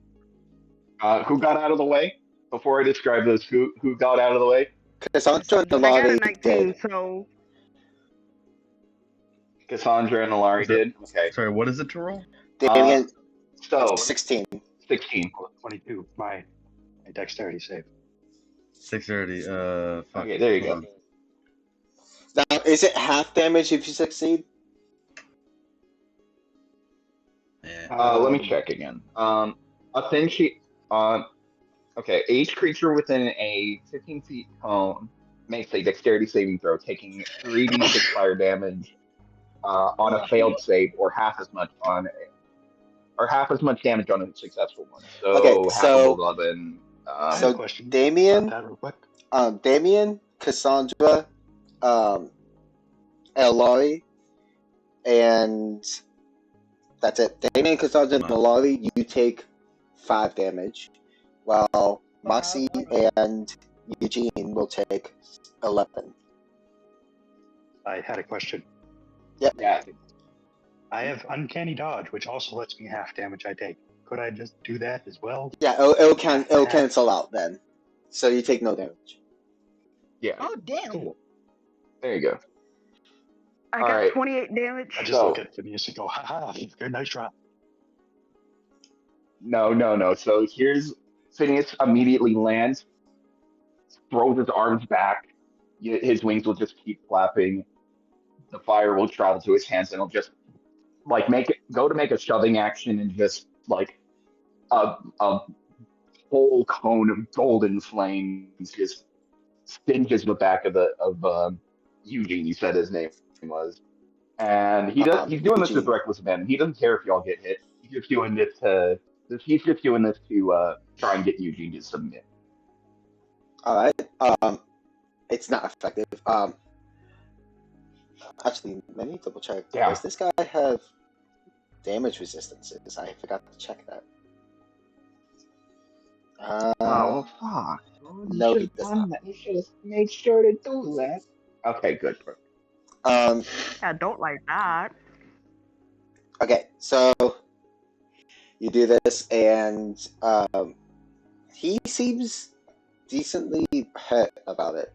who got out of the way before I describe this, who got out of the way? Cassandra and I got a Alari 19, did. so Cassandra and Alari Sorry, did. Okay. sorry, what is it to roll? Damien, So 16. 16. Oh, 22. My dexterity save. 630. Fuck. Okay, there you hold go. on. Now, is it half damage if you succeed? Yeah. Let me check again. A thin sheet. Okay. Each creature within a 15 feet cone makes a dexterity saving throw, taking 3d6 fire damage on a failed save, or half as much damage on a successful one. So Okay, half of so 11. I have So, a question Damien, about that real quick. Damien, Cassandra, Alari, and that's it. Damien, Cassandra, and Wow. Alari, you take 5 damage, while Moxie okay. and Eugene will take 11. I had a question. Yeah. I have uncanny dodge, which also lets me half damage I take. Could I just do that as well? Yeah, it'll cancel out then, so you take no damage. Yeah. Oh damn! Cool. There you go. I All got right. 28 damage. I just So- look at Phineas and go, haha, good, nice try. No. So here's Phineas immediately lands, throws his arms back. His wings will just keep flapping. The fire will travel to his hands, and he'll just like make a shoving action, and just like a whole cone of golden flames just stinges the back of Eugene. You said his name was, and he's doing this with Eugene. reckless abandon. He doesn't care if y'all get hit. He's just doing this to try and get Eugene to submit. Alright, it's not effective. Actually, let me double check. Yeah. Does this guy have damage resistances? I forgot to check that. Oh fuck! No, he does not. You should have made sure to do that. Okay, good. I don't like that. Okay, so you do this, and he seems decently hurt about it.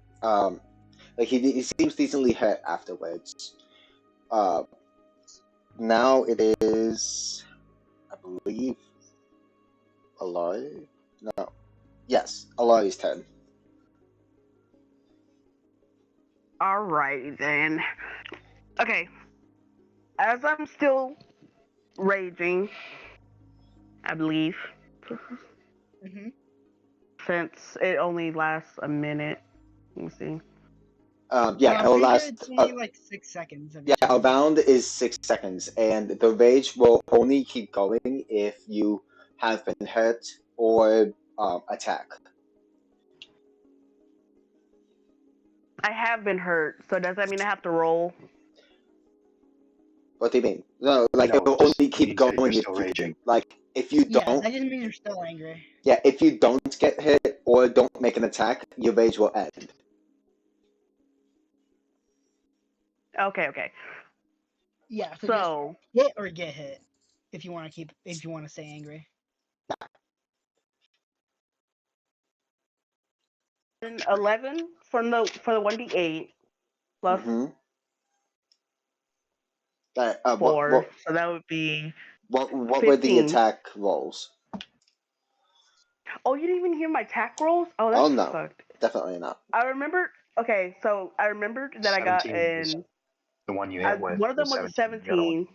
Like he seems decently hurt afterwards. Now it is, I believe, Alari. No, yes, Alari's turn. Alright then. Okay. As I'm still raging, I believe, Mm-hmm. since it only lasts a minute. Let me see. Yeah, I'm it'll pretty sure last. it's only like 6 seconds. Of Yeah, each a of them. round is 6 seconds, and the rage will only keep going if you have been hurt or attack. I have been hurt, so does that mean I have to roll? What do you mean? No, like No, it will just only keep means that going you're if still you raging. like. If you Yeah, don't, that just means you're still angry. yeah, if you don't get hit or don't make an attack, your rage will end. Okay. Yeah, so So, just hit or get hit if you want to stay angry. 11 for the 1d8 plus Mm-hmm. 4, so that would be What were the 15. attack rolls? Oh, you didn't even hear my attack rolls? Oh, that's Oh no, fucked. definitely not. I remember. Okay, so I remembered that I got 17 is in. the one you hit with. One of them was a 17. The other one. 17.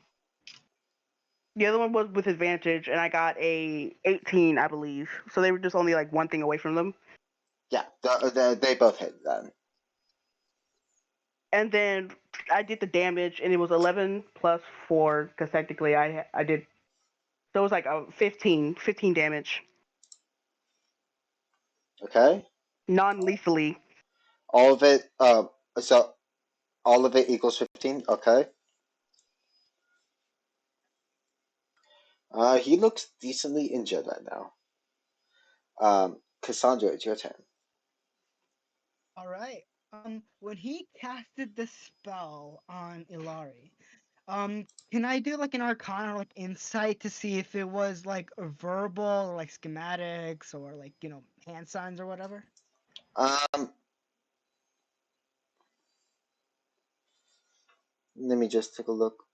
The other one was with advantage, and I got a 18, I believe. So they were just only like one thing away from them. Yeah, they both hit then. And then I did the damage, and it was 11 plus 4, because technically I did. So it was like a 15 damage, Okay, non-lethally. all of it. So all of it equals 15. Okay. He looks decently injured right now. Cassandra, it's your turn. All right. When he casted the spell on Ilari, Can I do like an Arcana or like insight to see if it was like verbal or like schematics or like hand signs or whatever? Um, let me just take a look.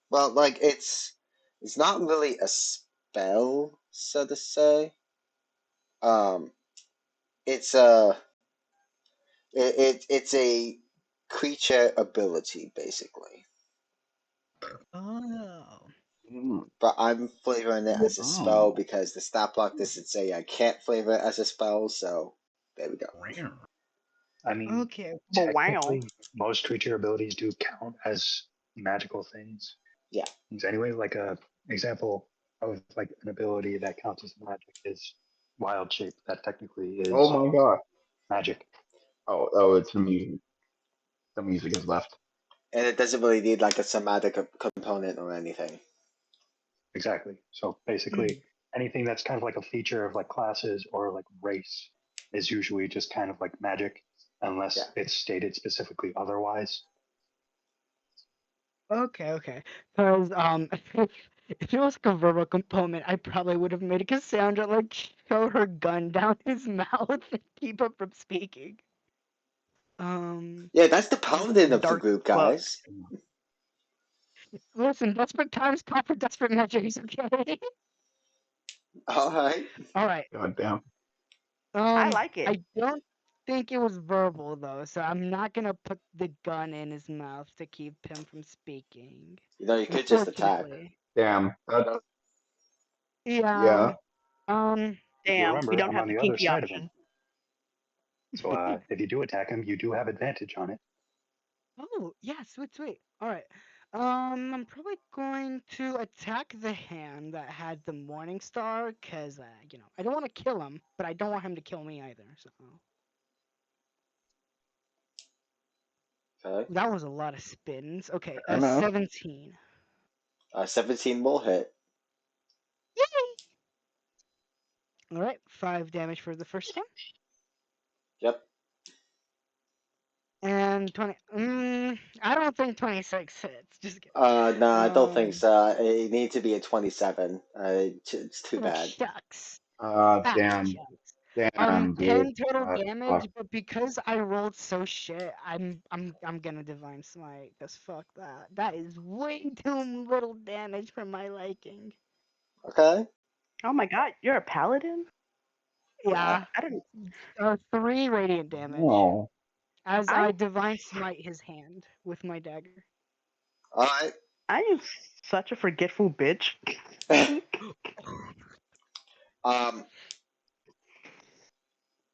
Well, like it's not really a spell, so to say. Um, it's it's a creature ability basically, Oh. Mm. but I'm flavoring it as a spell Oh. because the stat block doesn't say I can't flavor it as a spell. So there we go. I mean, Okay. But wow. technically, most creature abilities do count as magical things. Yeah. Anyway, like a example of like an ability that counts as magic is wild shape. That technically is Oh my god. magic. Oh, it's the music. The music has left. And it doesn't really need like a somatic component or anything. Exactly. So basically, anything that's kind of like a feature of like classes or like race is usually just kind of like magic, unless Yeah. it's stated specifically otherwise. Okay. Because if it was like a verbal component, I probably would have made Cassandra like shove her gun down his mouth and keep him from speaking. Yeah, that's the paladin of the Dark group, fuck. guys. Listen, desperate times call for desperate measures. Okay. All right. All right. God damn. I like it. I don't think it was verbal though, so I'm not gonna put the gun in his mouth to keep him from speaking. You could just attack. Unfortunately. Damn. Yeah. Yeah. If you Damn, we remember, don't I'm have on the the other kinky side of him. option. So if you do attack him, you do have advantage on it. Oh, yeah, sweet. All right. I'm probably going to attack the hand that had the Morning Star, cause I don't want to kill him, but I don't want him to kill me either. So Okay. that was a lot of spins. Okay, Fair enough. 17. 17 will hit. Yay! All right, 5 damage for the first one, Yep. and 20. I don't think 26 hits. Just kidding. No, I don't think so. It needs to be a 27. It's too Oh, bad. shucks. Damn. Shucks. Damn, dude. 10 total That damage, sucks. but because I rolled so shit, I'm gonna divine smite. Cause fuck that. That is way too little damage for my liking. Okay. Oh my god, you're a paladin? Yeah. I didn't. 3 radiant damage No. as I I divine smite his hand with my dagger. All right. I am such a forgetful bitch.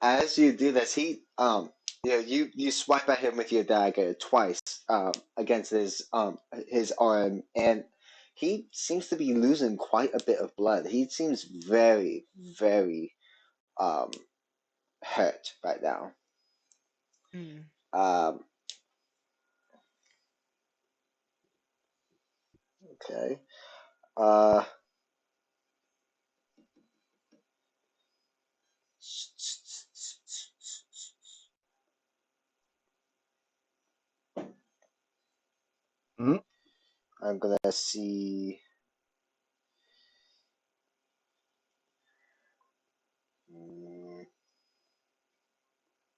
As you do this, you swipe at him with your dagger twice against his arm, and he seems to be losing quite a bit of blood. He seems very, very um hurt right now. Um, okay. Uh, Mhm. I'm gonna see.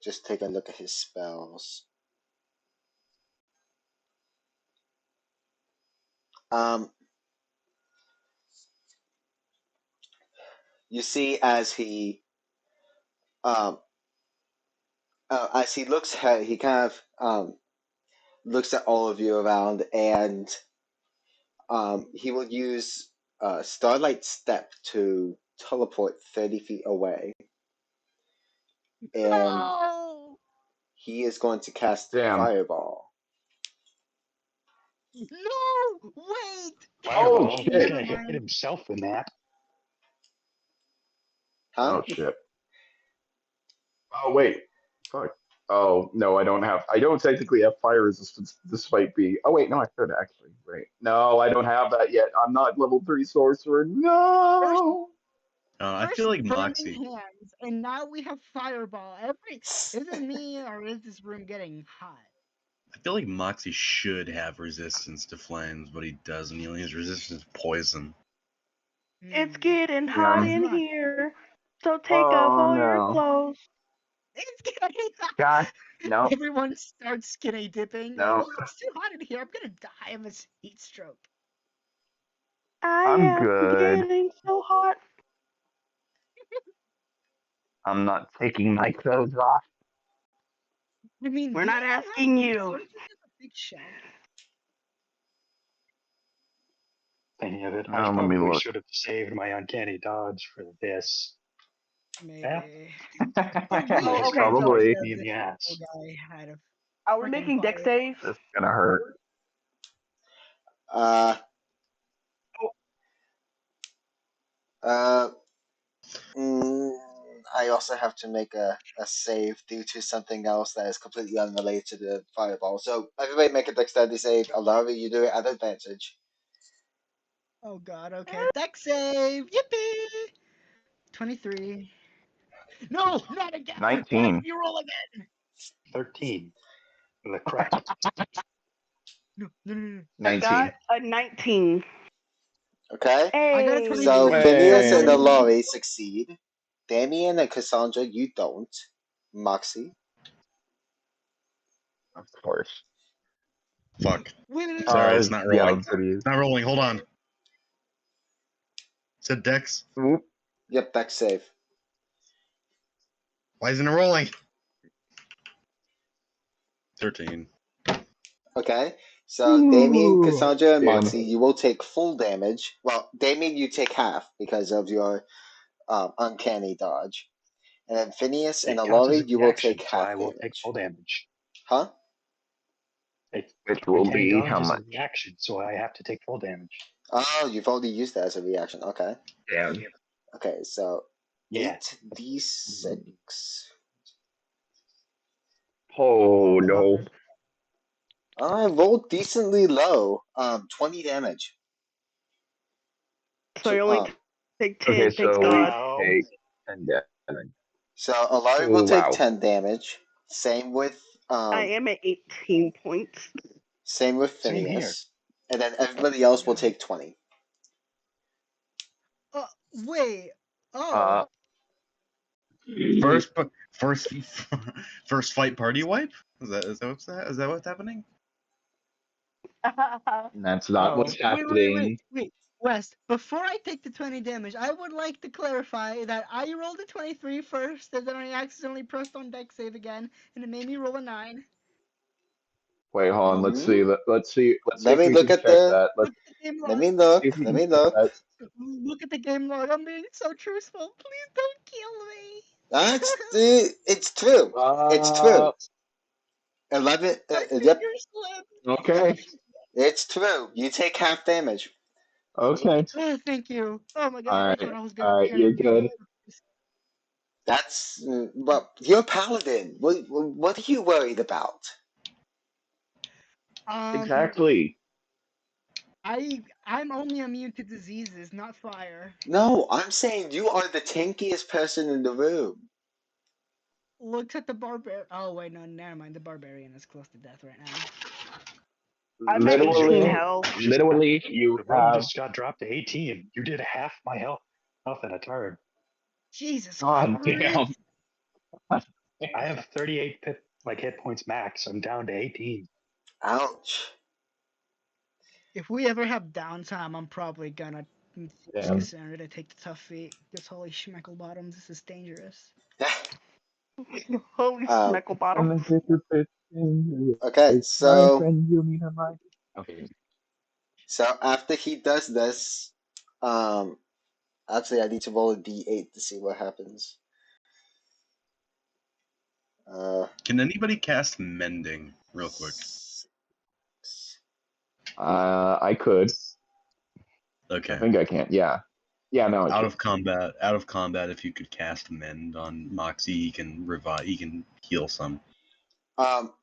Just take a look at his spells. You see as he looks at, he kind of looks at all of you around, and he will use Starlight Step to teleport 30 feet away, and No! he is going to cast Damn. Fireball. No! Wait! Oh, Fireball. He's shit. gonna hit himself with that. Huh? Oh, shit. Oh, wait. Fuck. Oh, no, I don't technically have fire resistance despite being. Oh, wait, no, I could actually. Right. No, I don't have that yet. I'm not level 3 sorcerer. No! I First feel like burning Moxie. hands, and now we have fireball. Is it me or is this room getting hot? I feel like Moxie should have resistance to flames, but he doesn't. He only has resistance to poison. It's Hmm. getting hot It's in not. here, so take off Oh all your no. clothes. It's getting hot. God, no, Everyone starts skinny dipping. Like, no. oh, it's too hot in here. I'm gonna die of a heat stroke. I I'm am good. getting so hot. I'm not taking my clothes off. I mean, We're do not you have asking clothes you. or is it just a big shelf? Any of it. I Let me probably look. should have saved my uncanny dodge for this. Maybe. Yeah. Oh, You wait, guys okay, probably so- Probably. kicked me in this the ass. little guy had a Are we freaking making deck fire. saves? This is gonna hurt. Uh, uh, I also have to make a save due to something else that is completely unrelated to the fireball. So everybody make a dexterity save. Alari, you do it at advantage. Oh god, okay. Deck save! Yippee! 23. No, not again! Why 19. did you roll again? 13. The crack. No, no, no, no. 19. Got a 19. Okay? I got a Hey. 23. So Hey. Phineas and Alari succeed. Damien and Cassandra, you don't. Moxie. Of course. Fuck. Wait, Sorry, it's not rolling. Yeah, pretty. It's not rolling. Hold on. Said Dex. Oop. Yep, dex save. Why isn't it rolling? 13. Okay? So Damien, Ooh. Cassandra, and Damn. Moxie, you will take full damage. Well, Damien, you take half because of your uncanny dodge. And then Phineas and It counts as Alari, a you will reaction, take so half I will take damage. full damage. Huh? Which will Uncanny be dodge how is a much? reaction, so I have to take full damage. Oh, you've already used that as a reaction. Okay. Damn. Okay, so Yeah. 8d6. Oh no. I rolled decently low. 20 damage. So you only take 10. Okay, Thank so God. Wow. take 10 damage. So Alari Oh, will take wow. 10 damage. Same with I am at 18 points. Same here. Phineas. And then everybody else will take 20. wait. Oh. Uh, First fight party wipe? Is that what's happening? that's not what's happening. Wait. West, before I take the 20 damage, I would like to clarify that I rolled a 23 first, and then I accidentally pressed on deck save again, and it made me roll a 9. Wait, hold on. Let's Mhm. see. Let's see. Let's see Let if me we look can at check the- that. Let's Look at the game Let log. me look. see if we Let can me check look. that. Look at the game log. I'm being so truthful. Please don't kill me. That's it's true. It's true. 11. My Yep, fingers slipped. Okay. it's true. You take half damage. Okay. Oh, thank you. Oh my god, All I right. thought I was gonna. All right. You're good. That's well, you're paladin. What are you worried about? Exactly. I'm only immune to diseases, not fire. No, I'm saying you are the tankiest person in the room. Looks at the barbarian. Oh wait, no, never mind. The barbarian is close to death right now. I'm at 18 Literally, health. literally, you The room have. just got dropped to 18. You did half my health in a turn. Jesus God Christ. damn. I have 38 hit points max. I'm down to 18. Ouch. If we ever have downtime, I'm probably gonna Damn. consider to take the tough feat. Because holy schmeckle bottoms, this is dangerous. Holy Um, smeckle bottom. Okay, so Okay. so after he does this, actually I need to roll a d8 to see what happens. Can anybody cast mending real quick? I could. Okay. I think I can. Yeah. Yeah. No. I Out can. of combat, if you could cast mend on Moxie, he can revive. He can heal some.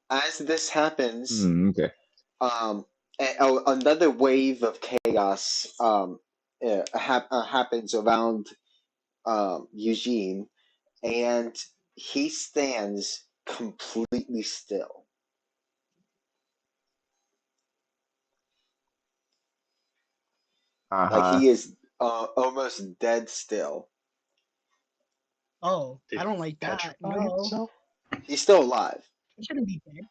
As this happens, Okay. another wave of chaos happens around Eugene, and he stands completely still. Like Uh-huh. he is almost dead still. Oh, Did I don't he like that. petrify No, himself? He's still alive. he shouldn't be dead.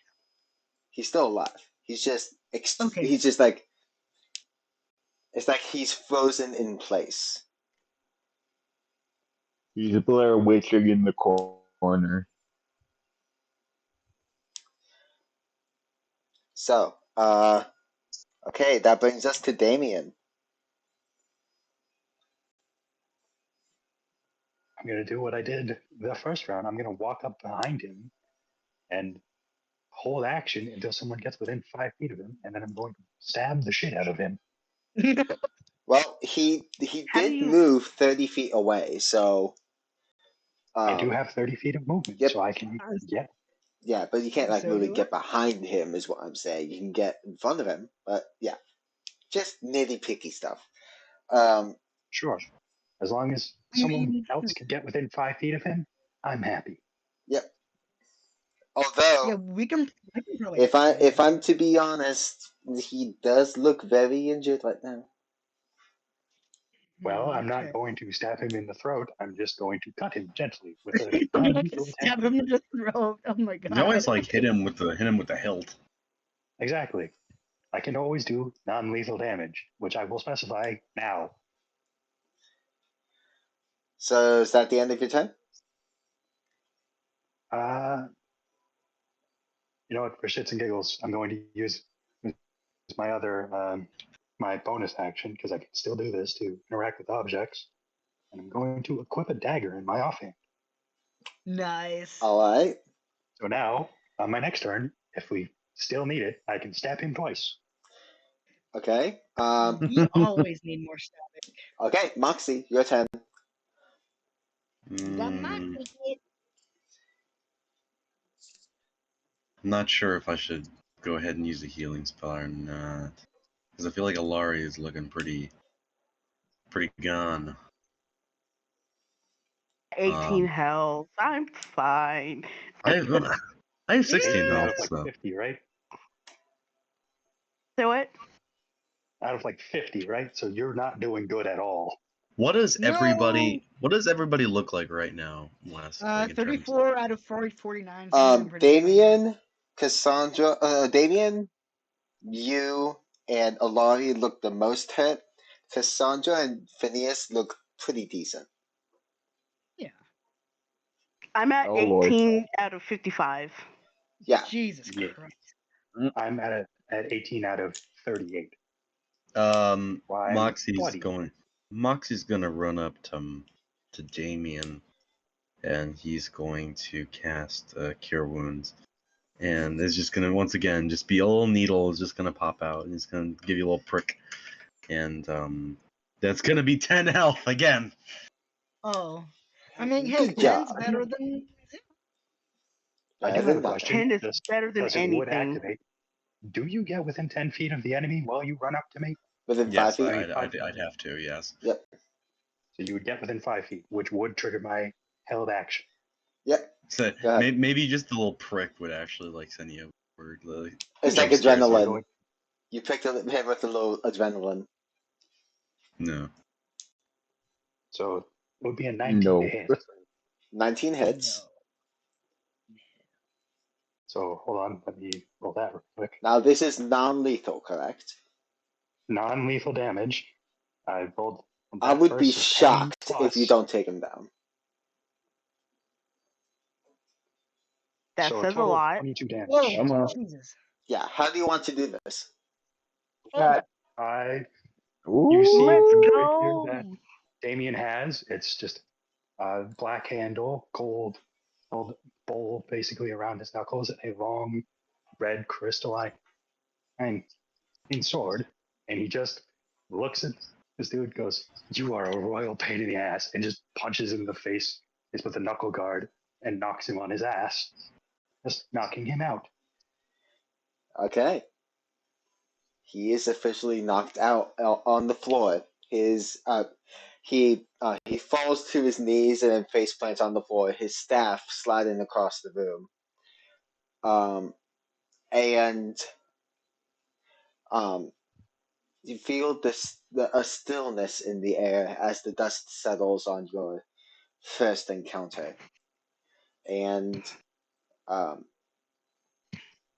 He's still alive. He's just Okay. he's just like it's like he's frozen in place. He's Blair Witching in the corner. So, okay, that brings us to Damien. I'm gonna do what I did the first round. I'm gonna walk up behind him and hold action until someone gets within 5 feet of him, and then I'm going to stab the shit out of him. Well, he How do did you- move 30 feet away, so I do have 30 feet of movement, yep. so I can get. Yeah, but you can't like So really do I. get behind him, is what I'm saying. You can get in front of him, but yeah, just nitty picky stuff. Sure. As long as I someone mean, else can get within 5 feet of him, I'm happy. Yep. yeah, Although, we can probably. if I'm to be honest, he does look very injured right now. Well, I'm not Okay. going to stab him in the throat. I'm just going to cut him gently with a I'm gonna non-lethal stab attack. him in the throat. Oh my god. You always like hit him with the hilt. Exactly. I can always do non-lethal damage, which I will specify now. So is that the end of your turn? You know what? For shits and giggles, I'm going to use my other my bonus action because I can still do this to interact with objects, and I'm going to equip a dagger in my offhand. Nice. All right. So now, on my next turn, if we still need it, I can stab him twice. Okay. We always need more stabbing. Okay, Moxie, your turn. You got Mm, Moxie. I'm not sure if I should go ahead and use a healing spell or not, because I feel like Alari is looking pretty gone. 18 health. I'm fine. I have 16 18 out health, of like so 50, right? So what? Out of like 50, right? So you're not doing good at all. what does No. everybody look like right now, Wes? Like in terms of- 34 out of 49. So I'm doing pretty good. Damien, Cassandra, Damien, you and Alari look the most hurt. Cassandra and Phineas look pretty decent. Yeah. I'm at Oh, Lord. 18 out of 55. Yeah. Jesus Yeah. Christ. I'm at 18 out of 38. Why? Moxie's gonna run up to Damien, and he's going to cast Cure Wounds, and it's just gonna once again just be a little needle is just gonna pop out, and it's gonna give you a little prick, and that's gonna be 10 health again. Oh. I mean, hey, Good 10's job. better than. I do Better have than a question. 10 is Just better than because it would anything. activate. Do you get within 10 feet of the enemy while you run up to me? Within Yes, 5 feet? I'd have to. Yes. Yep. So you would get within 5 feet, which would trigger my held action. Yep. So Go ahead. maybe just a little prick would actually like send you a word. Like, It's like jump scares you. adrenaline. You picked up him with a little adrenaline. No. So it would be a 19 No. to hit. 19 hits. No. So hold on, let me roll that real quick. Now this is non-lethal, correct? Non-lethal damage. I rolled. I that would be first, so 10 shocked if plus. you don't take him down. That So says a total of lot. 22 damage. Whoa, Come on. Jesus. Yeah, how do you want to do this? Cat. You see Let's the go. rapier that Damien has. It's just a black handle, gold bowl basically around his knuckles, and a long red crystalline sword. And he just looks at this dude, goes, "You are a royal pain in the ass," and just punches him in the face with a knuckle guard and knocks him on his ass, just knocking him out. Okay. He is officially knocked out on the floor. he falls to his knees and then face plants on the floor, his staff sliding across the room. And you feel a stillness in the air as the dust settles on your first encounter. And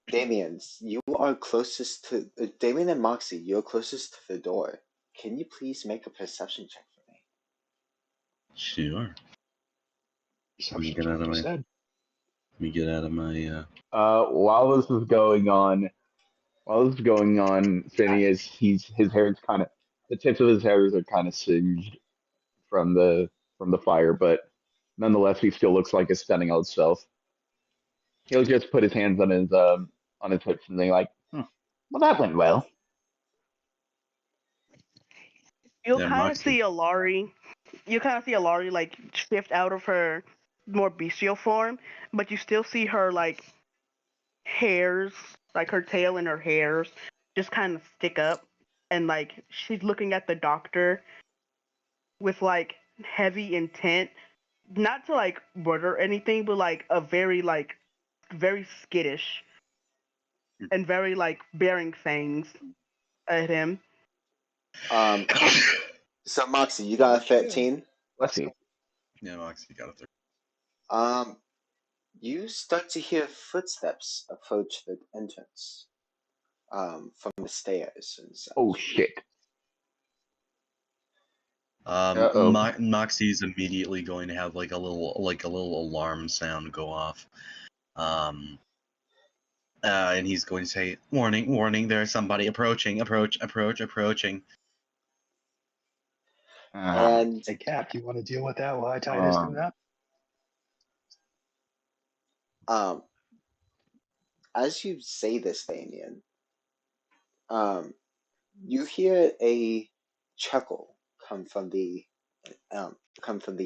Damien, you are closest to Damien and Moxie. You're closest to the door. Can you please make a perception check for me? Sure. So Let me she get out of my. said. Let me get out of my. While this is going on, Phineas, his hair's kind of, the tips of his hairs are kind of singed from the fire, but nonetheless, he still looks like a stunning old self. He'll just put his hands on his hips and be like, "Well, that went well." You'll Yeah, kind of Moxie. see Alari. You kind of see Alari like shift out of her more bestial form, but you still see her like hairs, like her tail and her hairs, just kind of stick up, and like she's looking at the doctor with like heavy intent, not to like murder anything, but like a very skittish and very like bearing fangs at him. So Moxie, you got a 13. Let's see. Yeah, Moxie got a 30. You start to hear footsteps approach the entrance. From the stairs and such. Oh shit! Moxie's immediately going to have like a little alarm sound go off. And he's going to say, "Warning, warning! There's somebody approaching! Approaching!" And Hey, Cap, you want to deal with that while I tie this dude up? as you say this, Damien, you hear a chuckle come from the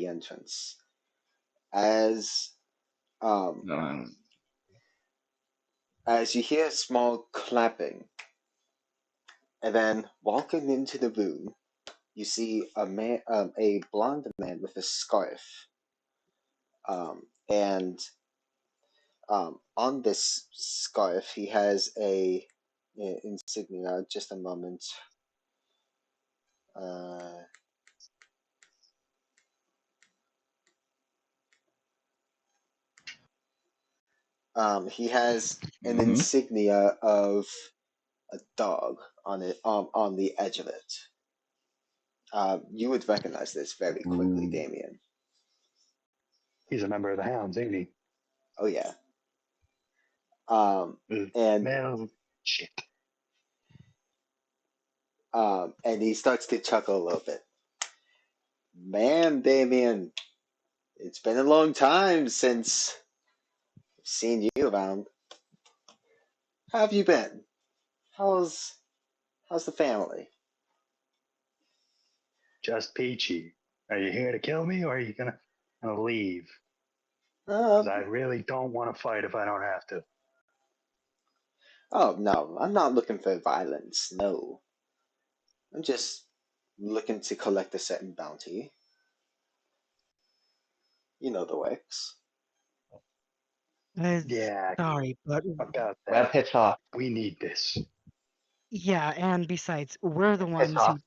entrance as you hear a small clapping, and then walking into the room, you see a blonde man with a scarf, and on this scarf he has a insignia. Just a moment. He has an insignia of a dog on it, on the edge of it. You would recognize this very quickly, Damien. He's a member of the Hounds, ain't he? Oh yeah. And man, shit. And he starts to chuckle a little bit. Man, Damien, it's been a long time since I've seen you around. How have you been? How's the family? Just peachy. Are you here to kill me, or are you gonna leave? 'Cause I really don't want to fight if I don't have to. Oh no, I'm not looking for violence. No, I'm just looking to collect a certain bounty. You know the works. Yeah, Sorry, but about Well, that. piss off. We need this. yeah, and besides, we're the Piss ones off.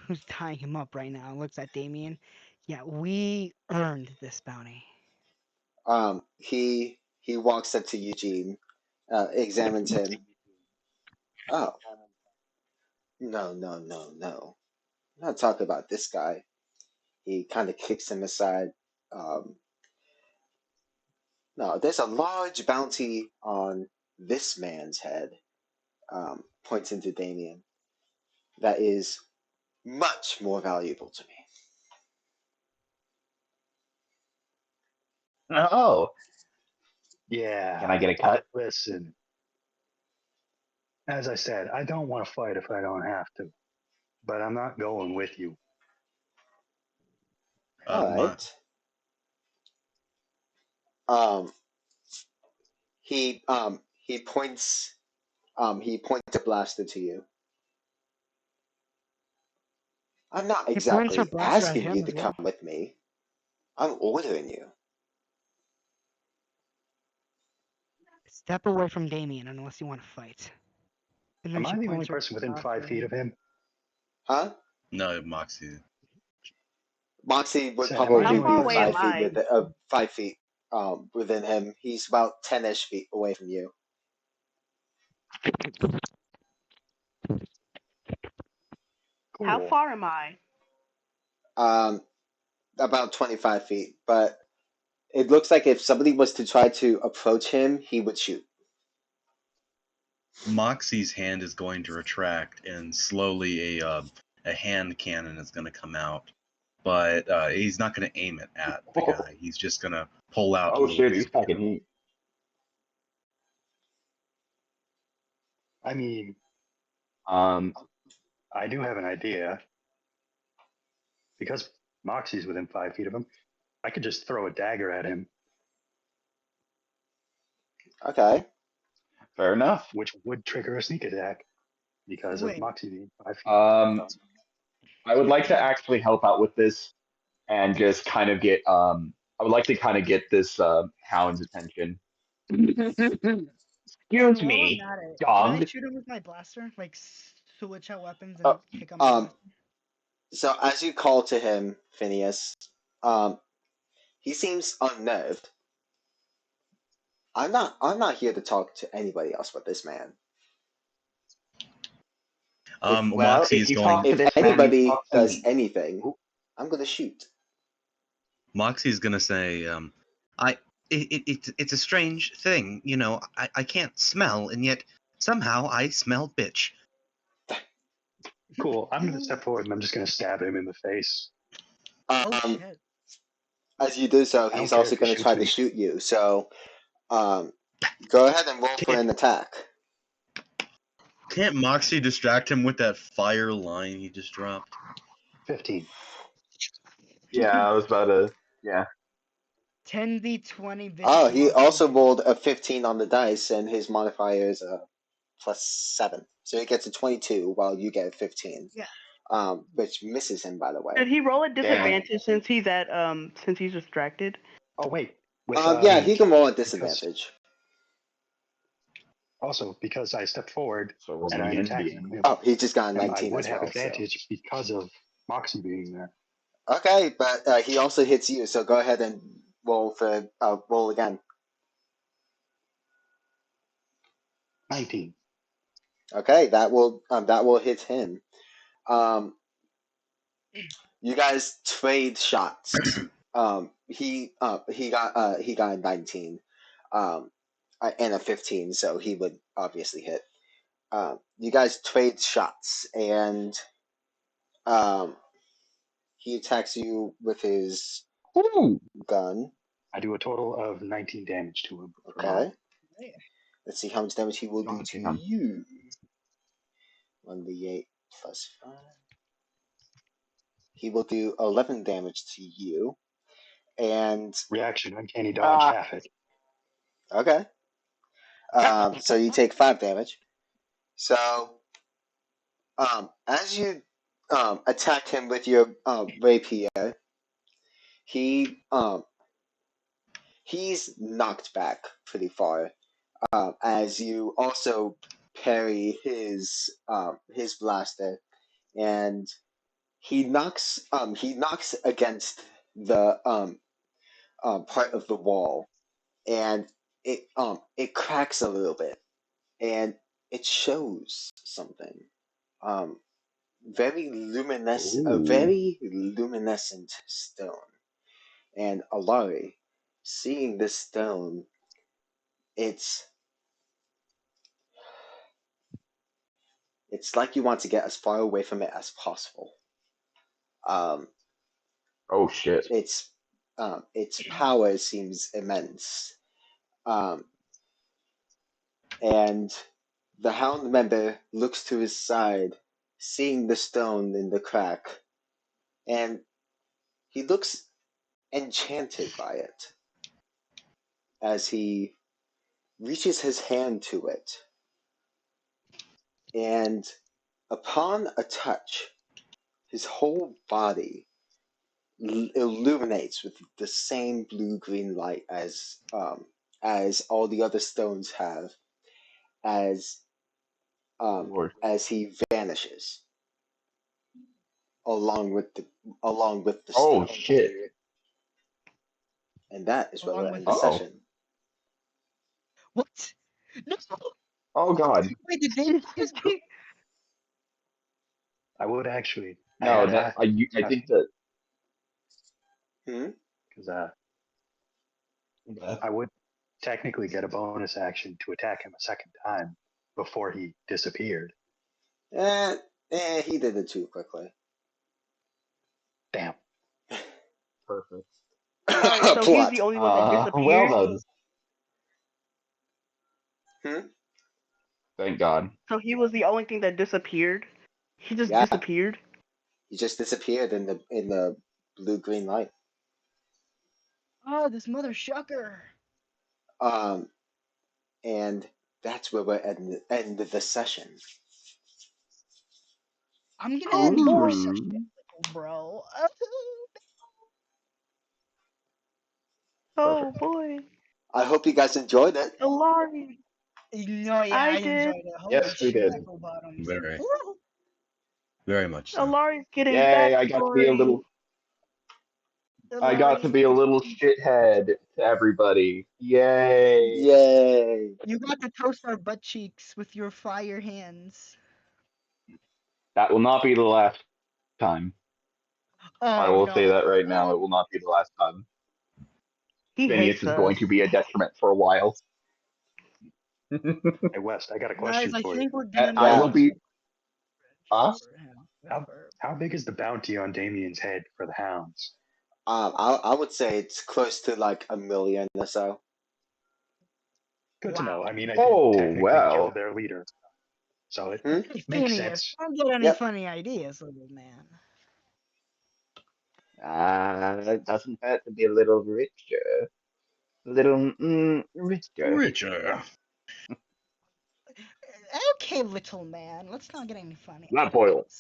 who's tying him up right now. Looks at Damien. Yeah, we earned this bounty. He walks up to Eugene, examines him. Oh, no. I'm not talking about this guy. He kind of kicks him aside. No, there's a large bounty on this man's head. Points into Damien. That is much more valuable to me. Oh, Yeah. can I get a cut? Listen, as I said, I don't want to fight if I don't have to, but I'm not going with you. All right. He points a blaster to you. I'm not He points her exactly blaster at asking him you as to well. come with me. I'm ordering you. Step away from Damien unless you want to fight. And then Am she I the only points her person within blaster 5 at feet him. of him? Huh? No, Moxie. Moxie would So am I the probably How only far be away person? am 5 feet I? 5 feet within him. He's about 10-ish feet away from you. How Cool. far am I? About 25 feet. But it looks like if somebody was to try to approach him, he would shoot. Moxie's hand is going to retract, and slowly a hand cannon is going to come out. But he's not going to aim it at the guy. He's just going to pull out a Oh little shit, piece he's of packing camo. heat. I mean, Um, I do have an idea. Because Moxie's within 5 feet of him, I could just throw a dagger at him, Okay. fair enough. which would trigger a sneak attack because of Wait. Moxie being 5 feet. I would like to actually help out with this and just kind of get I would like to kind of get this hound's attention. Excuse While me, I'm at it, can I dog. shoot him with my blaster? Like, switch out weapons and Oh, pick up my blaster? So as you call to him, Phineas, he seems unnerved. I'm not here to talk to anybody else but this man. Moxie if is you going. talk to If this man, you anybody talk to does me. anything, I'm gonna shoot. Moxie's going to say, it's a strange thing, you know. I can't smell, and yet somehow I smell bitch. Cool. I'm going to step forward and I'm just going to stab him in the face. Oh Um, shit. as you do so, I don't he's care also if he gonna try to shoots shoot you. So, go ahead and roll for an attack. Can't Moxie distract him with that fire line he just dropped? 15. Yeah, I was about to. Yeah. 10d20 vicious Oh, he monster also damage. rolled a 15 on the dice, and his modifier is a +7, so he gets a 22 while you get a 15. Yeah. Which misses him, by the way. Did he roll a Damn. disadvantage since he's distracted? Oh, wait. With, Yeah, he can roll a because- disadvantage. Also, because I stepped forward So we're and going I'm into the attacking him, Oh, he just got a I 19 would as have well. So. advantage because of Moxie being there. Okay, but he also hits you, so go ahead and roll again. 19. Okay, that will hit him. You guys trade shots. He got a 19, and a 15, so he would obviously hit. You guys trade shots, and he attacks you with his Ooh. gun. I do a total of 19 damage to him. Okay. Let's see how much damage he will do God to damn. you. 1d8 plus 5. He will do 11 damage to you. And Reaction, uncanny dodge, half it. okay. So you take 5 damage. So as you attack him with your rapier, he's knocked back pretty far. As you also parry his blaster, and he knocks against the part of the wall, and it cracks a little bit, and it shows something. Very Ooh. very luminescent stone. And Alari, seeing this stone, it's like you want to get as far away from it as possible. Oh shit. Its power seems immense. And the hound member looks to his side, seeing the stone in the crack, and he looks enchanted by it as he reaches his hand to it. And upon a touch, his whole body illuminates with the same blue-green light as all the other stones have, as Lord. as he vanishes along with the Oh stone. shit. And that is where Along we'll with end the Uh-oh. session. What? No! Oh god. Wait, did they just I would actually. No, that I think that Hmm? Because I would technically get a bonus action to attack him a second time before he disappeared. He did it too quickly. Damn. perfect. Alright, so he's Plot. the only one that disappeared. Well done. Hmm? Thank God. So he was the only thing that disappeared. He just Yeah. disappeared. He just disappeared in the blue-green light. Oh, this mother shucker. And that's where we're end the session. I'm gonna end your Ooh. session, bro. Oh Perfect. boy. I hope you guys enjoyed it. Alari. No, yeah, I I did. enjoyed it. Holy Yes, we did. shackle bottoms. Very, Woo! very much so. Alari's getting Yay, I got to be a backstory. little I got to be a little shithead to everybody. Yay. Yay! You got to toast our butt cheeks with your fire hands. That will not be the last time. Oh, I will no. say that right now. It will not be the last time. He Phineas hates is us. going to be a detriment for a while. Hey, West, I got a question Guys, I for you. think we're gonna I Yeah. will be. Huh? How big is the bounty on Damien's head for the hounds? I would say it's close to like 1 million or so. Good to know. I mean, I Oh, did technically well. kill their leader. So it Hmm? makes Phineas, sense. don't get any Yep. funny ideas, little man. It doesn't hurt to be a little richer. A little richer. Richer. Okay, little man, let's not get any funny Not ideas. boiled.